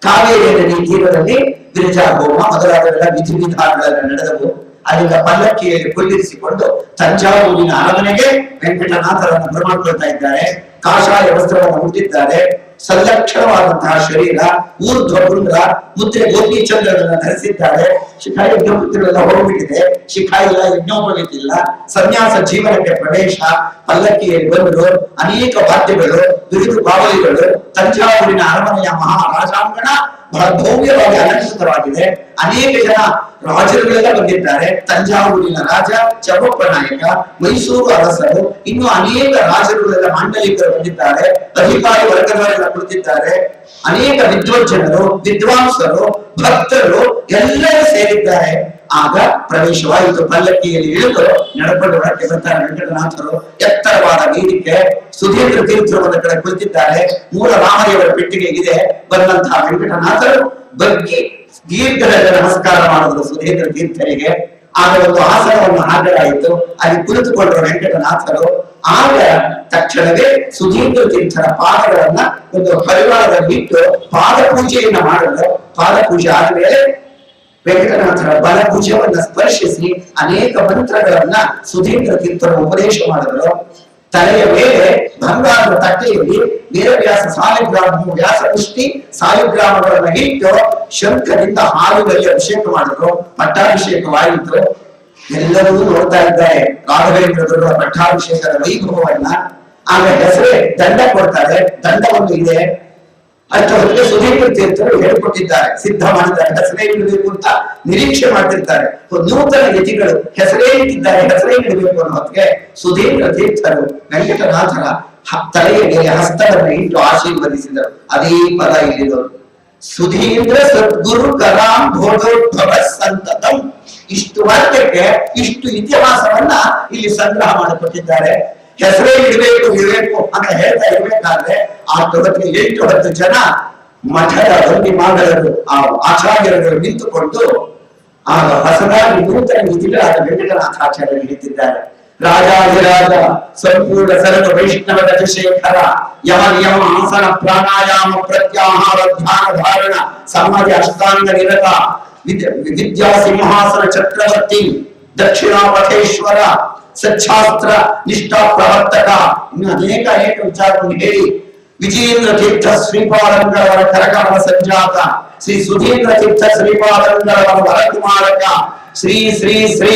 ಕಾವೇರಿ ನದಿ ತೀರದಲ್ಲಿ ಗಿರಿಜಾ ಹೋಮ ಮೊದಲಾದ ವಿಧಿ ವಿಧಾನಗಳೆಲ್ಲ ನಡೆದವು. ಅಲ್ಲಿಂದ ಪಲ್ಲಕ್ಕಿಯಲ್ಲಿ ಕುಳ್ಳಿರಿಸಿಕೊಂಡು ತಂಜಾವೂರಿನ ಅರಮನೆಗೆ ವೆಂಕಟನಾಥರನ್ನು ಬರಮಾಡ್ಕೊಳ್ತಾ ಇದ್ದಾರೆ. ಕಾಷಾಯ ವಸ್ತ್ರವನ್ನು ಹುಟ್ಟಿದ್ದಾರೆ. ಸಂಲಕ್ಷಣವಾದಂತಹ ಶರೀರ, ಊರ್ಧ್ವ ಪುಂಡ್ರ, ಮುದ್ರೆ ಗೋಪಿಚಂದ್ರರನ್ನ ಧರಿಸಿದ್ದಾರೆ. ಶಿಖಾಯಜ್ಞ ಪುತ್ರರೆಲ್ಲ ಹೋಗ್ಬಿಟ್ಟಿದೆ. ಶಿಖಾ ಇಲ್ಲ, ಯಜ್ಞೋಪವಿತಿಲ್ಲ. ಸನ್ಯಾಸ ಜೀವನಕ್ಕೆ ಪ್ರವೇಶ. ಪಲ್ಲಕ್ಕಿಯಲ್ಲಿ ಬಂದರು. ಅನೇಕ ವಾದ್ಯಗಳು, ಬಿರುದು ಬಾವಲಿಗಳು. ತಂಜಾವೂರಿನ ಅರಮನೆಯ ಮಹಾರಾಜಾಂಗಣ ಬಹಳ ಭವ್ಯವಾಗಿ ಅಲಂಕೃತವಾಗಿದೆ. ಅನೇಕ ಜನ ರಾಜರುಗಳೆಲ್ಲ ಬಂದಿದ್ದಾರೆ. ತಂಜಾವೂರಿನ ರಾಜ ಚನ್ನಪ್ಪ ನಾಯಕ, ಮೈಸೂರು ಅರಸರು, ಇನ್ನು ಅನೇಕ ರಾಜರುಗಳೆಲ್ಲ ಮಾಂಡಲಿಕರು ಬಂದಿದ್ದಾರೆ. ಅಧಿಕಾರಿ ವರ್ಗದವರೆಲ್ಲ ಕುಳಿತಿದ್ದಾರೆ. ಅನೇಕ ವಿದ್ವಜ್ಜನರು, ವಿದ್ವಾಂಸರು, ಭಕ್ತರು ಎಲ್ಲರೂ ಸೇರಿದ್ದಾರೆ. ಆಗ ಪ್ರವೇಶವಾಯಿತು. ಪಲ್ಲಕ್ಕಿಯಲ್ಲಿ ಇಳಿದು ನಡ್ಕೊಂಡು ಹೊರಕ್ಕೆ ಬರ್ತಾರೆ ವೆಂಕಟನಾಥರು. ಎತ್ತರವಾದ ವೇದಿಕೆ. ಸುಧೀಂದ್ರ ತೀರ್ಥರು ಒಂದು ಕಡೆ ಕುಳಿತಿದ್ದಾರೆ. ಮೂಲ ರಾಮಯ್ಯವರ ಪೆಟ್ಟಿಗೆ ಇದೆ. ಬಂದಂತಹ ವೆಂಕಟನಾಥರು ಬಗ್ಗಿ ದೀರ್ಘದಲ್ಲಿ ನಮಸ್ಕಾರ ಮಾಡಿದ್ರು ಸುಧೀಂದ್ರ ತೀರ್ಥರಿಗೆ. ಆಗ ಒಂದು ಆಸನವನ್ನು ಹಾಕಲಾಯಿತು. ಅಲ್ಲಿ ಕುಳಿತುಕೊಂಡರು ವೆಂಕಟನಾಥರು. ಆಗ ತಕ್ಷಣವೇ ಸುಧೀಂದ್ರ ತೀರ್ಥರ ಪಾದಗಳನ್ನ ಒಂದು ಪರಿವಾರದಲ್ಲಿ ಇಟ್ಟು ಪಾದ ಪೂಜೆಯನ್ನ ಮಾಡಿದ್ರು. ಪಾದಪೂಜೆ ಆದ್ಮೇಲೆ ವೆಂಕಟನಾಥರ ಬಲಭುಜವನ್ನ ಸ್ಪರ್ಶಿಸಿ ಅನೇಕ ಮಂತ್ರಗಳನ್ನ ಸುಧೀಂದ್ರ ತೀರ್ಥರು ಉಪದೇಶ ಮಾಡಿದರು. ತಲೆಯ ಮೇಲೆ ಬಂಗಾರದ ತಟ್ಟೆಯಲ್ಲಿ ವೇದವ್ಯಾಸ ಸಾಲಿಗ್ರಾಮ ವ್ಯಾಸ ಪುಷ್ಟಿ ಸಾಲಿಗ್ರಾಮಗಳನ್ನ ಇಟ್ಟು ಶಂಖದಿಂದ ಹಾಲಿನಲ್ಲಿ ಅಭಿಷೇಕ ಮಾಡಿದ್ರು. ಪಟ್ಟಾಭಿಷೇಕವಾಯಿತು. ಎಲ್ಲರೂ ನೋಡ್ತಾ ಇದ್ದಾರೆ ರಾಘವೇಂದ್ರ ಪಟ್ಟಾಭಿಷೇಕದ ವೈಭವವನ್ನ. ಆಗ ಹೆಸರೇ ದಂಡ ಕೊಡ್ತಾರೆ. ದಂಡವನ್ನು ಇದೆ ಅಷ್ಟೊತ್ತಿಗೆ ಸುಧೀಂದ್ರ ತೀರ್ಥರು ಹೇಳಿಕೊಟ್ಟಿದ್ದಾರೆ, ಸಿದ್ಧ ಮಾಡಿದ್ದಾರೆ. ಹೆಸರೇ ಇಡಬೇಕು ಅಂತ ನಿರೀಕ್ಷೆ ಮಾಡ್ತಿರ್ತಾರೆ. ನೂತನ ಯತಿಗಳು ಹೆಸರೇ ಇಟ್ಟಿದ್ದಾರೆ, ಹೆಸರೇ ಇಡಬೇಕು ಅನ್ನೋ ಹೊತ್ತಿಗೆ ಸುಧೀಂದ್ರ ತೀರ್ಥರು ವೆಂಕಟನಾಥರ ತಲೆಯ ಮೇಲೆ ಹಸ್ತವನ್ನು ಇಟ್ಟು ಆಶೀರ್ವದಿಸಿದರು. ಅದೇ ಪದ ಇಲ್ಲಿದರು. ಸುಧೀಂದ್ರ ಸದ್ಗುರು ಕರಾಂ ಭೋಜೋದ್ಭವ ಸಂತತಂ. ಇಷ್ಟು ವಾಕ್ಯಕ್ಕೆ ಇಷ್ಟು ಇತಿಹಾಸವನ್ನ ಇಲ್ಲಿ ಸಂಗ್ರಹ ಮಾಡಿಕೊಟ್ಟಿದ್ದಾರೆ. ಹೆಸರೇ ಇಡಬೇಕು ಅಂತ ಹೇಳ್ತಾ ಇರ್ಬೇಕಾದ್ರೆ ಆ ತೊಡಕ್ಕೆ 8-10 ಜನ ಮಠದ ಬಂದಿ ಮಾಡಲು ಆ ಆಚಾರ್ಯರುಗಳು ನಿಂತುಕೊಂಡು ಆಗ ಹೊಸದಾಗಿ ನೂತನ ವಿಧಿಗಳಾದ ವೆಂಕಟನಾಥಾಚಾರ್ಯರು ನಿಂತಿದ್ದಾರೆ. ರಾಜಾಧಿರಾಜ ಸಂಪೂರ್ಣ ಸರ್ವ ವೈಷ್ಣವ ರಜಶೇಖರ ಯಮ ನಿಯಮ ಆಸನ ಪ್ರಾಣಾಯಾಮ ಪ್ರತ್ಯಾಹಾರ ಧ್ಯಾನ ಧಾರಣ ಸಮಾಧಿ ಅಷ್ಟಾಂಗ ನಿರತ ವಿದ್ಯಾ ಸಿಂಹಾಸನ ಚಕ್ರವರ್ತಿ ದಕ್ಷಿಣಾಪಥೇಶ್ವರ ಸಚ್ಛಾಸ್ತ್ರ ನಿಷ್ಠಾ ಪ್ರವರ್ತಕ ಇನ್ನು ಅನೇಕ ವಿಚಾರವನ್ನು ಹೇಳಿ ವಿಜೇಂದ್ರ ತೀರ್ಥ ಶ್ರೀಪಾದಂಗಳವರ ಕರಕಮಲ ಸಂಜಾತ ಶ್ರೀ ಸುಧೀಂದ್ರ ತೀರ್ಥ ಶ್ರೀಪಾದಂಗಳವರ ವರಕುಮಾರಕ ಶ್ರೀ ಶ್ರೀ ಶ್ರೀ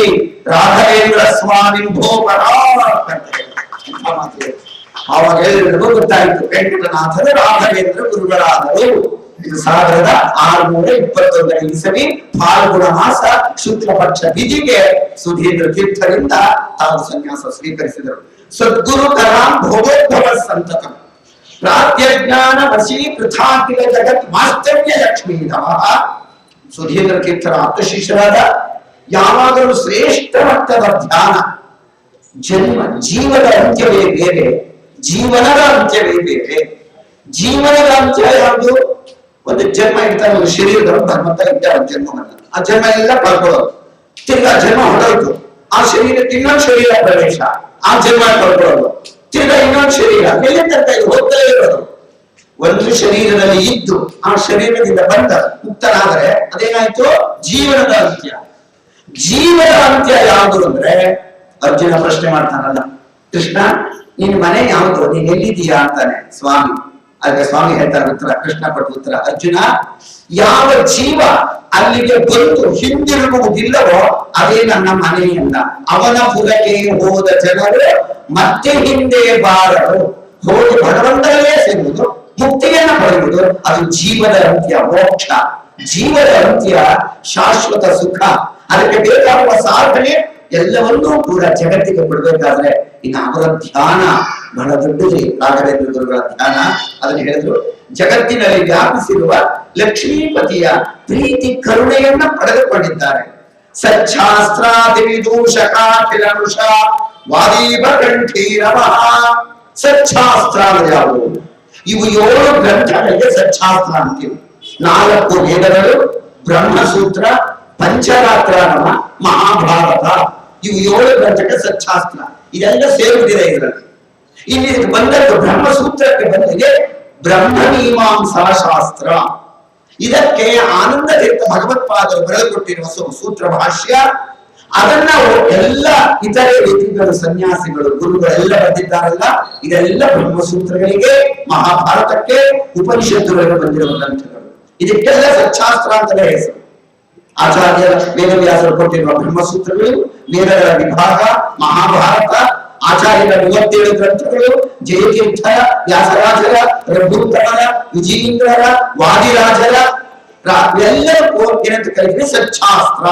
ರಾಘವೇಂದ್ರ ಸ್ವಾಮಿ ಅವಾಗ ಎಲ್ಲರಿಗೂ ಗೊತ್ತಾಯಿತು ವೆಂಕಟನಾಥರು ರಾಘವೇಂದ್ರ ಗುರುಗಳಾದರು. 1621 ಇಸವಿ ಫಾಲ್ಗುಣ ಮಾಸ ಶುಕ್ಲ ಪಕ್ಷ ತಿಥಿಗೆ ಸುಧೀಂದ್ರ ತೀರ್ಥರಿಂದ ತಾವು ಸನ್ಯಾಸ ಸ್ವೀಕರಿಸಿದರು. ಸದ್ಗುರು ಕರಾಂ ಭೋಗೋದ್ಭವ ಸಂತತ ಪ್ರಾತ್ಯಜ್ಞಾನ ವಶೀ ಪೃಥಾಕಿಲ ಜಗತ್ ಮಾಸ್ತವ್ಯ ಲಕ್ಷ್ಮೀ ನಮಃ. ಸುಧೀಂದ್ರ ತೀರ್ಥರ ಆಪ್ತ ಶಿಷ್ಯರಾದ ಯಾವಾಗಲೂ ಶ್ರೇಷ್ಠ ಮಟ್ಟದ ಧ್ಯಾನ. ಜನ್ಮ ಜೀವದ ಅಂತ್ಯವೇ ಬೇರೆ, ಜೀವನದ ಅಂತ್ಯವೇ ಬೇರೆ. ಜೀವನದ ಅಂತ್ಯ ಯಾವುದು? ಒಂದು ಜನ್ಮ ಇರ್ತಾರೆ, ಒಂದು ಶರೀರದ ಧರ್ಮಂತ ಇದ್ದಾರೆ ಜನ್ಮವನ್ನ. ಆ ಜನ್ಮ ಎಲ್ಲ ಕಳ್ಕೊಳ್ಳೋದು. ತಿರ್ಗಾ ಜನ್ಮ ಹೊರಟು ಆ ಶರೀರಕ್ಕೆ ಇನ್ನೊಂದು ಶರೀರ ಪ್ರವೇಶ, ಆ ಜನ್ಮ ಕಳ್ಕೊಳ್ಳೋದು. ತಿರ್ಗಾ ಇನ್ನೊಂದು ಶರೀರ ಎಲ್ಲಿ ತನಕ ಹೋಗ್ತಲೇ ಇರೋದು. ಒಂದು ಶರೀರದಲ್ಲಿ ಇದ್ದು ಆ ಶರೀರದಿಂದ ಬಂದ ಮುಕ್ತನಾದರೆ ಅದೇನಾಯ್ತು? ಜೀವನದ ಅಂತ್ಯ. ಜೀವನದ ಅಂತ್ಯ ಯಾವುದು ಅಂದ್ರೆ ಅರ್ಜುನ ಪ್ರಶ್ನೆ ಮಾಡ್ತಾನಲ್ಲ, ಕೃಷ್ಣ ನಿನ್ ಮನೆ ಯಾವುದು, ನೀನ್ ಎಲ್ಲಿದ್ದೀಯಾ ಅಂತಾನೆ ಸ್ವಾಮಿ. ಅದಕ್ಕೆ ಸ್ವಾಮಿ ಹೇಳ್ತಾರೆ ಉತ್ತರ, ಕೃಷ್ಣ ಕೊಟ್ಟ ಉತ್ತರ, ಅರ್ಜುನ ಯಾವ ಜೀವ ಅಲ್ಲಿಗೆ ಬಂದು ಹಿಂದಿರುಗುವುದಿಲ್ಲವೋ ಅದೇ ನನ್ನ ಮನೆಯಲ್ಲ. ಅವನ ಪುರಕ್ಕೆ ಹೋದ ಜನರು ಮತ್ತೆ ಹಿಂದೆ ಬಾರರು. ಹೋಗಿ ಭಗವಂತನಲ್ಲೇ ಸೇರುವುದು, ಮುಕ್ತಿಯನ್ನ ಪಡೆಯುವುದು, ಅದು ಜೀವದ ಅಂತ್ಯ, ಮೋಕ್ಷ. ಜೀವದ ಅಂತ್ಯ ಶಾಶ್ವತ ಸುಖ. ಅದಕ್ಕೆ ಬೇಕಾಗುವ ಸಾಧನೆ ಎಲ್ಲವನ್ನೂ ಕೂಡ ಜಗತ್ತಿಗೆ ಕೊಡ್ಬೇಕಾದ್ರೆ ಇನ್ನು ಅವರ ಧ್ಯಾನ ಬಹಳ ದೊಡ್ಡದು. ರಾಘವೇಂದ್ರ ಗುರುಗಳ ಧ್ಯಾನ ಅದನ್ನು ಹೇಳಿದ್ರು. ಜಗತ್ತಿನಲ್ಲಿ ವ್ಯಾಪಿಸಿರುವ ಲಕ್ಷ್ಮೀಪತಿಯ ಪ್ರೀತಿ ಕರುಣೆಯನ್ನ ಪಡೆದುಕೊಂಡಿದ್ದಾರೆ. ಸಚ್ಛಾಸ್ತ್ರಾದಿವಿದೂಷಕಾಖಿಲನುಷ ವಾದೀಪ ಕಂಠೀರವಃ. ಸಚ್ಛಾಸ್ತ್ರ ಯಾವುವು? ಇವು 7 ಗ್ರಂಥಗಳಿಗೆ ಸಚ್ಛಾಸ್ತ್ರ ಅಂತೀವಿ. 4 ವೇದಗಳು, ಬ್ರಹ್ಮಸೂತ್ರ, ಪಂಚರಾತ್ರಾನಮ, ಮಹಾಭಾರತ, ಇವು 7 ಗ್ರಂಥಕ್ಕೆ ಸಚ್ಛಾಸ್ತ್ರ. ಇದೆಲ್ಲ ಸೇರುತ್ತಿದೆ ಇದರಲ್ಲಿ. ಇಲ್ಲಿ ಬಂದದ್ದು ಬ್ರಹ್ಮಸೂತ್ರಕ್ಕೆ ಬಂದಿದೆ ಬ್ರಹ್ಮಮೀಮಾಂಸಾ ಶಾಸ್ತ್ರ. ಇದಕ್ಕೆ ಆನಂದ ತೀರ್ಥ ಭಗವತ್ಪಾದರು ಬರೆದುಕೊಟ್ಟಿರುವ ಸೂತ್ರ ಭಾಷ್ಯ. ಅದನ್ನ ಎಲ್ಲ ಇತರೆ ವ್ಯಕ್ತಿಗಳು, ಸನ್ಯಾಸಿಗಳು, ಗುರುಗಳೆಲ್ಲ ಬಂದಿದ್ದಾರಲ್ಲ, ಇದೆಲ್ಲ ಬ್ರಹ್ಮಸೂತ್ರಗಳಿಗೆ, ಮಹಾಭಾರತಕ್ಕೆ, ಉಪನಿಷತ್ತುಗಳಿಗೆ ಬಂದಿರುವ ಗ್ರಂಥಗಳು. ಇದಕ್ಕೆಲ್ಲ ಸಚ್ಛಾಸ್ತ್ರ ಅಂತಲೇ ಹೆಸರು. ಆಚಾರ್ಯ ವೇದವ್ಯಾಸರು ಕೊಟ್ಟಿರುವ ಬ್ರಹ್ಮಸೂತ್ರಗಳು, ವೇದಗಳ ವಿಭಾಗ, ಮಹಾಭಾರತ, ಆಚಾರ್ಯರ 37 ಗ್ರಂಥಗಳು, ಜಯತೀರ್ಥ, ವ್ಯಾಸರಾಜರ, ರಘುತ್ತಮರ, ವಿಜಯೇಂದ್ರರ, ವಾದಿರಾಜರ ಎಲ್ಲರೂ ಏನಂತ ಕರೀತೀವಿ? ಸಚ್ಛಾಸ್ತ್ರ.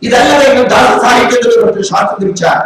ಇದೆಲ್ಲ ದಾಸ ಸಾಹಿತ್ಯದಲ್ಲಿ ಶಾಸ್ತ್ರದ ವಿಚಾರ.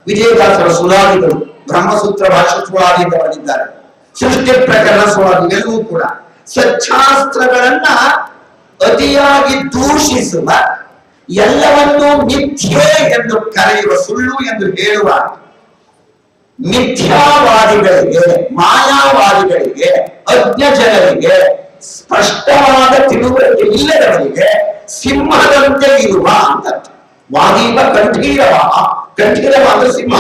ವಿಜಯದಾಸರ ಸುಳಾದಿಗಳು ಬ್ರಹ್ಮಸೂತ್ರ ಭಾಷ್ಯ ಸುಳಾದಿ ಅಂತ ಬರೆದಿದ್ದಾರೆ. ಸೃಷ್ಟಿ ಪ್ರಕರಣ ಸುಳಾದಿ ಎಲ್ಲವೂ ಕೂಡ ಸಚ್ಚಾಸ್ತ್ರಗಳನ್ನ ಅತಿಯಾಗಿ ದೂಷಿಸುವ, ಎಲ್ಲವನ್ನೂ ಮಿಥ್ಯೆ ಎಂದು ಕರೆಯುವ, ಸುಳ್ಳು ಎಂದು ಹೇಳುವ ಮಿಥ್ಯಾವಾದಿಗಳಿಗೆ, ಮಾಯಾವಾದಿಗಳಿಗೆ, ಅಜ್ಞ ಜನರಿಗೆ, ಸ್ಪಷ್ಟವಾದ ತಿಳುವಳಿಕೆ ಇಲ್ಲದವರಿಗೆ ಸಿಂಹದಂತೆ ಇರುವ ಅಂತ. ವಾದೀಪ ಕಂಠೀರವ, ಕಂಠೀರವ ಅಂದ್ರೆ ಸಿಂಹ.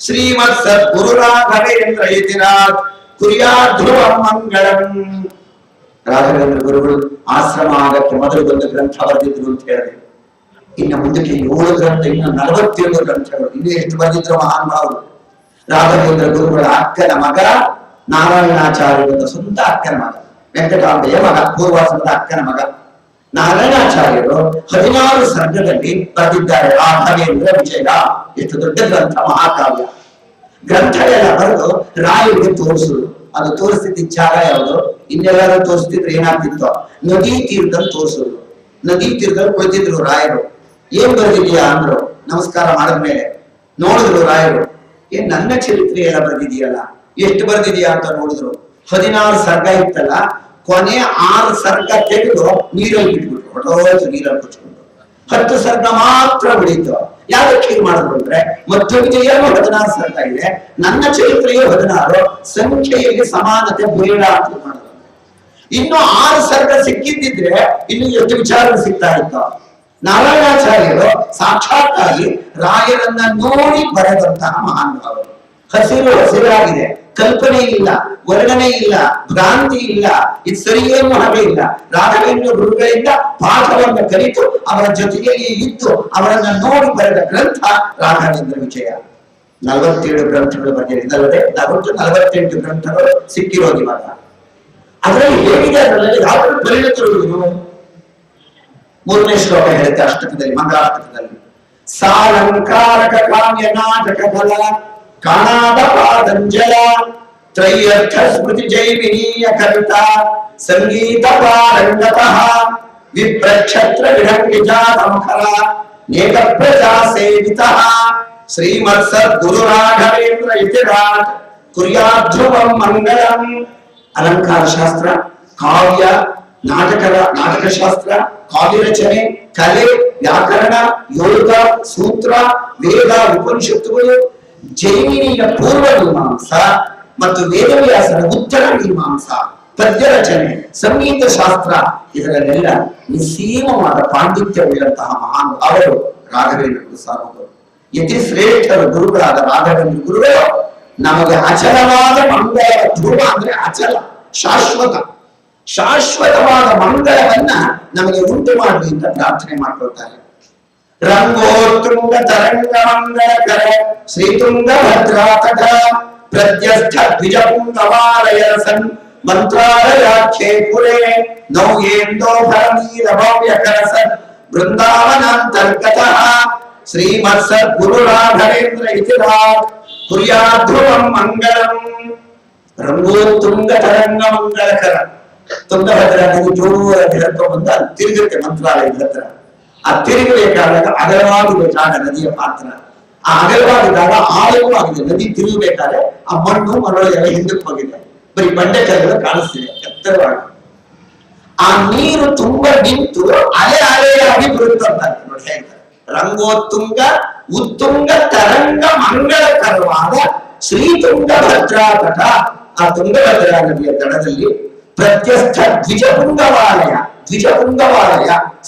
ಶ್ರೀಮತ್ ಸದ್ಗುರು ರಾಘವೇಂದ್ರ ಯತಿರಾಜ್ ಕುರ್ಯಾಧ್ರುವ ಮಂಗಳಂ. ರಾಘವೇಂದ್ರ ಗುರುಗಳು ಆಶ್ರಮ ಆಗಕ್ಕೆ ಮೊದಲು ಒಂದು ಗ್ರಂಥ ಬರೆದಿದ್ರು ಅಂತ ಹೇಳಿದೆ. ಇನ್ನು ಮುಂದಕ್ಕೆ 7 ಗ್ರಂಥ, ಇನ್ನು 47 ಗ್ರಂಥಗಳು, ಇನ್ನು ಎಷ್ಟು ಬರೆದಿದ್ರು ಮಹಾನುಭಾವರು. ರಾಘವೇಂದ್ರ ಗುರುಗಳ ಅಕ್ಕನ ಮಗ ನಾರಾಯಣಾಚಾರ್ಯರ ಸ್ವಂತ ಅಕ್ಕನ ಮಗ, ವೆಂಕಟಾಂಬೆಯ ಮಗ, ಪೂರ್ವಾಸನದ ಅಕ್ಕನ ಮಗ ನಾರಾಯಣಾಚಾರ್ಯರು 16 ಸರ್ಗದಲ್ಲಿ ಬರೆದಿದ್ದಾರೆ ರಾಘವೇಂದ್ರ ವಿಜಯ. ಎಷ್ಟು ದೊಡ್ಡ ಗ್ರಂಥ, ಮಹಾಕಾವ್ಯ ಗ್ರಂಥ ಎಲ್ಲ ಬರೆದು ರಾಯರಿಗೆ ತೋರಿಸುದು. ಅದು ತೋರಿಸ್ತಿದ್ದ ಜಾಗ ಯಾವುದು? ಇನ್ನೆಲ್ಲರೂ ತೋರಿಸ್ತಿದ್ರೆ ಏನಾಗ್ತಿತ್ತು? ನದಿ ತೀರದಲ್ಲಿ ತೋರಿಸುದು. ನದಿ ತೀರದಲ್ಲಿ ಕುಳಿತಿದ್ರು ರಾಯರು. ಏನ್ ಬರೆದಿದ್ಯಾ ಅಂದ್ರು. ನಮಸ್ಕಾರ ಮಾಡಿದ್ಮೇಲೆ ನೋಡಿದ್ರು ರಾಯರು, ಏನ್ ನನ್ನ ಚರಿತ್ರೆ ಎಲ್ಲ ಬರೆದಿದೆಯಲ್ಲ, ಎಷ್ಟು ಬರೆದಿದ್ಯಾ ಅಂತ ನೋಡಿದ್ರು. 16 ಸರ್ಗ ಇತ್ತಲ್ಲ, ಕೊನೆ 6 ಸರ್ಗ ತೆಗೆದು ನೀರಲ್ಲಿ ಬಿಟ್ಬಿಟ್ರು, ಹೊರಟೋಯ್ತು ನೀರಲ್ಲಿ ಕುಚ್ಕೊಂಡು. 10 ಸರ್ಗ ಮಾತ್ರ ಉಳಿತು. ಯಾವ್ದಕ್ಕೆ ಹೀಗೆ ಮಾಡಿದ್ರು ಅಂದ್ರೆ, ಮಧ್ಯ ವಿಜಯನು 16 ಸರ್ಗ ಇದೆ, ನನ್ನ ಚರಿತ್ರೆಯು 16, ಸಂಖ್ಯೆಯಲ್ಲಿ ಸಮಾನತೆ ಬೇಡ ಅಂತ ಮಾಡಿದ್ರು. ಇನ್ನು 6 ಸರ್ಗ ಸಿಕ್ಕಿದ್ದಿದ್ರೆ ಇನ್ನು ಎಷ್ಟು ವಿಚಾರ ಸಿಗ್ತಾ ಇತ್ತು. ನಾರಾಯಣಾಚಾರ್ಯರು ಸಾಕ್ಷಾತ್ತಾಗಿ ರಾಯರನ್ನ ನೋಡಿ ಬರೆದಂತಹ ಮಹಾನುಭಾವರು. ಹಸಿರು ಹಸಿರಾಗಿದೆ, ಕಲ್ಪನೆ ಇಲ್ಲ, ವರ್ಣನೆ ಇಲ್ಲ, ಭ್ರಾಂತಿ ಇಲ್ಲ, ಇದು ಸರಿಯೇನು ಹಾಗೆ ಇಲ್ಲ. ರಾಘವೇಂದ್ರ ಗುರುಗಳಿಂದ ಪಾಠವನ್ನು ಕಲಿತು ಅವರ ಜೊತೆಯಲ್ಲಿ ಇದ್ದು ಅವರನ್ನ ನೋಡಿ ಬರೆದ ಗ್ರಂಥ ರಾಘವೇಂದ್ರ ವಿಜಯ. 47 ಗ್ರಂಥಗಳು ಬರೆದಿದೆ. ಇದಲ್ಲದೆ 48 ಗ್ರಂಥಗಳು ಸಿಕ್ಕಿರೋದು ಇವಾಗ. ಅದರಲ್ಲಿ ಹೇಗಿದೆ, ಅದರಲ್ಲಿ ಯಾವ ಪರಿಣತರು ಇವರು? 3ನೇ ಶ್ಲೋಕ ಹೇಳುತ್ತೆ ಅಷ್ಟಕದಲ್ಲಿ, ಮಂಗಳಾಷ್ಟಕದಲ್ಲಿ. ಸಾಲಂಕಾರಕ ಕಾವ್ಯ ನಾಟಕ ಫಲ ಕಾಣಾದ ಪಾದಂಜಲ ತ್ರೈಯರ್ಥ ಸ್ಮೃತಿ ಜೈವಿನೀಯ ಕವಿತಾ ಸಂಗೀತ ಪಾರಂಗತಃ ವಿಪ್ರಕ್ಷತ್ರ ವಿಢಂಗಿಜಾತ ಮುಖರ ನೇಕ ಪ್ರಜಾ ಸೇವಿತಃ ಶ್ರೀಮತ್ ಸದ್ಗುರು ರಾಘವೇಂದ್ರ ಯತಿರಾಜ್ ಕುರ್ಯಾಧ್ರುವಂ ಮಂಗಳಂ. ಅಲಂಕಾರ ಶಾಸ್ತ್ರ, ಕಾವ್ಯ, ನಾಟಕ ಶಾಸ್ತ್ರ, ಕಾವ್ಯ ರಚನೆ, ಕಲೆ, ವ್ಯಾಕರಣ, ಯೋಗ, ಸೂತ್ರ, ವೇದ, ಉಪನಿಷತ್ತುಗಳು, ಜೈಮಿನಿಯ ಪೂರ್ವ ಮೀಮಾಂಸ ಮತ್ತು ವೇದವ್ಯಾಸನ ಉತ್ತರ ಮೀಮಾಂಸ, ಪದ್ಯ ರಚನೆ, ಸಂಗೀತ ಶಾಸ್ತ್ರ, ಇದರಲ್ಲೆಲ್ಲ ನಿಸ್ಸೀಮವಾದ ಪಾಂಡಿತ್ಯವುಳ್ಳಂತಹ ಮಹಾನ್ ಅವರು ರಾಘವೇಂದ್ರ ಸಾರ್ವಭೌಮರು. ಯತಿ ಶ್ರೇಷ್ಠರ ಗುರುಗಳಾದ ರಾಘವೇಂದ್ರ ಗುರುಗಳು ನಮಗೆ ಅಚಲವಾದ ಮಂಗಳ ಧ್ರುವ ಅಂದ್ರೆ ಅಚಲ, ಶಾಶ್ವತವಾದ ಮಂಗಳವನ್ನ ನಮಗೆ ಉಂಟು ಮಾಡಲಿ ಅಂತ ಪ್ರಾರ್ಥನೆ ಮಾಡ್ಕೊಳ್ತಾರೆ. ರಂಗೋತ್ತುಂಗ ತರಂಗ ಮಂಗಳಕರ ಶ್ರೀತುಂಗ ಭದ್ರಾತಟ ಪ್ರತ್ಯಸ್ಥ ದ್ವಿಜಪುಂಗವಾಲಯರಸನ್ ಮಂತ್ರಾಲಯಾಖ್ಯೆ ಪುರೇ ನೌಯೇಂದೋ ಭರಮೀರ ಭವ್ಯ ಕರಸನ್ ಬೃಂದಾವನಾಂತರ್ಗತಃ ಶ್ರೀಮತ್ ಸದ್ಗುರು ರಾಘವೇಂದ್ರ ಯತಿರಾಜ್ ಕುರ್ಯಾಧ್ರುವಂ ಮಂಗಳಂ. ರಂಗೋತ್ತುಂಗ ತರಂಗ ಮಂಗಳಕರ, ತುಂಗಭದ್ರಾ ನದಿ ಜೋರಾಗಿ ಹರಿದು ಬಂದ ತಿರುಗುತ್ತೆ ಮಂತ್ರಾಲಯದ ಹತ್ರ. ಆ ತಿರುಗಬೇಕಾದಾಗ ಅಗಲವಾಗಿದೆ ಜಾಗ, ನದಿಯ ಪಾತ್ರ. ಆ ಅಗಲವಾಗಿದ್ದಾಗ ಆಳವೂ ಆಗಿದೆ. ನದಿ ತಿರುಗಬೇಕಾದ್ರೆ ಆ ಮಣ್ಣು ಮರಳು ಎಲ್ಲ ಹಿಂದಕ್ಕೆ ಹೋಗಿದೆ, ಬರೀ ಬಂಡೆಕಲ್ಲು ಕಾಣಿಸ್ತಿದೆ ಎತ್ತರವಾಗಿ. ಆ ನೀರು ತುಂಬಾ ನಿಂತು ಅಲೆಯಾಗಿ ಬರುತ್ತಂತ ನೋಡಿ ಹೇಳ್ತಾರೆ. ರಂಗೋತ್ತುಂಗ ಉತ್ತುಂಗ ತರಂಗ ಮಂಗಳಕರವಾದ ಶ್ರೀ ತುಂಗಭದ್ರಾ ತಟ, ಆ ತುಂಗಭದ್ರಾ ನದಿಯ ದಡದಲ್ಲಿ ಪ್ರತ್ಯಸ್ಥ ದ್ವಿಜಪುಂಗವಾಲಯ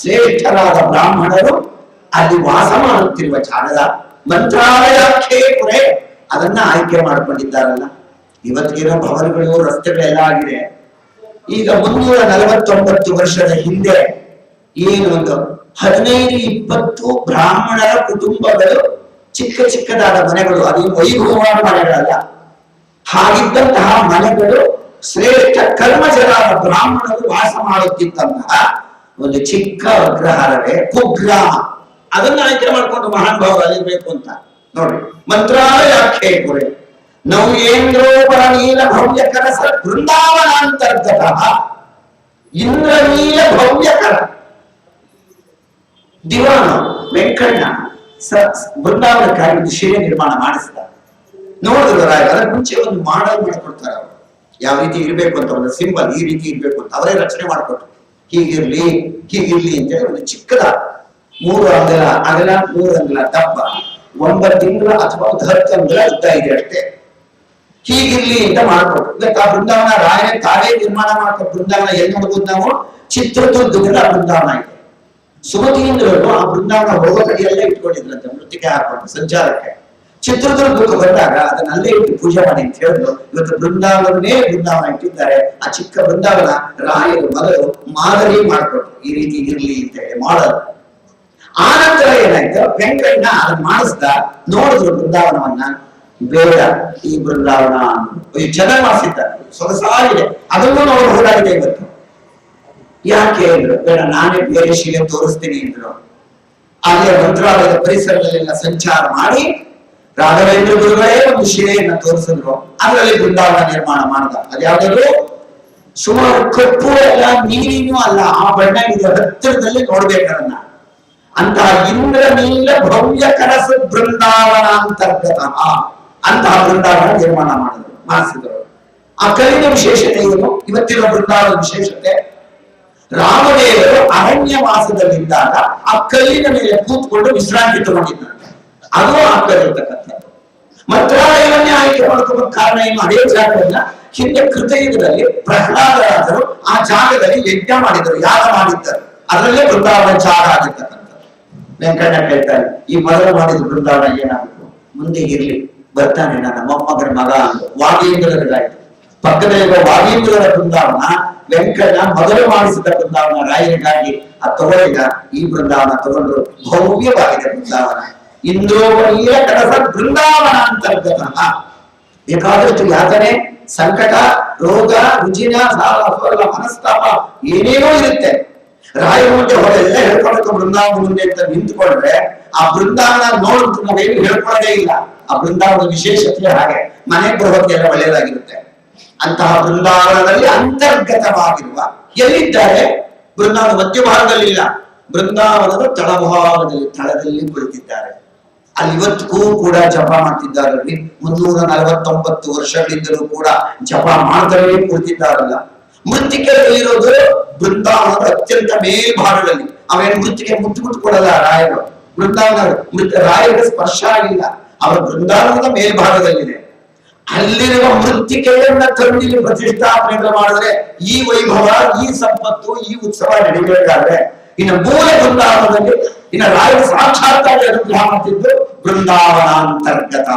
ಶ್ರೇಷ್ಠರಾದ ಬ್ರಾಹ್ಮಣರು ಅಲ್ಲಿ ವಾಸ ಮಾಡುತ್ತಿರುವ ಜಾಗದ ಮಂತ್ರಾಲಯಾಖ್ಯೆ ಪುರೇ, ಅದನ್ನ ಆಯ್ಕೆ ಮಾಡಿಕೊಂಡಿದ್ದಾರಲ್ಲ. ಇವತ್ತಿನ ಭವನಗಳು, ರಸ್ತೆಗಳೆಲ್ಲ ಆಗಿದೆ. ಈಗ 349 ವರ್ಷದ ಹಿಂದೆ ಏನು ಒಂದು 15-20 ಬ್ರಾಹ್ಮಣರ ಕುಟುಂಬಗಳು, ಚಿಕ್ಕದಾದ ಮನೆಗಳು, ಅದೇನು ವೈಭವವಾದ ಮನೆಗಳಲ್ಲ, ಹಾಗಿದ್ದಂತಹ ಮನೆಗಳು ಶ್ರೇಷ್ಠ ಕರ್ಮಜರಾದ ಬ್ರಾಹ್ಮಣರು ವಾಸ ಮಾಡುತ್ತಿದ್ದಂತಹ ಒಂದು ಚಿಕ್ಕ ಅಗ್ರಹಾರವೇ ಕುಗ್ರಾಮ. ಅದನ್ನ ಆಯ್ಕೆ ಮಾಡ್ಕೊಂಡು ಮಹಾನುಭಾವರು ಅಲ್ಲಿರ್ಬೇಕು ಅಂತ ನೋಡಿ. ಮಂತ್ರಾಲಯಾಖ್ಯೆ ಪುರೇ ನೌಯೇಂದ್ರೋಪರ ನೀಲ ಭವ್ಯ ಕರಸ ಬೃಂದಾವನಾಂತರ್ಗತಃ. ಇಂದ್ರನೀಲ ಭವ್ಯ ಕರ ದಿವಾನ ವೆಂಕಣ್ಣ ಬೃಂದಾವನಕ್ಕಾಗಿ ಒಂದು ಶಿಲೆ ನಿರ್ಮಾಣ ಮಾಡಿಸ್ದ. ನೋಡಿದ್ರು ರಾಯ, ಅದಕ್ಕೆ ಮುಂಚೆ ಒಂದು ಮಾಡಲ್ ಮಾಡಿಕೊಡ್ತಾರೆ ಅವರು, ಯಾವ ರೀತಿ ಇರ್ಬೇಕು ಅಂತ, ಒಂದು ಸಿಂಬಲ್ ಈ ರೀತಿ ಇರ್ಬೇಕು ಅಂತ ಅವರೇ ರಚನೆ ಮಾಡಿಕೊಟ್ರು. ಹೀಗಿರ್ಲಿ ಅಂತೇಳಿ ಒಂದು ಚಿಕ್ಕದ 3 ಅಂಗಲ ಅಗಲ 3 ಅಂಗಲ ದಪ್ಪ 9 ತಿಂಗಳ ಅಥವಾ 10 ಅಂಗಲ ಉದ್ದ ಇದೆ ಅಷ್ಟೇ. ಹೀಗಿರ್ಲಿ ಅಂತ ಮಾಡ್ಕೊಟ್ರು. ಇವತ್ತು ಆ ಬೃಂದಾವನ ರಾಯನ ತಾವೇ ನಿರ್ಮಾಣ ಮಾಡ್ಕೊಟ್ಟು ಬೃಂದಾವನ ಎಲ್ಲಿ ನೋಡ್ಬೋದು ನಾವು? ಚಿತ್ರದುರ್ಗದಲ್ಲಿ ಆ ಬೃಂದಾವನ ಇದೆ. ಸುಮತಿಯಿಂದಲೂ ಆ ಬೃಂದಾವನ ಹೋಗೋ ಕಡೆಯಲ್ಲೇ ಇಟ್ಕೊಂಡಿದ್ರಂತೆ ಮೃತ್ತಿಕೆ ಹಾಕೊಂಡು ಸಂಚಾರಕ್ಕೆ. ಚಿತ್ರದುರ್ಗಕ್ಕೆ ಬಂದಾಗ ಅದನ್ನಲ್ಲೇ ಇಟ್ಟು ಪೂಜೆ ಮಾಡಿ ಅಂತ ಹೇಳಿದ್ರು. ಇವತ್ತು ಬೃಂದಾವನವನ್ನೇ ಬೃಂದಾವನ ಇಟ್ಟಿದ್ದಾರೆ. ಆ ಚಿಕ್ಕ ಬೃಂದಾವನ ರಾಯರು ಮೊದಲು ಮಾದರಿ ಮಾಡ್ಕೊಟ್ರು, ಈ ರೀತಿ ಇರ್ಲಿ ಅಂತ ಹೇಳಿ ಮಾಡಲ್. ಆ ನಂತರ ಏನಾಯ್ತು, ವೆಂಕಣ್ಣ ಅದನ್ನ ಮಾಡಿಸ್ದ. ನೋಡಿದ್ರು ಬೃಂದಾವನವನ್ನ, ಬೇಡ ಈ ಬೃಂದಾವನ ಚೆನ್ನಾಗಿ ಮಾಡಿಸಿದ್ದಾರೆ, ಸೊಗಸಾಗಿದೆ, ಅದನ್ನು ನಾವು ಹೋರಾಡಿದೆ ಇವತ್ತು. ಯಾಕೆ ಅಂದ್ರು, ಬೇಡ ನಾನೇ ಬೇರೆ ಶಿಲೆ ತೋರಿಸ್ತೀನಿ ಅಂದ್ರು. ಅಲ್ಲೇ ಮಂತ್ರಾಲಯದ ಪರಿಸರದಲ್ಲೆಲ್ಲ ಸಂಚಾರ ಮಾಡಿ ರಾಘವೇಂದ್ರ ಗುರುಗಳೇ ಒಂದು ಶಿಲೆಯನ್ನ ತೋರಿಸಿದ್ರು. ಅದರಲ್ಲಿ ಬೃಂದಾವನ ನಿರ್ಮಾಣ ಮಾಡ್ದ. ಅದ್ಯಾವ್ದಾದ್ರು ಸುಮಾರು ಕಪ್ಪು ಅಲ್ಲ, ನೀರಿನೂ ಅಲ್ಲ, ಆ ಬಣ್ಣ ಇದೆ, ಹತ್ತಿರದಲ್ಲಿ ನೋಡ್ಬೇಕನ್ನ ಅಂತಹ ಇಂದ್ರನೀಲ ಭವ್ಯ ಕನಸು ಬೃಂದಾವನ ಅಂತರ್ಗತ ಅಂತಹ ಬೃಂದಾವನ ನಿರ್ಮಾಣ ಮಾಡಿಸಿದ್ರು. ಆ ಕಲ್ಲಿನ ವಿಶೇಷತೆ ಏನು? ಇವತ್ತಿನ ಬೃಂದಾವನ ವಿಶೇಷತೆ, ರಾಮದೇವರು ಅರಣ್ಯವಾಸದಲ್ಲಿದ್ದಾಗ ಆ ಕಲ್ಲಿನ ಮೇಲೆ ಕೂತ್ಕೊಂಡು ವಿಶ್ರಾಂತಿ ತಗೊಂಡಿದ್ದಂತೆ. ಅದು ಆಗ್ತಿರ್ತಕ್ಕಂಥದ್ದು. ಮಂತ್ರಾಲಯವನ್ನೇ ಆಯ್ಕೆ ಮಾಡ್ಕೋಬೇಕು. ಕಾರಣ ಏನು? ಅದೇ ಜಾಗವನ್ನ ಹಿಂದೆ ಕೃತಯುಗದಲ್ಲಿ ಪ್ರಹ್ಲಾದರಾದರು ಆ ಜಾಗದಲ್ಲಿ ಯಜ್ಞ ಮಾಡಿದರು, ಯಾಗ ಮಾಡಿದ್ದರು. ಅದರಲ್ಲೇ ಬೃಂದಾವನ ಜಾಗ ಆಗಿರ್ತಕ್ಕಂಥದ್ದು. ವೆಂಕಣ್ಣ ಕೇಳ್ತಾರೆ, ಈ ಮೊದಲು ಮಾಡಿದ ಬೃಂದಾವನ ಏನಾಗಬೇಕು? ಮುಂದೆ ಇರ್ಲಿ, ಬರ್ತಾನೆ ನನ್ನ ಮೊಮ್ಮಗನ ಮಗ ಅಂತ ವಾಗೀಂದ್ರರಾಯ್ತು. ಪಕ್ಕದಲ್ಲಿರುವ ವಾಗೀಂದ್ರರ ಬೃಂದಾವನ ವೆಂಕಣ್ಣ ಮೊದಲು ಮಾಡಿಸಿದ ಬೃಂದಾವನ ರಾಯರಿಗಾಗಿ ಅದು ತಗೊಳ್ಳಿದ. ಈ ಬೃಂದಾವನ ತಗೊಂಡ್ರು, ಭವ್ಯವಾಗಿದೆ ಬೃಂದಾವನ. ಇಂದ್ರೋಪನೀಯ ಕನಸ ಬೃಂದಾವನ ಅಂತರ್ಗತ. ಬೇಕಾದಷ್ಟು ಯಾತನೆ, ಸಂಕಟ, ರೋಗ, ರುಜಿನ, ಸಾಲ, ಸೋಲ, ಮನಸ್ತಾಪ ಏನೇನೋ ಇರುತ್ತೆ. ರಾಯರ ಮುಂದೆ ಹೊಡೆಲ್ಲ ಹೇಳ್ಕೊಳಕ್ಕೆ ಬೃಂದಾವನ ಮುಂದೆ ಅಂತ ನಿಂತ್ಕೊಂಡ್ರೆ ಆ ಬೃಂದಾವನ ನೋಡಿದ್ರೆ ನಾವೇನು ಹೇಳ್ಕೊಳ್ಳೋದೇ ಇಲ್ಲ. ಆ ಬೃಂದಾವನದ ವಿಶೇಷತೆ ಹಾಗೆ, ಮನೆ ಬರೋಕೆ ಎಲ್ಲ ಒಳ್ಳೆಯದಾಗಿರುತ್ತೆ. ಅಂತಹ ಬೃಂದಾವನದಲ್ಲಿ ಅಂತರ್ಗತವಾಗಿರುವ ಎಲ್ಲಿದ್ದಾರೆ? ಬೃಂದಾವನ ಮಧ್ಯಭಾಗದಲ್ಲಿಲ್ಲ, ಬೃಂದಾವನದ ತಳಭಾಗದಲ್ಲಿ ತಳದಲ್ಲಿ ಕುಳಿತಿದ್ದಾರೆ. ಅಲ್ಲಿ ಇವತ್ತಿಗೂ ಕೂಡ ಜಪ ಮಾಡ್ತಿದ್ದಾರಲ್ಲಿ. 349 ವರ್ಷಗಳಿಂದಲೂ ಕೂಡ ಜಪ ಮಾಡ್ತಾರೇ ಕುಳಿತಿದ್ದಾರಲ್ಲ. ಮೃತ್ತಿಕೆ ಇರೋದು ಬೃಂದಾವನದ ಅತ್ಯಂತ ಮೇಲ್ಭಾಗದಲ್ಲಿ. ಅವೇನು ಮೃತ್ತಿಕೆ ಮುಟ್ಟು ಕೊಡಲ್ಲ ರಾಯರು. ಬೃಂದಾವನ ರಾಯರಿಗೆ ಸ್ಪರ್ಶ ಆಗಿಲ್ಲ, ಅವರ ಬೃಂದಾವನದ ಮೇಲ್ಭಾಗದಲ್ಲಿದೆ. ಅಲ್ಲಿರುವ ಮೃತ್ತಿಕೆಯನ್ನ ತಂದಿಲ್ಲಿ ಪ್ರತಿಷ್ಠಾಪನೆ ಮಾಡಿದ್ರೆ ಈ ವೈಭವ, ಈ ಸಂಪತ್ತು, ಈ ಉತ್ಸವ ನಡೀಬೇಕಾದ್ರೆ ಇನ್ನು ಮೂಲ ಬೃಂದಾವನದಲ್ಲಿ ಇನ್ನು ರಾಯರು ಸಾಕ್ಷಾತ್ತಾಗಿ ಅನುಗ್ರಹ ಮಾಡ್ತಿದ್ದು ಬೃಂದಾವನ ಅಂತರ್ಗತ.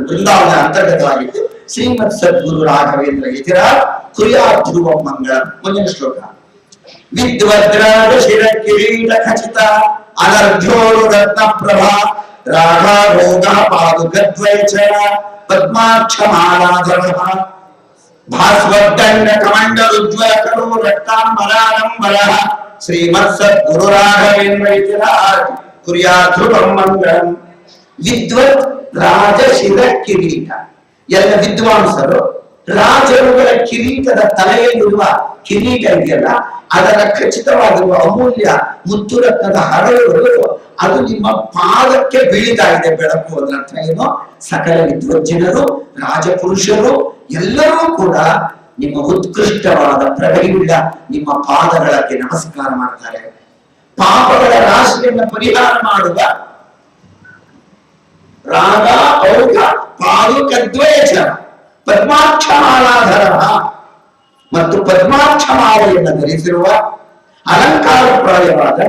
ಬೃಂದಾವನ ಅಂತರ್ಗತವಾಗಿದ್ದು ಶ್ರೀಮತ್ ಸದ್ಗುರು ರಾಘವೇಂದ್ರ ಯತಿರಾಜ್ ಕುರ್ಯಾತ್ ಧ್ರುವಂ ಮಂಗಳ. ಮುಂದಿನ ಶ್ಲೋಕ. ವಿದ್ವದ್ರಾಜ ಶಿರ ಕಿರೀಟ ಖಚಿತ ಅನರ್ಘ್ಯೋರು ರತ್ನ ಪ್ರಭಾ ರಾಘ ರೋಗ ಪಾದುಕದ್ವೈಚ ಪದ್ಮಾಕ್ಷ ಮಾಲಾಧರ ಭಾಸ್ವದ್ದಂಡ ಕಮಂಡಲುಜ್ವಲ ಕರೋ ರಕ್ತಾಂಬರಾನಂಬರ ಶ್ರೀಮತ್ ಸದ್ಗುರು ರಾಘವೇಂದ್ರ ಯತಿರಾಜ್ ಕುರ್ಯಾತ್ ಧ್ರುವಂ ಮಂಗಳಂ. ವಿದ್ವತ್ ರಾಜ ಶಿರ ಕಿರೀಟ. ಎಲ್ಲ ವಿದ್ವಾಂಸರು ರಾಜರುಗಳ ಕಿರೀಟದ ತಲೆಯಲ್ಲಿರುವ ಕಿರೀಟ ಇದೆಯಲ್ಲ, ಅದರ ಖಚಿತವಾಗಿರುವ ಅಮೂಲ್ಯ ಮುತ್ತು ರತ್ನದ ಹರಳುಗಳು ಅದು ನಿಮ್ಮ ಪಾದಕ್ಕೆ ಬೀಳ್ತಾ ಇದೆ. ಬೆಳಕು ಅದರ ಅರ್ಥ ಏನು? ಸಕಲ ವಿದ್ವಜ್ಜನರು, ರಾಜಪುರುಷರು ಎಲ್ಲರೂ ಕೂಡ ನಿಮ್ಮ ಉತ್ಕೃಷ್ಟವಾದ ಪ್ರಭೆಯುಳ್ಳ ನಿಮ್ಮ ಪಾದಗಳಿಗೆ ನಮಸ್ಕಾರ ಮಾಡ್ತಾರೆ. ಪಾಪಗಳ ರಾಶಿಯನ್ನು ಪರಿಹಾರ ಮಾಡುವ ರಾಗ ಔಘ ಪಾದುಕದ್ವಯಚ ಪದ್ಮಾಕ್ಷ ಮಾಲಾಧರ ಮತ್ತು ಪದ್ಮಾಕ್ಷ ಮಾಲೆಯನ್ನು ಧರಿಸಿರುವ ಅಲಂಕಾರಪ್ರಾಯವಾದ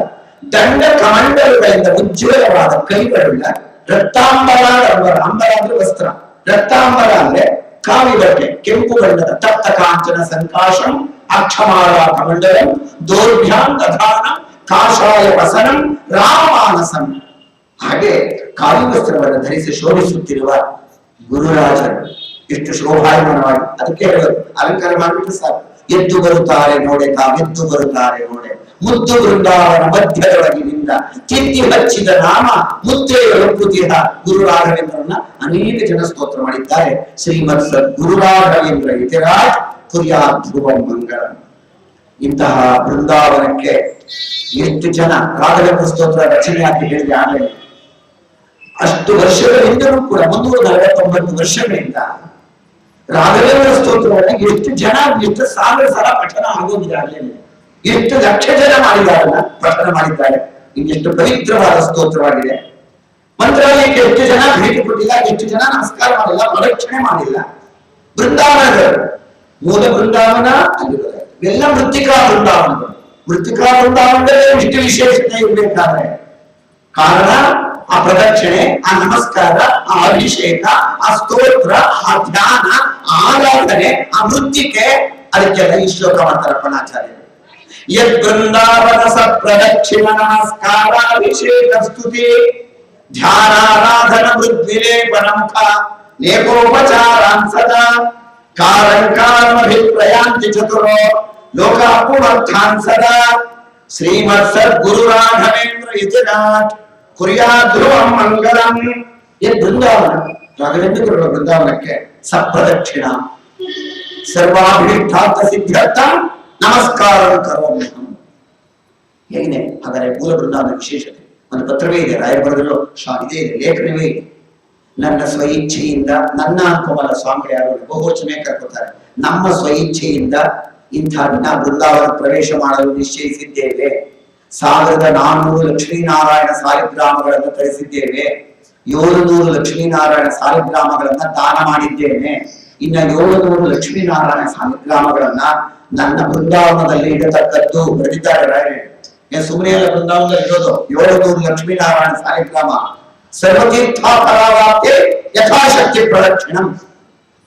ದಂಡ ಕಮಂಡಲಗಳಿಂದ ಉಜ್ವಲವಾದ ಕೈಗಳುಳ್ಳ ರಕ್ತಾಂಬರ ಅಂಬರ. ಅಂಬರ ಅಂದ್ರೆ ವಸ್ತ್ರ, ರಕ್ತಾಂಬರ ಅಂದ್ರೆ ಕಾವಿ ಬಟ್ಟೆ, ಕೆಂಪು ಬಣ್ಣದ ತಪ್ತ ಕಾಂಚನ ಸಂಕಾಶಂ ಅಕ್ಷಮಾಲ ಕಮಂಡಲಂ ದೌರ್ಭ್ಯಾಂ ದಧಾನಂ ಕಾಷಾಯ ವಸನಂ ರಾಮಮಾನಸಂ. ಹಾಗೆ ಕಾವಿ ವಸ್ತ್ರವನ್ನು ಧರಿಸಿ ಶೋಭಿಸುತ್ತಿರುವ ಗುರುರಾಜರು ಎಷ್ಟು ಶೋಭಾಯಮಾನವಾಗಿ. ಅದಕ್ಕೆ ಹೇಳೋದು, ಅಲಂಕಾರ ಮಾಡಿಬಿಟ್ಟು ಸಾಕು. ಎದ್ದು ಬರುತ್ತಾರೆ ನೋಡೆ ತಾವೆದ್ದು ಬರುತ್ತಾರೆ ನೋಡೆ, ಮುದ್ದು ಬೃಂದಾವನ ಮಧ್ಯದೊಳಗಿನಿಂದ ತಿದ್ದಿ ಹಚ್ಚಿದ ನಾಮ ಮುದ್ರೆಯ ಒಪ್ಪುತ್ತಿಹ ಗುರು ರಾಘವೇಂದ್ರನ್ನ ಅನೇಕ ಜನ ಸ್ತೋತ್ರ ಮಾಡಿದ್ದಾರೆ. ಶ್ರೀಮತ್ ಗುರು ರಾಘವೇಂದ್ರ ಯತಿರಾಜ್ ಕುರ್ಯಾತ್ ಧ್ರುವಂ ಮಂಗಳಂ. ಇಂತಹ ಬೃಂದಾವನಕ್ಕೆ ಎಷ್ಟು ಜನ ರಾಘವೇಂದ್ರ ಸ್ತೋತ್ರ ರಚನೆ ಅಂತ ಹೇಳಿದೆ ಆಗಲೇ. ಅಷ್ಟು ವರ್ಷಗಳ ಹಿಂದೆನೂ ಕೂಡ 349 ವರ್ಷಗಳಿಂದ ರಾಘವೇಂದ್ರ ಸ್ತೋತ್ರವನ್ನ ಎಷ್ಟು ಜನ, ಎಷ್ಟು ಸಾವಿರ ಸಲ ಪಠನ ಆಗೋದಿದ್ದಾರೆ, ಎಷ್ಟು ಲಕ್ಷ ಜನ ಮಾಡಿದಾರಲ್ಲ ಪಠನ ಮಾಡಿದ್ದಾರೆ. ಇನ್ನೆಷ್ಟು ಪವಿತ್ರವಾದ ಸ್ತೋತ್ರವಾಗಿದೆ. ಮಂತ್ರಾಲಯಕ್ಕೆ ಎಷ್ಟು ಜನ ಭೇಟಿ ಕೊಟ್ಟಿಲ್ಲ, ಎಷ್ಟು ಜನ ನಮಸ್ಕಾರ ಮಾಡಿಲ್ಲ, ಪ್ರದಕ್ಷಿಣೆ ಮಾಡಿಲ್ಲ. ಬೃಂದಾವನಗಳು, ಮೂಲ ಬೃಂದಾವನ ಅಲ್ಲಿರೋದು ಎಲ್ಲ ಮೃತ್ತಿಕಾ ಬೃಂದಾವನಗಳು. ಮೃತ್ತಿಕಾ ಬೃಂದಾವನಗಳೇ ಇಷ್ಟು ವಿಶೇಷತೆ ಇರಬೇಕಾದ್ರೆ ಕಾರಣ ಆ ಪ್ರದಕ್ಷಿಣೆ, ಆ ನಮಸ್ಕಾರ, ಆ ಅಭಿಷೇಕ, ಆ ಸ್ತೋತ್ರ, ಆ ಧ್ಯಾನ, ಆ ಆರಾಧನೆ, ಆ ಮೃತ್ತಿಕೆ, ಅದಕ್ಕೆಲ್ಲ ಈ ಶ್ಲೋಕ ಮಾಡ್ತಾರೆ ಅಪ್ಪಣಾಚಾರ್ಯರು. ಯದ್ ಬೃಂದಾವನ ಸ ಪ್ರದಕ್ಷಿಣ ನಮಸ್ಕಾರ ಅಭಿಷೇಕ ಸ್ತುತಿ ಧ್ಯಾನಾರಾಧನ ಮೃದ್ವಿಲೇಪನ ಮುಖ ಲೇಪೋಪಚಾರಾನ್ ಸದಾ ಕಾರಂಕಾರಮಭಿಪ್ರಯಾಂತಿ ಚತುರೋ ಲೋಕಾಪುವರ್ಥಾನ್ ಸದಾ ಶ್ರೀಮತ್ ಸದ್ಗುರು ರಾಘವೇಂದ್ರ ಯತಿರಾಟ್ ಕುರ್ಯಾಧ್ರುವಂ ಮಂಗಲಂ. ಇದು ಬೃಂದಾವನ, ರಾಘವೇಂದ್ರ ಬೃಂದಾವನಕ್ಕೆ ಸಪ್ರದಕ್ಷಿಣ ಸರ್ವಾಭೀಷ್ಟಾರ್ಥ ಸಿದ್ಧಾರ್ಥ ನಮಸ್ಕಾರ ಕರೋಮಿ. ಹೇಗಿದೆ ಹಾಗಾದ್ರೆ ಮೂಲ ಬೃಂದಾವನ ವಿಶೇಷತೆ? ಒಂದು ಪತ್ರವೇ ಇದೆ, ರಾಯರ ಬರೆದಿರೋ ಇದೇ ಇದೆ, ಲೇಖನವೇ ಇದೆ. ನನ್ನ ಸ್ವಇಚ್ಛೆಯಿಂದ, ನನ್ನ ಅಂಕಮಲ ಸ್ವಾಮಿಗಳು ಯಾರು ಬಹುವಚನೆ ಕರ್ಕೋತಾರೆ, ನಮ್ಮ ಸ್ವಇಚ್ಛೆಯಿಂದ ಇಂಥ ದಿನ ಬೃಂದಾವನ ಪ್ರವೇಶ ಮಾಡಲು ನಿಶ್ಚಯಿಸಿದ್ದೇವೆ. 1400 ಲಕ್ಷ್ಮೀನಾರಾಯಣ ಸಾಲಿಗ್ರಾಮಗಳನ್ನು ತರಿಸಿದ್ದೇವೆ. 700 ಲಕ್ಷ್ಮೀನಾರಾಯಣ ಸಾಲಿಗ್ರಾಮಗಳನ್ನ ದಾನ ಮಾಡಿದ್ದೇನೆ. ಇನ್ನ 700 ಲಕ್ಷ್ಮೀನಾರಾಯಣ ಸಾಲಿಗ್ರಾಮಗಳನ್ನ ನನ್ನ ಬೃಂದಾವನದಲ್ಲಿ ಇಡತಕ್ಕದ್ದು ಬರೆದಿದ್ದಾರೆ ರಾಯರೇ. ಸುಮ್ಮನೆ ಎಲ್ಲ ಬೃಂದಾವನದಲ್ಲಿ ಇರೋದು 700 ಲಕ್ಷ್ಮೀನಾರಾಯಣ ಸಾಲಿಗ್ರಾಮ. ಸರ್ವತೀರ್ಥಾಪರಾವಾಪ್ತಿ ಯಥಾಶಕ್ತಿ ಪ್ರದಕ್ಷಿಣಂ.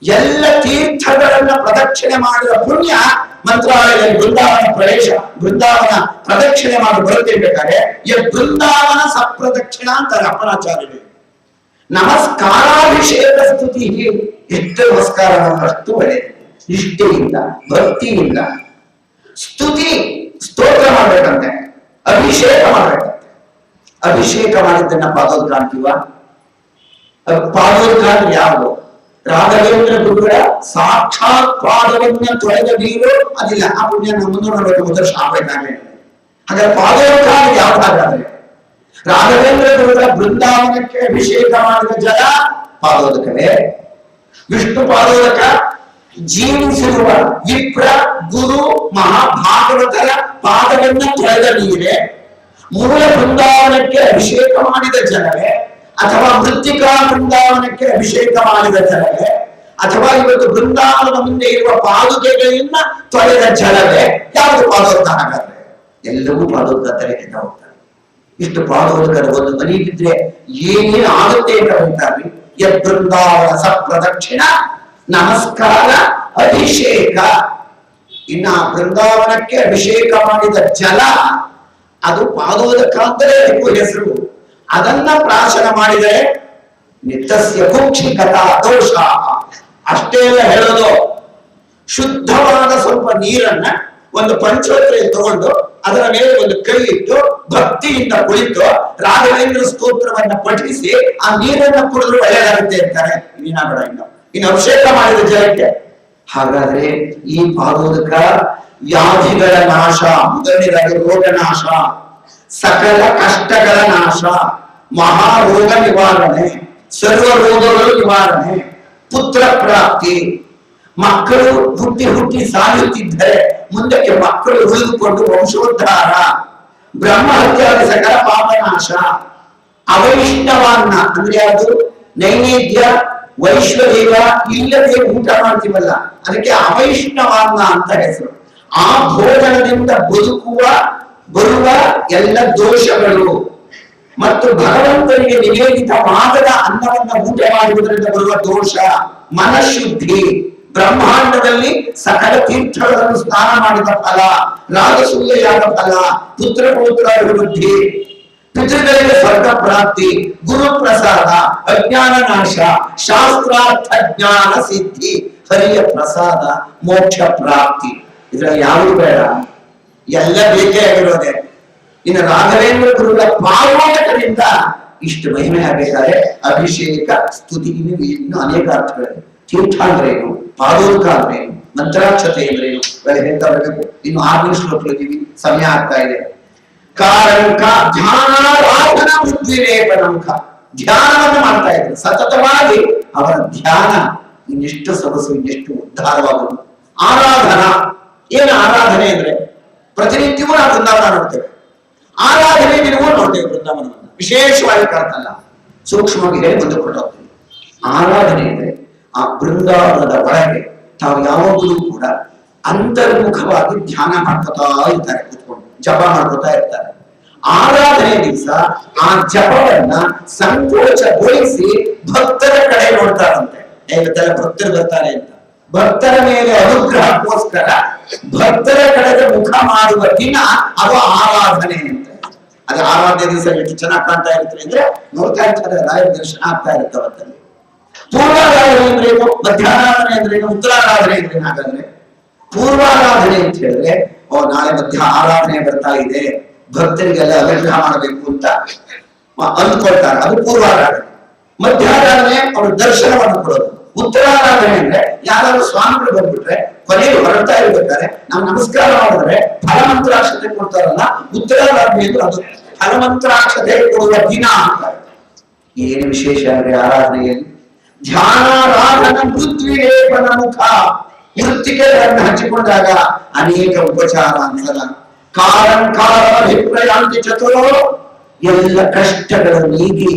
ಎಲ್ಲ ತೀರ್ಥಗಳನ್ನ ಪ್ರದಕ್ಷಿಣೆ ಮಾಡಿದ ಪುಣ್ಯ ಮಂತ್ರಾಲಯದಲ್ಲಿ ಬೃಂದಾವನ ಪ್ರವೇಶ, ಬೃಂದಾವನ ಪ್ರದಕ್ಷಿಣೆ ಮಾಡಿ ಬರುತ್ತಿರ್ಬೇಕಾದ್ರೆ ಬೃಂದಾವನ ಸಪ್ರದಕ್ಷಿಣ ಅಂತಾರೆ ಅಪ್ಪನಾಚಾರ್ಯರು. ನಮಸ್ಕಾರಾಭಿಷೇಕ ಸ್ತುತಿ, ಎಷ್ಟು ನಮಸ್ಕಾರ ಅಷ್ಟು ಒಳ್ಳೆ ನಿಷ್ಠೆಯಿಂದ ಭಕ್ತಿಯಿಂದ ಸ್ತುತಿ ಸ್ತೋತ್ರ ಮಾಡ್ಬೇಕಂತೆ, ಅಭಿಷೇಕ ಮಾಡ್ಬೇಕಂತೆ. ಅಭಿಷೇಕ ಮಾಡಿದ್ದನ್ನ ಪಾದೋದ್ಗಾಂತೀವ. ಪಾದೋದ್ಗಾಂತಿ ಯಾವುದು? ರಾಘವೇಂದ್ರ ಗುರುಗಳ ಸಾಕ್ಷಾತ್ ಪಾದವನ್ನ ತೊಳೆದ ನೀರು ಅದಿಲ್ಲ. ಆ ಪುಣ್ಯ 340 ವರ್ಷ ಆಗ್ಬೇಕಾದ್ರೆ ಹಾಗಾದ್ರೆ ಪಾದೋದ್ಗಾಂತಿ ಯಾವ್ದಾದ್ರೆ ರಾಘವೇಂದ್ರ ಗುರುಗಳ ಬೃಂದಾವನಕ್ಕೆ ಅಭಿಷೇಕ ಮಾಡಿದ ಜಲ ಪಾದೋದಕವೇ. ವಿಷ್ಣು ಪಾದೋದಕ ಜೀವಿಸಿರುವ ವಿಪ್ರ ಗುರು ಮಹಾಭಾಗವತರ ಪಾದವನ್ನ ತೊಳೆದ ನೀರೇ. ಮೂಲ ಬೃಂದಾವನಕ್ಕೆ ಅಭಿಷೇಕ ಮಾಡಿದ ಜಲವೇ, ಅಥವಾ ಮೃತ್ತಿಕಾ ಬೃಂದಾವನಕ್ಕೆ ಅಭಿಷೇಕ ಮಾಡಿದ ಜಲವೇ, ಅಥವಾ ಇವತ್ತು ಬೃಂದಾವನದ ಮುಂದೆ ಇರುವ ಪಾದುಕೆಗಳಿಂದ ತೊಳೆದ ಜಲವೇ? ಯಾವುದು ಪಾದೋದಕ? ಹಾಗಾದ್ರೆ ಎಲ್ಲವೂ ಪಾದೋದಕ ತಲೆಗೆ ಹೋಗ್ತಾರೆ. ಇಷ್ಟು ಪಾದೋದಕದ ಒಂದು ಮನೆಗಿದ್ರೆ ಏನೇನು ಆಗುತ್ತೆ ಅಂತ ಹೇಳ್ತಾರೆ. ಯದ್ ಬೃಂದಾವನ ಸಪ್ರದಕ್ಷಿಣ ನಮಸ್ಕಾರ ಅಭಿಷೇಕ. ಇನ್ನ ಬೃಂದಾವನಕ್ಕೆ ಅಭಿಷೇಕ ಮಾಡಿದ ಜಲ ಅದು ಪಾದೋದಕ ಅಂತಲೇ ಅದಕ್ಕೂ ಹೆಸರು. ಅದನ್ನ ಪ್ರಾಶನ ಮಾಡಿದರೆ ನಿತ್ಯಸ್ಯ ಕುಕ್ಷಿಕತಾ ದೋಷ. ಅಷ್ಟೇ ಎಲ್ಲ ಹೇಳೋದು. ಶುದ್ಧವಾದ ಸ್ವಲ್ಪ ನೀರನ್ನ ಒಂದು ಪಂಚೋತ್ತರೆಯಲ್ಲಿ ತಗೊಂಡು ಅದರ ಮೇಲೆ ಒಂದು ಕೈ ಇಟ್ಟು ಭಕ್ತಿಯಿಂದ ಕುಳಿತು ರಾಘವೇಂದ್ರ ಸ್ತೋತ್ರವನ್ನ ಪಠಿಸಿ ಆ ನೀರನ್ನ ಕುಡಿದ್ರು ಒಳ್ಳೆಯದಾಗುತ್ತೆ ಅಂತಾರೆ. ನೀನಾಗಡ ಇನ್ನು ಅಭಿಷೇಕ ಮಾಡಿದ ಜಲಕ್ಕೆ. ಹಾಗಾದ್ರೆ ಈ ಪಾದೋದಕ ವ್ಯಾಧಿಗಳ ನಾಶ, ಮೊದಲನೇದಾಗಿ ರೋಗ ನಾಶ, ಸಕಲ ಕಷ್ಟಗಳ ನಾಶ, ಮಹಾರೋಗ ನಿವಾರಣೆ, ಸರ್ವ ರೋಗಗಳು ನಿವಾರಣೆ, ಪುತ್ರ ಪ್ರಾಪ್ತಿ. ಮಕ್ಕಳು ಹುಟ್ಟಿ ಸಾಯುತ್ತಿದ್ದರೆ ಮುಂದಕ್ಕೆ ಮಕ್ಕಳು ಉಳಿದುಕೊಂಡು ವಂಶೋದ್ಧಾರ, ಬ್ರಹ್ಮಹತ್ಯಾದಿ ಸಕಲ ಪಾಪನಾಶ, ಅವೈಷ್ಣವಾನ್ನ ಅಂದ್ರೆ ಅದು ನೈವೇದ್ಯ ವೈಶ್ವದೇವ ಇಲ್ಲದೆ ಊಟ ಮಾಡ್ತೀವಲ್ಲ ಅದಕ್ಕೆ ಅವೈಷ್ಣವಾನ್ನ ಅಂತ ಹೆಸರು. ಆ ಭೋಜನದಿಂದ ಬರುವ ಎಲ್ಲ ದೋಷಗಳು ಮತ್ತು ಭಗವಂತನಿಗೆ ನಿವೇದಿತವಾಗದ ಅನ್ನವನ್ನ ಊಟ ಮಾಡುವುದರಿಂದ ಬರುವ ದೋಷ, ಮನಶುದ್ಧಿ, ಬ್ರಹ್ಮಾಂಡದಲ್ಲಿ ಸಕಲ ತೀರ್ಥಗಳನ್ನು ಸ್ನಾನ ಮಾಡಿದ ಫಲ, ರಾಜಸೂಯೆಯಾದ ಫಲ, ಪುತ್ರ ಪೌತ್ರ ಅಭಿವೃದ್ಧಿ, ಪಿತೃಗಳಿಗೆ ಸ್ವರ್ಗ ಪ್ರಾಪ್ತಿ, ಗುರು ಪ್ರಸಾದ, ಅಜ್ಞಾನ ನಾಶ, ಶಾಸ್ತ್ರಾರ್ಥ ಜ್ಞಾನ ಸಿದ್ಧಿ, ಹರಿಯ ಪ್ರಸಾದ, ಮೋಕ್ಷ ಪ್ರಾಪ್ತಿ. ಇದ್ರಲ್ಲಿ ಯಾವುದು ಬೇಡ, ಎಲ್ಲ ಬೇಕೇ ಆಗಿರೋದೆ. ಇನ್ನು ರಾಘವೇಂದ್ರ ಗುರುಗಳ ಪಾದೋದಕದಿಂದ ಇಷ್ಟು ಮಹಿಮೆ ಆಗಬೇಕಾದ್ರೆ ಅಭಿಷೇಕ ಸ್ತುತಿ ಇನ್ನು ಅನೇಕ ಅರ್ಥಗಳಿವೆ. ತೀರ್ಥ ಅಂದ್ರೇನು, ಪಾದೋದಕ ಅಂದ್ರೇನು, ಮಂತ್ರಾಕ್ಷತೆ ಅಂದ್ರೇನು ಹೇಳ್ತಾ ಬರಬೇಕು. ಇನ್ನು 6 ಶ್ಲೋಕಗಳಿದ್ದೀವಿ, ಸಮಯ ಆಗ್ತಾ ಇದೆ. ಕಾರಂಕ ಧ್ಯಾನಾರಾಧನ ಮೃದ್ವಿಲೇಪನಂಕ. ಧ್ಯಾನವನ್ನು ಮಾಡ್ತಾ ಇದ್ರು. ಸತತವಾಗಿ ಅವರ ಧ್ಯಾನ ಇನ್ನೆಷ್ಟು ಸೊಗಸು, ಇನ್ನೆಷ್ಟು ಉದ್ಧಾರವಾಗುವುದು. ಆರಾಧನಾ, ಏನು ಆರಾಧನೆ ಅಂದ್ರೆ ಪ್ರತಿನಿತ್ಯವೂ ನಾವು ಬೃಂದಾವನ ನೋಡ್ತೇವೆ, ಆರಾಧನೆ ದಿನವೂ ನೋಡ್ತೇವೆ ಬೃಂದಾವನವನ್ನು. ವಿಶೇಷವಾಗಿ ಕಾಣ್ತಲ್ಲ, ಸೂಕ್ಷ್ಮವಾಗಿ ಹೇಳಿ ಮುಂದೆ ಕೊಟ್ಟೋಗ್ತೀವಿ. ಆರಾಧನೆ ಅಂದ್ರೆ ಆ ಬೃಂದಾವನದ ಒಳಗೆ ತಾವು ಯಾವಾಗಲೂ ಕೂಡ ಅಂತರ್ಮುಖವಾಗಿ ಧ್ಯಾನ ಮಾಡ್ಕೊತಾ ಇರ್ತಾರೆ, ಕೂತ್ಕೊಂಡು ಜಪ ಮಾಡ್ಕೊತಾ ಇರ್ತಾರೆ. ಆರಾಧನೆ ದಿವಸ ಆ ಜಪವನ್ನ ಸಂಕೋಚಗೊಳಿಸಿ ಭಕ್ತರ ಕಡೆ ನೋಡ್ತಾರಂತೆ. ಇವತ್ತೆಲ್ಲ ಭಕ್ತರು ಬರ್ತಾರೆ ಅಂತ, ಭಕ್ತರ ಮೇಲೆ ಅನುಗ್ರಹಕ್ಕೋಸ್ಕರ ಭಕ್ತರ ಕಡೆಗೆ ಮುಖ ಮಾಡುವ ದಿನ ಅದು ಆರಾಧನೆ ಅಂತ. ಅದು ಆರಾಧನೆ ದಿವಸ ಎಷ್ಟು ಚೆನ್ನಾಗಿ ಕಾಣ್ತಾ ಇರ್ತಾರೆ ಅಂದ್ರೆ ನೋಡ್ತಾ ಇರ್ತಾರೆ, ರಾಯರ ದರ್ಶನ ಆಗ್ತಾ ಇರ್ತವತ್ತಲ್ಲಿ. ಪೂರ್ವಾರಾಧನೆ ಅಂದ್ರೆ ಏನು, ಮಧ್ಯಾರಾಧನೆ ಅಂದ್ರೆ ಏನು, ಉತ್ತರಾರಾಧನೆ ಅಂದ್ರೆ ಹಾಗಾದ್ರೆ ಪೂರ್ವಾರಾಧನೆ ಅಂತ ಹೇಳಿದ್ರೆ ನಾಳೆ ಮಧ್ಯ ಆರಾಧನೆ ಬರ್ತಾ ಇದೆ, ಭಕ್ತರಿಗೆಲ್ಲ ಅನುಗ್ರಹ ಮಾಡಬೇಕು ಅಂತ ಅಂದ್ಕೊಳ್ತಾರೆ, ಅದು ಪೂರ್ವಾರಾಧನೆ. ಮಧ್ಯಾರಾಧನೆ ಅವರು ದರ್ಶನವನ್ನು ಕೊಡೋದು. ಉತ್ತರಾರಾಧನೆ ಅಂದ್ರೆ ಯಾರಾದ್ರೂ ಸ್ವಾಮಿಗಳು ಬಂದ್ಬಿಟ್ರೆ ಕೊನೆಗೆ ಹೊರಡ್ತಾ ಇರ್ಬೇಕಾದ್ರೆ ನಾವು ನಮಸ್ಕಾರ ಮಾಡಿದ್ರೆ ಫಲಮಂತ್ರಾಕ್ಷತೆ ಕೊಡ್ತಾರಲ್ಲ, ಉತ್ತರಾರಾಧನೆ ಅದು ಫಲಮಂತ್ರಾಕ್ಷತೆ ಕೊಡುವ ದಿನ ಅಂತ. ಏನು ವಿಶೇಷ ಅಂದ್ರೆ ಆರಾಧನೆಯಲ್ಲಿ ಧ್ಯಾನಾರಾಧನ ಮೃತ್ವಿಲೇಪನ ಮುಖ, ಮೃತ್ತಿಗೆಗಳನ್ನು ಹಂಚಿಕೊಂಡಾಗ ಅನೇಕ ಉಪಚಾರ ಅನ್ಸಲ. ಕಾರಣಾಭಿಪ್ರಾಯಾಂತಿ ಚತುರೋ, ಎಲ್ಲ ಕಷ್ಟಗಳು ನೀಗಿ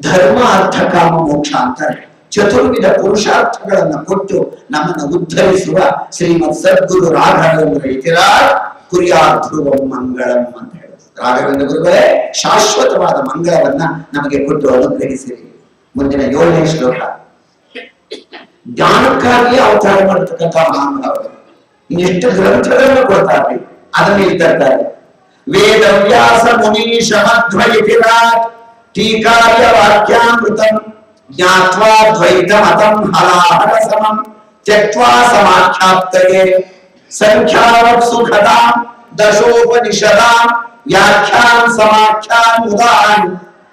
ಧರ್ಮ ಅರ್ಥ ಕಾಮ ಮೋಕ್ಷ ಅಂತಾರೆ. ಚತುರ್ವಿಧ ಪುರುಷಾರ್ಥಗಳನ್ನ ಕೊಟ್ಟು ನಮ್ಮನ್ನು ಉದ್ಧರಿಸುವ ಶ್ರೀಮತ್ ಸದ್ಗುರು ರಾಘವೇಂದ್ರ ಇತಿರಾಜ್ ಕುರಿಯಾತ್ ಧ್ರುವಂ ಮಂಗಳಂ ಅಂತ ಹೇಳಿದ್ರು. ರಾಘವೇಂದ್ರ ಗುರುಗಳೇ ಶಾಶ್ವತವಾದ ಮಂಗಳವನ್ನ ನಮಗೆ ಕೊಟ್ಟು ಅನುಗ್ರಹಿಸಿರಿ. ಮುಂದಿನ 7ನೇ ಶ್ಲೋಕ. ಜ್ಞಾನಕ್ಕಾಗಿ ಅವತಾರ ಮಾಡತಕ್ಕಂಥ ಮಹಾನುಭಾವರು ಇನ್ನೆಷ್ಟು ಗ್ರಂಥಗಳನ್ನು ಕೊಡ್ತಾರೆ, ಅದನ್ನು ಇದ್ದಾರೆ. ವೇದವ್ಯಾಸ ಮುನೀಶ ಮಧ್ವೈತಿರಾಟ್ ಟೀಕಾರ್ಯ ವಾಕ್ಯಾಮೃತಂ ಜ್ಞಾತ್ವಾ ದ್ವೈತ ಮತಂ ಹಲಾಹಲ ಸಮಂ ತ್ಯಕ್ತ್ವಾ ಸಮಾಖ್ಯಾಪ್ತಯೇ ಸಂಖ್ಯಾವತ್ ಸುಖದಾಂ ದಶೋಪನಿಷದಾಂ ವ್ಯಾಖ್ಯಾನ್ ಸಮಾಖ್ಯಾನ್ ಉದಾನ್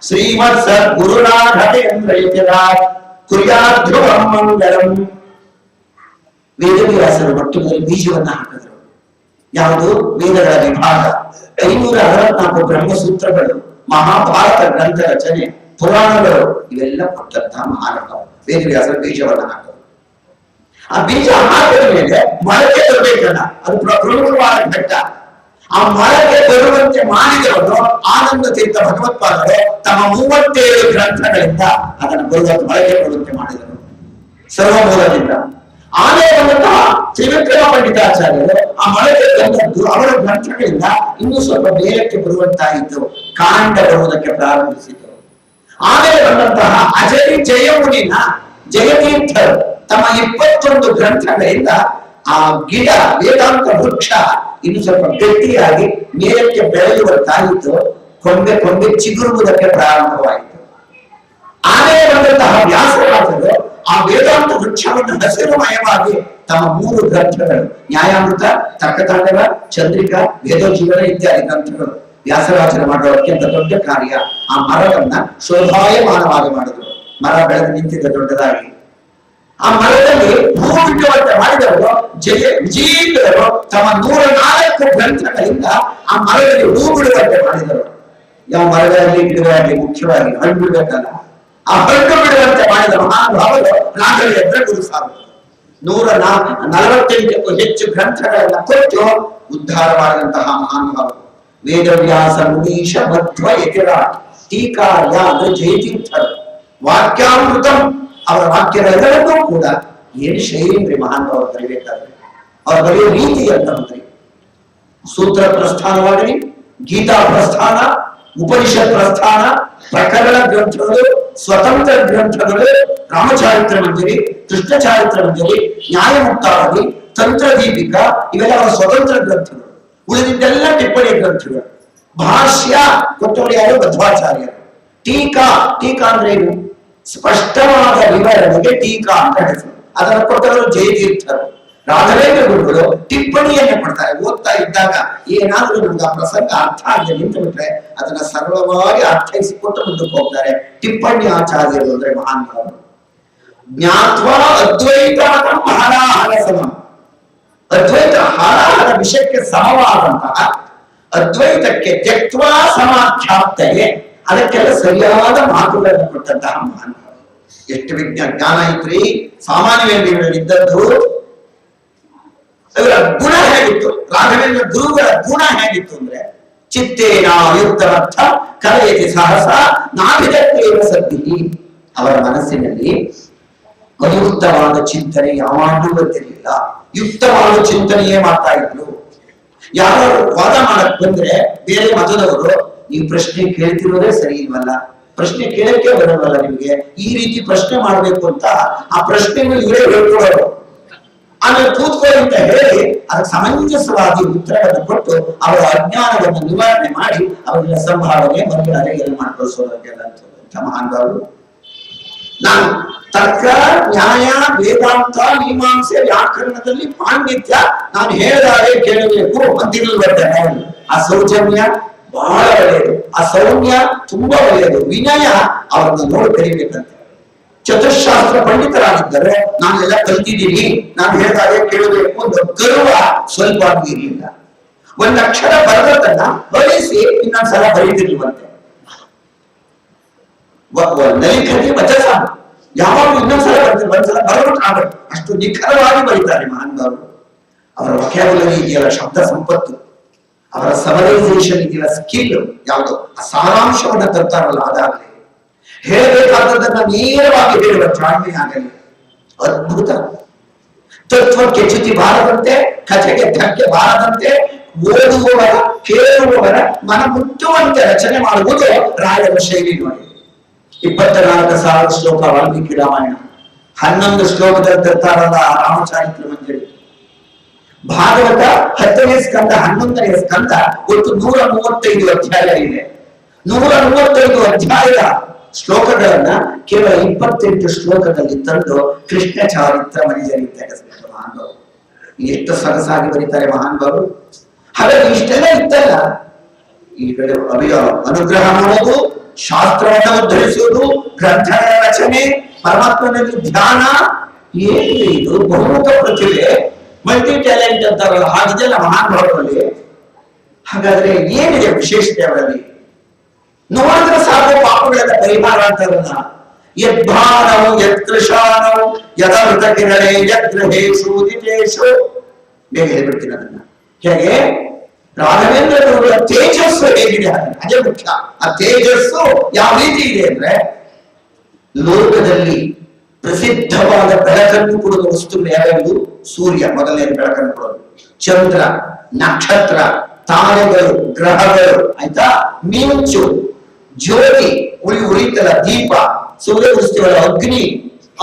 ಶ್ರೀಮತ್ ಸದ್ಗುರು ರಾಘವೇಂದ್ರ ಇತಿರಾಜ್ ಕುರ್ಯಾತ್ ಧ್ರುವಂ ಮಂಗಳಂ. ವೇದವ್ಯಾಸರು ಒಟ್ಟಿನಲ್ಲಿ ಬೀಜವನ್ನ ಹಾಕಿದ್ರು. ಯಾವುದು? ವೇದಗಳ ವಿಭಾಗ. 564 ಬ್ರಹ್ಮಸೂತ್ರಗಳು, ಮಹಾಭಾರತ ಗ್ರಂಥ ರಚನೆ, ಪುರಾಣಗಳು, ಇವೆಲ್ಲ ಕೊಟ್ಟಂತಹ ಮಹಾನುಭಾವ ವೇದವ್ಯಾಸರ ಬೀಜವನ್ನ ಹಾಕಿದ್ರು. ಆ ಬೀಜ ಹಾಕಿದ ಮೇಲೆ ಮೊಳಕೆ ಬರಬೇಕಲ್ಲ, ಅದು ಪ್ರಮುಖವಾದ ಘಟ್ಟ. ಆ ಮೊಳಕೆ ಬರುವಂತೆ ಮಾಡಿದವರು ಆನಂದ ತೀರ್ಥ ಭಗವತ್ಪಾದರು ತಮ್ಮ 37 ಗ್ರಂಥಗಳಿಂದ ಅದನ್ನು ಮೊಳಕೆ ಬರುವಂತೆ ಮಾಡಿದರು ಸರ್ವಮೂಲದಿಂದ. ಆಮೇಲೆ ಬಂದಂತಹ ತ್ರಿವಿಕ್ರಮ ಪಂಡಿತಾಚಾರ್ಯರು ಆ ಮೊಳಕೆ ಬಂದದ್ದು ಅವರ ಗ್ರಂಥಗಳಿಂದ ಇನ್ನೂ ಸ್ವಲ್ಪ ಬೇರಕ್ಕೆ ಬರುವಂತಾಯಿತು, ಕಾಂಡ ಬರುವುದಕ್ಕೆ ಪ್ರಾರಂಭಿಸಿತು. ಆಮೇಲೆ ಬಂದಂತಹ ಅಜರಿ ಜಯಮುನಿನ ಜಯತೀರ್ಥರು ತಮ್ಮ 21 ಗ್ರಂಥಗಳಿಂದ ಆ ಗಿಡ ವೇದಾಂತ ವೃಕ್ಷ ಇನ್ನು ಸ್ವಲ್ಪ ಗಟ್ಟಿಯಾಗಿ ಮೇಲಕ್ಕೆ ಬೆಳೆಯುವಂತಾಯಿತು, ಕೊಂಬೆ ಚಿಗುರುವುದಕ್ಕೆ ಪ್ರಾರಂಭವಾಯಿತು. ಆಮೇಲೆ ಬಂದಂತಹ ವ್ಯಾಸರಾಜರು ಆ ವೇದಾಂತ ವೃಕ್ಷವನ್ನು ಹಸಿರುಮಯವಾಗಿ ತಮ್ಮ 3 ಗ್ರಂಥಗಳು ನ್ಯಾಯಾಮೃತ, ತರ್ಕತಾಂಡವ, ಚಂದ್ರಿಕಾ, ವೇದೋಜೀವನ ಇತ್ಯಾದಿ ಗ್ರಂಥಗಳು ವ್ಯಾಸರಾಜರು ಮಾಡುವ ಅತ್ಯಂತ ದೊಡ್ಡ ಕಾರ್ಯ. ಆ ಮರವನ್ನ ಶೋಭಾಯಮಾನವಾಗಿ ಮಾಡಿದ್ರು. ಮರ ಬೆಳೆದು ನಿಂತಿದ್ದ ದೊಡ್ಡದಾಗಿ. ಆ ಮರದಲ್ಲಿ ಹೂ ಬಿಡುವಂತೆ ಮಾಡಿದವರು ವಿಜೇಂದ್ರರು ತಮ್ಮ 104 ಗ್ರಂಥಗಳಿಂದ ಆ ಮರದಲ್ಲಿ ಹೂ ಬಿಡುವಂತೆ ಮಾಡಿದರು. ಯಾವ ಮರಗಳಲ್ಲಿ ಗಿಡಗಳಲ್ಲಿ ಮುಖ್ಯವಾಗಿ ಹಣ್ಣು ಬಿಡಬೇಕಲ್ಲ, ಆ ಹಣ್ಣು ಬಿಡುವಂತೆ ಮಾಡಿದ ಮಹಾನುಭಾವರು ರಾಘವೇಂದ್ರ ಗುರು ಸಾರ್ವರು. 148ಕ್ಕೂ ಹೆಚ್ಚು ಗ್ರಂಥಗಳನ್ನ ಕೊಟ್ಟು ಉದ್ಧಾರ ಮಾಡಿದಂತಹ ಮಹಾನುಭಾವರು ವೇದವ್ಯಾಸ ಮುನೀಶ ಮಧ್ವ ಯತಿರಾಟ್ ಟೀಕಾರ್ಯ ಅಂದ್ರೆ ಜಯತೀರ್ಥರು. ವಾಕ್ಯಾಮೃತಂ, ಅವರ ವಾಕ್ಯಗಳೆಲ್ಲವನ್ನೂ ಕೂಡ ಏನು ಶೈಲಿ ಮಹಾನುಭಾವರು ಬರೀಬೇಕಾದ್ರೆ ಅವ್ರು ಬರೆಯೋ ರೀತಿ ಅಂತ ಅಂದ್ರೆ ಸೂತ್ರ ಪ್ರಸ್ಥಾನವಾಗಲಿ, ಗೀತಾ ಪ್ರಸ್ಥಾನ, ಉಪನಿಷತ್ ಪ್ರಸ್ಥಾನ, ಪ್ರಕರಣ ಗ್ರಂಥಗಳು, ಸ್ವತಂತ್ರ ಗ್ರಂಥಗಳು, ರಾಮಚಾರಿತ್ರ ಮಂಜರಿ, ಕೃಷ್ಣ ಚಾರಿತ್ರ ಮಂಜರಿ, ನ್ಯಾಯಮುಕ್ತಾವಳಿ, ತಂತ್ರದೀಪಿಕಾ, ಇವೆಲ್ಲ ಅವರ ಸ್ವತಂತ್ರ ಗ್ರಂಥಗಳು. ಉಳಿದಿದ್ದೆಲ್ಲ ಟಿಪ್ಪಣಿ ಗ್ರಂಥಗಳು. ಭಾಷ್ಯ ಕೊಟ್ಟವರು ಯಾರು? ಮಧ್ವಾಚಾರ್ಯರು. ಟೀಕಾ ಅಂದ್ರೆ ಏನು? ಸ್ಪಷ್ಟವಾದ ವಿವರಣೆಗೆ ಟೀಕಾ ಅಂತ ಹೆಸರು. ಅದನ್ನು ಕೊಟ್ಟವರು ಜಯತೀರ್ಥರು. ರಾಘವೇಂದ್ರ ಗುರುಗಳು ಟಿಪ್ಪಣಿಯನ್ನು ಕೊಡ್ತಾರೆ. ಓದ್ತಾ ಇದ್ದಾಗ ಏನಾದ್ರೂ ನಮ್ಗೆ ಆ ಪ್ರಸಂಗ ಅರ್ಥ ಆಗಿ ನಿಂತು ಬಿಟ್ರೆ ಅದನ್ನ ಸರ್ವವಾಗಿ ಅರ್ಥೈಸಿಕೊಟ್ಟು ಮುಂದಕ್ಕೆ ಹೋಗ್ತಾರೆ. ಟಿಪ್ಪಣಿ ಆಚಾರ್ಯರು ಅಂದ್ರೆ ಮಹಾನ್ ಭಾವರು. ಜ್ಞಾತ್ವಾ ಅದ್ವೈತ ಹಲಾಹಲ ಸಮ, ಅದ್ವೈತ ಹಲಾಹಲ ವಿಷಯಕ್ಕೆ ಸಮವಾದಂತಹ ಅದ್ವೈತಕ್ಕೆ ತ್ಯಕ್ತ್ವಾ ಸಮಾಖ್ಯಾಪ್ತಯೇ, ಅದಕ್ಕೆಲ್ಲ ಸರಿಯಾದ ಮಾತುಗಳನ್ನು ಕೊಟ್ಟಂತಹ ಮಹಾನ್. ಎಷ್ಟು ಜ್ಞಾನ ಐತ್ರಿ ಸಾಮಾನ್ಯವಾಗಿದ್ದದ್ದು. ಅವರ ಗುಣ ಹೇಗಿತ್ತು, ರಾಘವೇಂದ್ರ ಗುರುಗಳ ಗುಣ ಹೇಗಿತ್ತು ಅಂದ್ರೆ ಚಿತ್ತೇನ ಯುಕ್ತರರ್ಥ ಕಲೆಯತಿ ಸಹಸ ನಾಭಿದತ್ತೇವ ಸದ್ದಿ. ಅವರ ಮನಸ್ಸಿನಲ್ಲಿ ಅಯುಕ್ತವಾದ ಚಿಂತನೆ ಯಾವಾಗಲೂ ಬರ್ತಿರ್ಲಿಲ್ಲ, ಯುಕ್ತವಾದ ಚಿಂತನೆಯೇ ಮಾಡ್ತಾ ಇದ್ರು. ಯಾರು ವಾದ ಮಾಡಕ್ ಬಂದ್ರೆ ಬೇರೆ ಮತದವರು ಈ ಪ್ರಶ್ನೆ ಕೇಳ್ತಿರೋದೇ ಸರಿ ಇಲ್ವಲ್ಲ, ಪ್ರಶ್ನೆ ಕೇಳಕ್ಕೆ ಬರಲ್ವಲ್ಲ ನಿಮ್ಗೆ, ಈ ರೀತಿ ಪ್ರಶ್ನೆ ಮಾಡ್ಬೇಕು ಅಂತ ಆ ಪ್ರಶ್ನೆಗಳು ಇವರೇ ಹೇಳ್ಕೊಡೋರು. ಆಮೇಲೆ ಕೂತ್ಕೊಳ್ಳಿ ಅಂತ ಹೇಳಿ ಅದಕ್ಕೆ ಸಮಂಜಸವಾಗಿ ಉತ್ತರವನ್ನು ಕೊಟ್ಟು ಅವರ ಅಜ್ಞಾನವನ್ನು ನಿವಾರಣೆ ಮಾಡಿ ಅವರ ಸಂಭಾವನೆ ಮರ್ಯಾದೆ ಎಲ್ಲ ಮಾಡ್ಕೊಳ್ಸೋದಕ್ಕೆಲ್ಲ ಮಹಾನ್ಭಾವರು. ನಾನು ತರ್ಕ ನ್ಯಾಯ ವೇದಾಂತ ಮೀಮಾಂಸೆ ವ್ಯಾಕರಣದಲ್ಲಿ ಪಾಂಡಿತ್ಯ ನಾನು ಹೇಳಿದಾಗೆ ಕೇಳಬೇಕು ಅಂತಿರಲು ಬರ್ತೇನೆ. ಆ ಸೌಜನ್ಯ ಬಹಳ ಒಳ್ಳೆಯದು, ಆ ಸೌಮ್ಯ ತುಂಬಾ ಒಳ್ಳೆಯದು, ವಿನಯ ಅವರನ್ನು ನೋಡಿ ಕಲಿಬೇಕಂತೆ. ಚತುಶಾಸ್ತ್ರ ಪಂಡಿತರಾಗಿದ್ದರೆ ನಾನೆಲ್ಲ ಕಲ್ತಿದ್ದೀನಿ, ನಾನು ಹೇಳಿದಾಗೆ ಕೇಳಬೇಕು ಒಂದು ಗರ್ವ ಸ್ವಲ್ಪ ಇರಲಿಲ್ಲ. ಒಂದು ಅಕ್ಷರ ಬರೆದನ್ನ ಬರೆಸಿ ಇನ್ನೊಂದ್ಸಲ ಬರೀತಿರ್ಲಿವಂತೆ. ನಲಿಖತಿ ವಚಸ ಯಾವಾಗ ಇನ್ನೊಂದ್ಸಲ ಬರ್ತಾರೆ, ಒಂದ್ಸಲ ಬರಬಿಟ್ಟು ಆಗಬೇಕು, ಅಷ್ಟು ನಿಖರವಾಗಿ ಬರೀತಾರೆ ಮಹಾನ್ಭಾವರು. ಅವರ ವಕ್ಯಾಬುಲರಿ ಇದೆಯಲ್ಲ, ಶಬ್ದ ಸಂಪತ್ತು, ಅವರ ಸಮರೈಸೇಷನ್ ಇದೆಯಲ್ಲ, ಸ್ಕಿಲ್ ಯಾವುದು, ಆ ಸಾರಾಂಶವನ್ನ ತರ್ತಾರಲ್ಲ, ಅದಾಗಲಿ ಹೇಳಬೇಕಾದದನ್ನ ನೇರವಾಗಿ ಹೇಳುವ ಜಾಣ್ಮೆ ಆಗಲಿ, ಅದ್ಭುತ. ತತ್ವಕ್ಕೆ ಚ್ಯುತಿ ಬಾರದಂತೆ, ಕಥೆಗೆ ಧಕ್ಕೆ ಬಾರದಂತೆ ಓದುವವರ ಕೇಳುವವರ ಮನ ಮುಟ್ಟುವಂತೆ ರಚನೆ ಮಾಡುವುದು ರಾಯರ ಶೈಲಿ. ನೋಡಿ, 24,000 ಶ್ಲೋಕ ವಾಲ್ಮೀಕಿ ರಾಮಾಯಣ, 11 ಶ್ಲೋಕದಲ್ಲಿ ತರ್ತಾರಲ್ಲ ರಾಮಚಾರಿತ್ರ ಮಂಜರಿ. ಭಾಗವತ 10ನೇ ಸ್ಕಂದ 11ನೇ ಸ್ಕಂದ ಒಟ್ಟು 135 ಅಧ್ಯಾಯ ಇದೆ. 135 ಅಧ್ಯಾಯದ ಶ್ಲೋಕಗಳನ್ನ ಕೇವಲ 28 ಶ್ಲೋಕದಲ್ಲಿ ತಂದು ಕೃಷ್ಣ ಚಾರಿತ್ರ ಮಂಜರಿ ತೆಗೆಸಿದ ಮಹಾನ್ಭಾವರು. ಎಷ್ಟು ಸೊಗಸಾಗಿ ಬರೀತಾರೆ ಮಹಾನ್ಭಾವರು. ಹಾಗಾಗಿ ಇಷ್ಟೆಲ್ಲ ಇತ್ತಲ್ಲ, ಈ ಕಡೆ ಅನುಗ್ರಹ ಮಾಡೋದು, ಶಾಸ್ತ್ರವನ್ನು ಉದ್ಧರಿಸುವುದು, ಗ್ರಂಥಗಳ ರಚನೆ, ಪರಮಾತ್ಮನಲ್ಲಿ ಧ್ಯಾನ, ಏನಿದೆ ಇದು ಬಹುಮುಖ ಪ್ರತಿಭೆ, ಮಲ್ಟಿ ಟ್ಯಾಲೆಂಟ್ ಅಂತಾರಲ್ಲ, ಹಾಗಿದೆಯಲ್ಲ ಮಹಾನುಭಾವರಲ್ಲಿ. ಹಾಗಾದ್ರೆ ಏನಿದೆ ವಿಶೇಷತೆ ಅವರಲ್ಲಿ? ನೋಡಿದ್ರೆ ಸಾಕು ಪಾಪಗಳೆಲ್ಲ ಪರಿಹಾರ ಅಂತಾರಲ್ಲ. ಯದ್ಭಾನವು ಯತ್ಕೃಶಾನವು ಯದಮೃತ ಕಿರಣೆ ಯದ್ಗ್ರಹೇಶು ದಿತೇಶು. ಬೇಗ ಹೇಳ್ಬಿಡ್ತೀನಿ ಅದನ್ನ. ಹೇಗೆ ರಾಘವೇಂದ್ರ ಗುರುಗಳ ತೇಜಸ್ಸು ಹೇಗಿದೆ ಅದೇ ಮುಖ್ಯ. ಆ ತೇಜಸ್ಸು ಯಾವ ರೀತಿ ಇದೆ ಅಂದ್ರೆ, ಲೋಕದಲ್ಲಿ ಪ್ರಸಿದ್ಧವಾದ ಬೆಳಕನ್ನು ಕೊಡುವ ವಸ್ತುಗಳು ಯಾವ್ಯಾವುದು? ಸೂರ್ಯ ಮೊದಲನೇ ಬೆಳಕನ್ನು ಕೊಡೋದು, ಚಂದ್ರ, ನಕ್ಷತ್ರ, ತಾರೆಗಳು, ಗ್ರಹಗಳು, ಆಯ್ತಾ, ಮಿಂಚು, ಜ್ಯೋತಿ, ಉರಿತಲ ದೀಪ, ಸೂರ್ಯ ಉರಿಸ್ತೀವಲ್ಲ ಅಗ್ನಿ,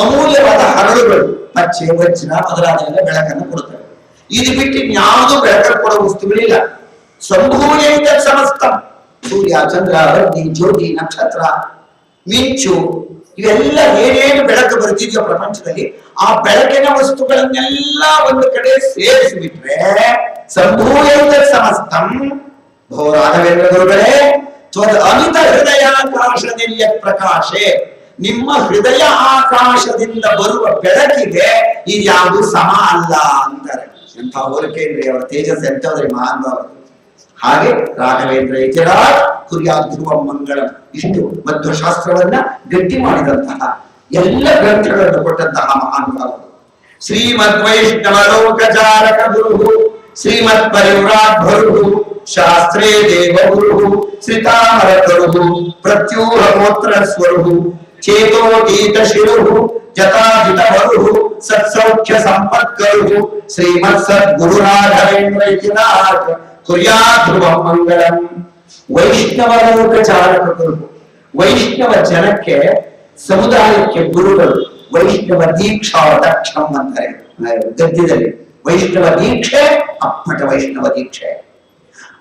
ಅಮೂಲ್ಯವಾದ ಹರಳುಗಳು, ಪಚ್ಚೆ, ವಜ್ರ ಮೊದಲಾದ ಬೆಳಕನ್ನು ಕೊಡುತ್ತವೆ. ಇದು ಬಿಟ್ಟು ಯಾವುದು ಬೆಳಕನ್ನು ಕೊಡುವ ವಸ್ತುಗಳಿಲ್ಲ. ಸಂಭೂಯೈತ ಸಮಸ್ತ ಸೂರ್ಯ, ಚಂದ್ರ, ಅಗ್ನಿ, ಜ್ಯೋತಿ, ನಕ್ಷತ್ರ, ಮಿಂಚು, ಇವೆಲ್ಲ ಏನೇನು ಬೆಳಕು ಬರ್ತಿದೆಯೋ ಪ್ರಪಂಚದಲ್ಲಿ, ಆ ಬೆಳಕಿನ ವಸ್ತುಗಳನ್ನೆಲ್ಲ ಒಂದು ಕಡೆ ಸೇರಿಸಿಬಿಟ್ರೆ ಸಂಭೂಯೈತ ಸಮಸ್ತಂ. ಭೋ ರಾಘವೇಂದ್ರ ಗುರುಗಳೇ, ತ್ವದ್ ಅಮಿತ ಹೃದಯಾಕಾಶದಲ್ಲಿ ಪ್ರಕಾಶೆ, ನಿಮ್ಮ ಹೃದಯ ಆಕಾಶದಿಂದ ಬರುವ ಬೆಳಕಿಗೆ ಇದ್ಯಾವುದು ಸಮ ಅಲ್ಲ ಅಂತಾರೆ. ಎಂಥ ಹೋಲಿಕೆ ಇದ್ರಿ, ಅವರ ತೇಜಸ್ ಎಂಥದ್ರಿ ಮಹಾನುಭಾವರು. ಹಾಗೆ ರಾಘವೇಂದ್ರ ಇತಿರಾಜ್ ಕುರ್ಯಾತ್ ಧ್ರುವ ಮಂಗಳ, ಇಷ್ಟು ಮಧ್ವಶಾಸ್ತ್ರವನ್ನ ಗಟ್ಟಿ ಮಾಡಿದಂತಹ ಎಲ್ಲ ಗ್ರಂಥಗಳನ್ನು ಕೊಟ್ಟಂತಹ ಮಹಾನುಭಾವರು. ಶ್ರೀಮದ್ ವೈಷ್ಣವ ಲೋಕಚಾರಕ ಗುರು ಶ್ರೀಮತ್ ಪರಿವ್ರಾಟ್ ಭರು ಶಾಸ್ತ್ರೇ ದೇವ ಗುರು ಶ್ರೀತಾಮರ ಕರು ಪ್ರತ್ಯೂಹ ಗೋತ್ರ ಸ್ವರು ಚೇತೋಗೀತ ಶಿರು ಜತಾಜಿತ ವರು ಸತ್ಸೌಖ್ಯ ಸಂಪತ್ಕರು ಶ್ರೀಮತ್ ಸದ್ಗುರು ರಾಘವೇಂದ್ರ ಇತಿರಾಜ್ ಕುರ್ಯಾತ್ ಧ್ರುವ ಮಂಗಳಂ. ವೈಷ್ಣವ ಲೋಕಚಾರಕ ಗುರು, ವೈಷ್ಣವ ಜನಕ್ಕೆ ಸಮುದಾಯಕ್ಕೆ ಗುರುಗಳು. ವೈಷ್ಣವ ದೀಕ್ಷಾ ದಕ್ಷಂ ಅಂತಾರೆ ಗದ್ಯದಲ್ಲಿ. ವೈಷ್ಣವ ದೀಕ್ಷೆ ಅಪ್ಪಟ ವೈಷ್ಣವ ದೀಕ್ಷೆ,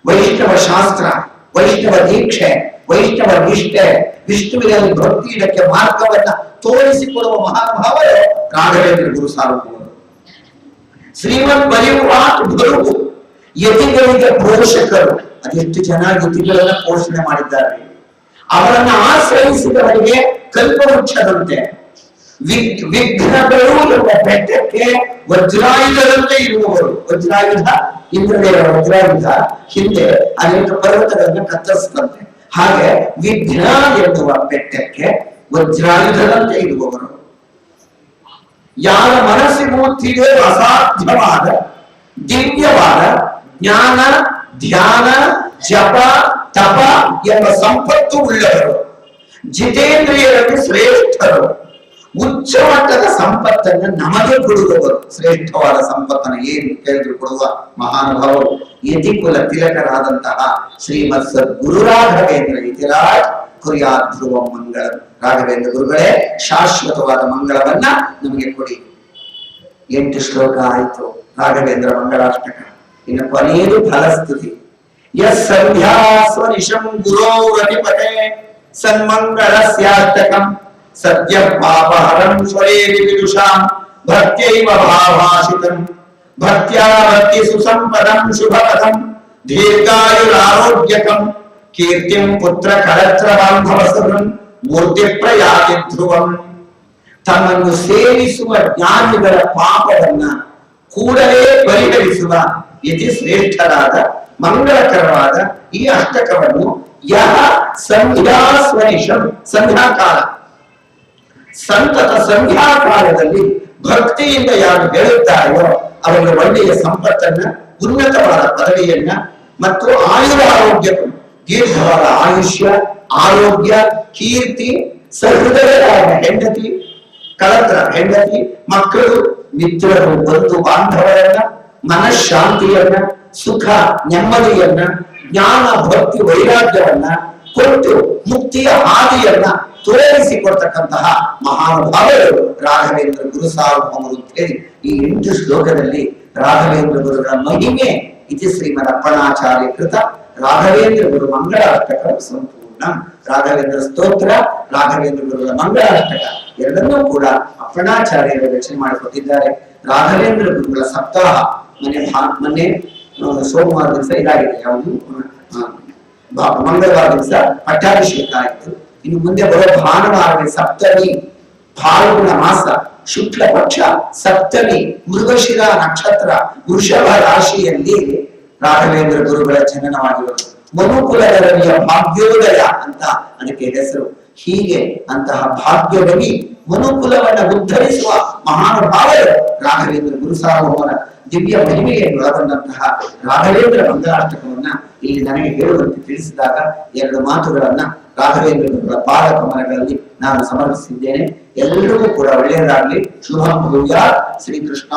ವೈಷ್ಣವ ಶಾಸ್ತ್ರ, ವೈಷ್ಣವ ದೀಕ್ಷೆ, ವೈಷ್ಣವ ನಿಷ್ಠೆ, ವಿಷ್ಣುವಿನಲ್ಲಿ ಭಕ್ತಿ ಇದಕ್ಕೆ ಮಾರ್ಗವನ್ನ ತೋರಿಸಿಕೊಡುವ ಮಹಾನುಭಾವರು ರಾಘವೇಂದ್ರ ಗುರು ಸಾರ್ವಭೌಮರು. ಶ್ರೀಮತ್ ಪರಿವ್ರಾಟ್ ಭರು, ಯತಿಗಳಿಗೆ ಪೋಷಕರು. ಅದೆಷ್ಟು ಜನ ಯತಿಗಳನ್ನ ಪೋಷಣೆ ಮಾಡಿದ್ದಾರೆ. ಅವರನ್ನ ಆಶ್ರಯಿಸಿದವರಿಗೆ ಕಲ್ಪವೃಕ್ಷದಂತೆ, ವಿಘ್ನಗಳು ಎಂಬ ಬೆಟ್ಟಕ್ಕೆ ವಜ್ರಾಯುಧದಂತೆ ಇರುವವರು. ವಜ್ರಾಯುಧ ಇಂದ್ರದೇವರ ವಜ್ರಾಯುಧ ಹಿಂದೆ ಅನೇಕ ಪರ್ವತಗಳನ್ನು ಕತ್ತರಿಸಿದಂತೆ, ಹಾಗೆ ವಿಘ್ನ ಎನ್ನುವ ಬೆಟ್ಟಕ್ಕೆ ವಜ್ರಾಯುಧದಂತೆ ಇರುವವರು, ಯಾರ ಮನಸ್ಸಿಗೂ ತಿಳಿಯಲು ಅಸಾಧ್ಯವಾದ ದಿವ್ಯವಾದ ಜ್ಞಾನ ಧ್ಯಾನ ಜಪ ತಪ ಎಂಬ ಸಂಪತ್ತು ಉಳ್ಳವರು, ಜಿತೇಂದ್ರಿಯರಲ್ಲಿ ಶ್ರೇಷ್ಠರು, ಉಚ್ಚ ಮಟ್ಟದ ಸಂಪತ್ತನ್ನು ನಮಗೆ ಕೊಡುವವರು. ಶ್ರೇಷ್ಠವಾದ ಸಂಪತ್ತನ್ನು ಏನು ಕೇಳಿದ್ರು ಕೊಡುವ ಮಹಾನುಭಾವರು ಯತಿಕುಲ ತಿಲಕರಾದಂತಹ ಶ್ರೀಮತ್ ಸದ್ಗುರು ರಾಘವೇಂದ್ರ ಇತಿರಾಜ್ ಕುರಿಯಾತ್ ಧ್ರುವ ಮಂಗಳ. ರಾಘವೇಂದ್ರ ಗುರುಗಳೇ ಶಾಶ್ವತವಾದ ಮಂಗಳವನ್ನ ನಮಗೆ ಕೊಡಿ. 8 ಶ್ಲೋಕ ಆಯಿತು ರಾಘವೇಂದ್ರ ಮಂಗಳಾಷ್ಟಕ. ಇನ್ನು ಕೊನೆಯದು ಫಲಸ್ತುತಿ. ಯಸ್ ಸಂಧ್ಯಾ ಸ್ವನಿಶಂ ಗುರೋರಧಿಪತೆ ಸನ್ಮಂಗಳಸ್ಯಾಷ್ಟಕಂ ಸದ್ಯ ಪಾಪಹರಂ ಸ್ವರೇರಿ ವಿದುಷಾಂ ಭಕ್ತ್ಯೈವ ಭಾವಾಶಿತಂ ಭಕ್ತ್ಯಾ ಭಕ್ತಿ ಸುಸಂಪದಂ ಶುಭಪದಂ ದೀರ್ಘಾಯುರಾರೋಗ್ಯಕಂ ಕೀರ್ತಿಂ ಪುತ್ರ ಕಳತ್ರ ಬಾಂಧವಸದಂ ಮೂರ್ತಿ ಪ್ರಯಾತಿ ಧ್ರುವಂ. ತಮ್ಮನ್ನು ಸೇವಿಸುವ ಜ್ಞಾನಿಗಳ ಪಾಪವನ್ನ ಕೂಡಲೇ ಪರಿಹರಿಸುವ ಯತಿ ಶ್ರೇಷ್ಠರಾದ ಮಂಗಳಕರವಾದ ಈ ಅಷ್ಟಕವನ್ನು ಯಹ ಸಂಧ್ಯಾ ಸ್ವನಿಶಂ ಸಂಧ್ಯಾಕಾಲ ಸಂತತ ಸಂಧ್ಯಾಕಾಲದಲ್ಲಿ ಭಕ್ತಿಯಿಂದ ಯಾರು ಹೇಳುತ್ತಾರೋ ಅವರಿಗೆ ಒಳ್ಳೆಯ ಸಂಪತ್ತನ್ನ, ಉನ್ನತವಾದ ಪದವಿಯನ್ನ ಮತ್ತು ಆಯುರಾರೋಗ್ಯ, ದೀರ್ಘವಾದ ಆಯುಷ್ಯ, ಆರೋಗ್ಯ, ಕೀರ್ತಿ, ಸಹೃದಯರಾದ ಹೆಂಡತಿ, ಕಳತ್ರ ಹೆಂಡತಿ, ಮಕ್ಕಳು, ಮಿತ್ರರು, ಬಂಧು ಬಾಂಧವರನ್ನ, ಮನಃಶಾಂತಿಯನ್ನ, ಸುಖ ನೆಮ್ಮದಿಯನ್ನ, ಜ್ಞಾನ ಭಕ್ತಿ ವೈರಾಗ್ಯವನ್ನ ಕೊಟ್ಟು ಮುಕ್ತಿಯ ಹಾದಿಯನ್ನ ತೋರಿಸಿಕೊಡ್ತಕ್ಕಂತಹ ಮಹಾನುಭಾವರು ರಾಘವೇಂದ್ರ ಗುರು ಸಾರ್ವಭೌಮರು ಅಂತ ಹೇಳಿ ಈ 8 ಶ್ಲೋಕದಲ್ಲಿ ರಾಘವೇಂದ್ರ ಗುರುಗಳ ಮಹಿಮೆ ಇತಿ ಶ್ರೀಮದ್ ಅಪ್ಪಣಾಚಾರ್ಯ ಕೃತ ರಾಘವೇಂದ್ರ ಗುರು ಮಂಗಳಾಷ್ಟಕ ಸಂಪೂರ್ಣ. ರಾಘವೇಂದ್ರ ಸ್ತೋತ್ರ, ರಾಘವೇಂದ್ರ ಗುರುಗಳ ಮಂಗಳಾಷ್ಟಕ ಎರಡನ್ನೂ ಕೂಡ ಅಪ್ಪಣಾಚಾರ್ಯರು ರಚನೆ ಮಾಡಿಕೊಟ್ಟಿದ್ದಾರೆ. ರಾಘವೇಂದ್ರ ಗುರುಗಳ ಸಪ್ತಾಹ ಮೊನ್ನೆ ಸೋಮವಾರ ದಿವಸ ಇದಾಗಿದೆ, ಯಾವುದು ಮಂಗಳವಾರ ದಿವಸ ಪಟ್ಟಾಭಿಷೇಕ ಆಯಿತು. ಇನ್ನು ಮುಂದೆ ಬರೋ ಭಾನುವಾರ ಸಪ್ತಮಿ, ಫಾಲ್ಗುಣ ಮಾಸ ಶುಕ್ಲ ಪಕ್ಷ ಸಪ್ತಮಿ, ಮೃಗಶಿರ ನಕ್ಷತ್ರ, ವೃಷಭ ರಾಶಿಯಲ್ಲಿ ರಾಘವೇಂದ್ರ ಗುರುಗಳ ಜನನವಾಗಿರುವುದು. ಮನುಕುಲರವಿಯ ಭಾಗ್ಯೋದಯ ಅಂತ ಅದಕ್ಕೆ ಹೆಸರು. ಹೀಗೆ ಅಂತಹ ಭಾಗ್ಯವನಿ ಮನುಕುಲವನ್ನ ಉದ್ಧರಿಸುವ ಮಹಾನುಭಾವರು ರಾಘವೇಂದ್ರ ಗುರು ಸಾರ್ವಭೌಮರ ದಿವ್ಯ ಮಹಿಮೆಯನ್ನು ಒಳಗೊಂಡಂತಹ ರಾಘವೇಂದ್ರ ಮಂಗಳಾಷ್ಟಕವನ್ನ ಇಲ್ಲಿ ನನಗೆ ಹೇಳುವಂತೆ ತಿಳಿಸಿದಾಗ 2 ಮಾತುಗಳನ್ನ ರಾಘವೇಂದ್ರ ಗುರುಗಳ ಪಾದ ಕಮಲಗಳಲ್ಲಿ ನಾನು ಸಮರ್ಪಿಸಿದ್ದೇನೆ. ಎಲ್ಲರಿಗೂ ಕೂಡ ಒಳ್ಳೆಯದಾಗಲಿ. ಶುಭ ಭೂಯ. ಶ್ರೀಕೃಷ್ಣ.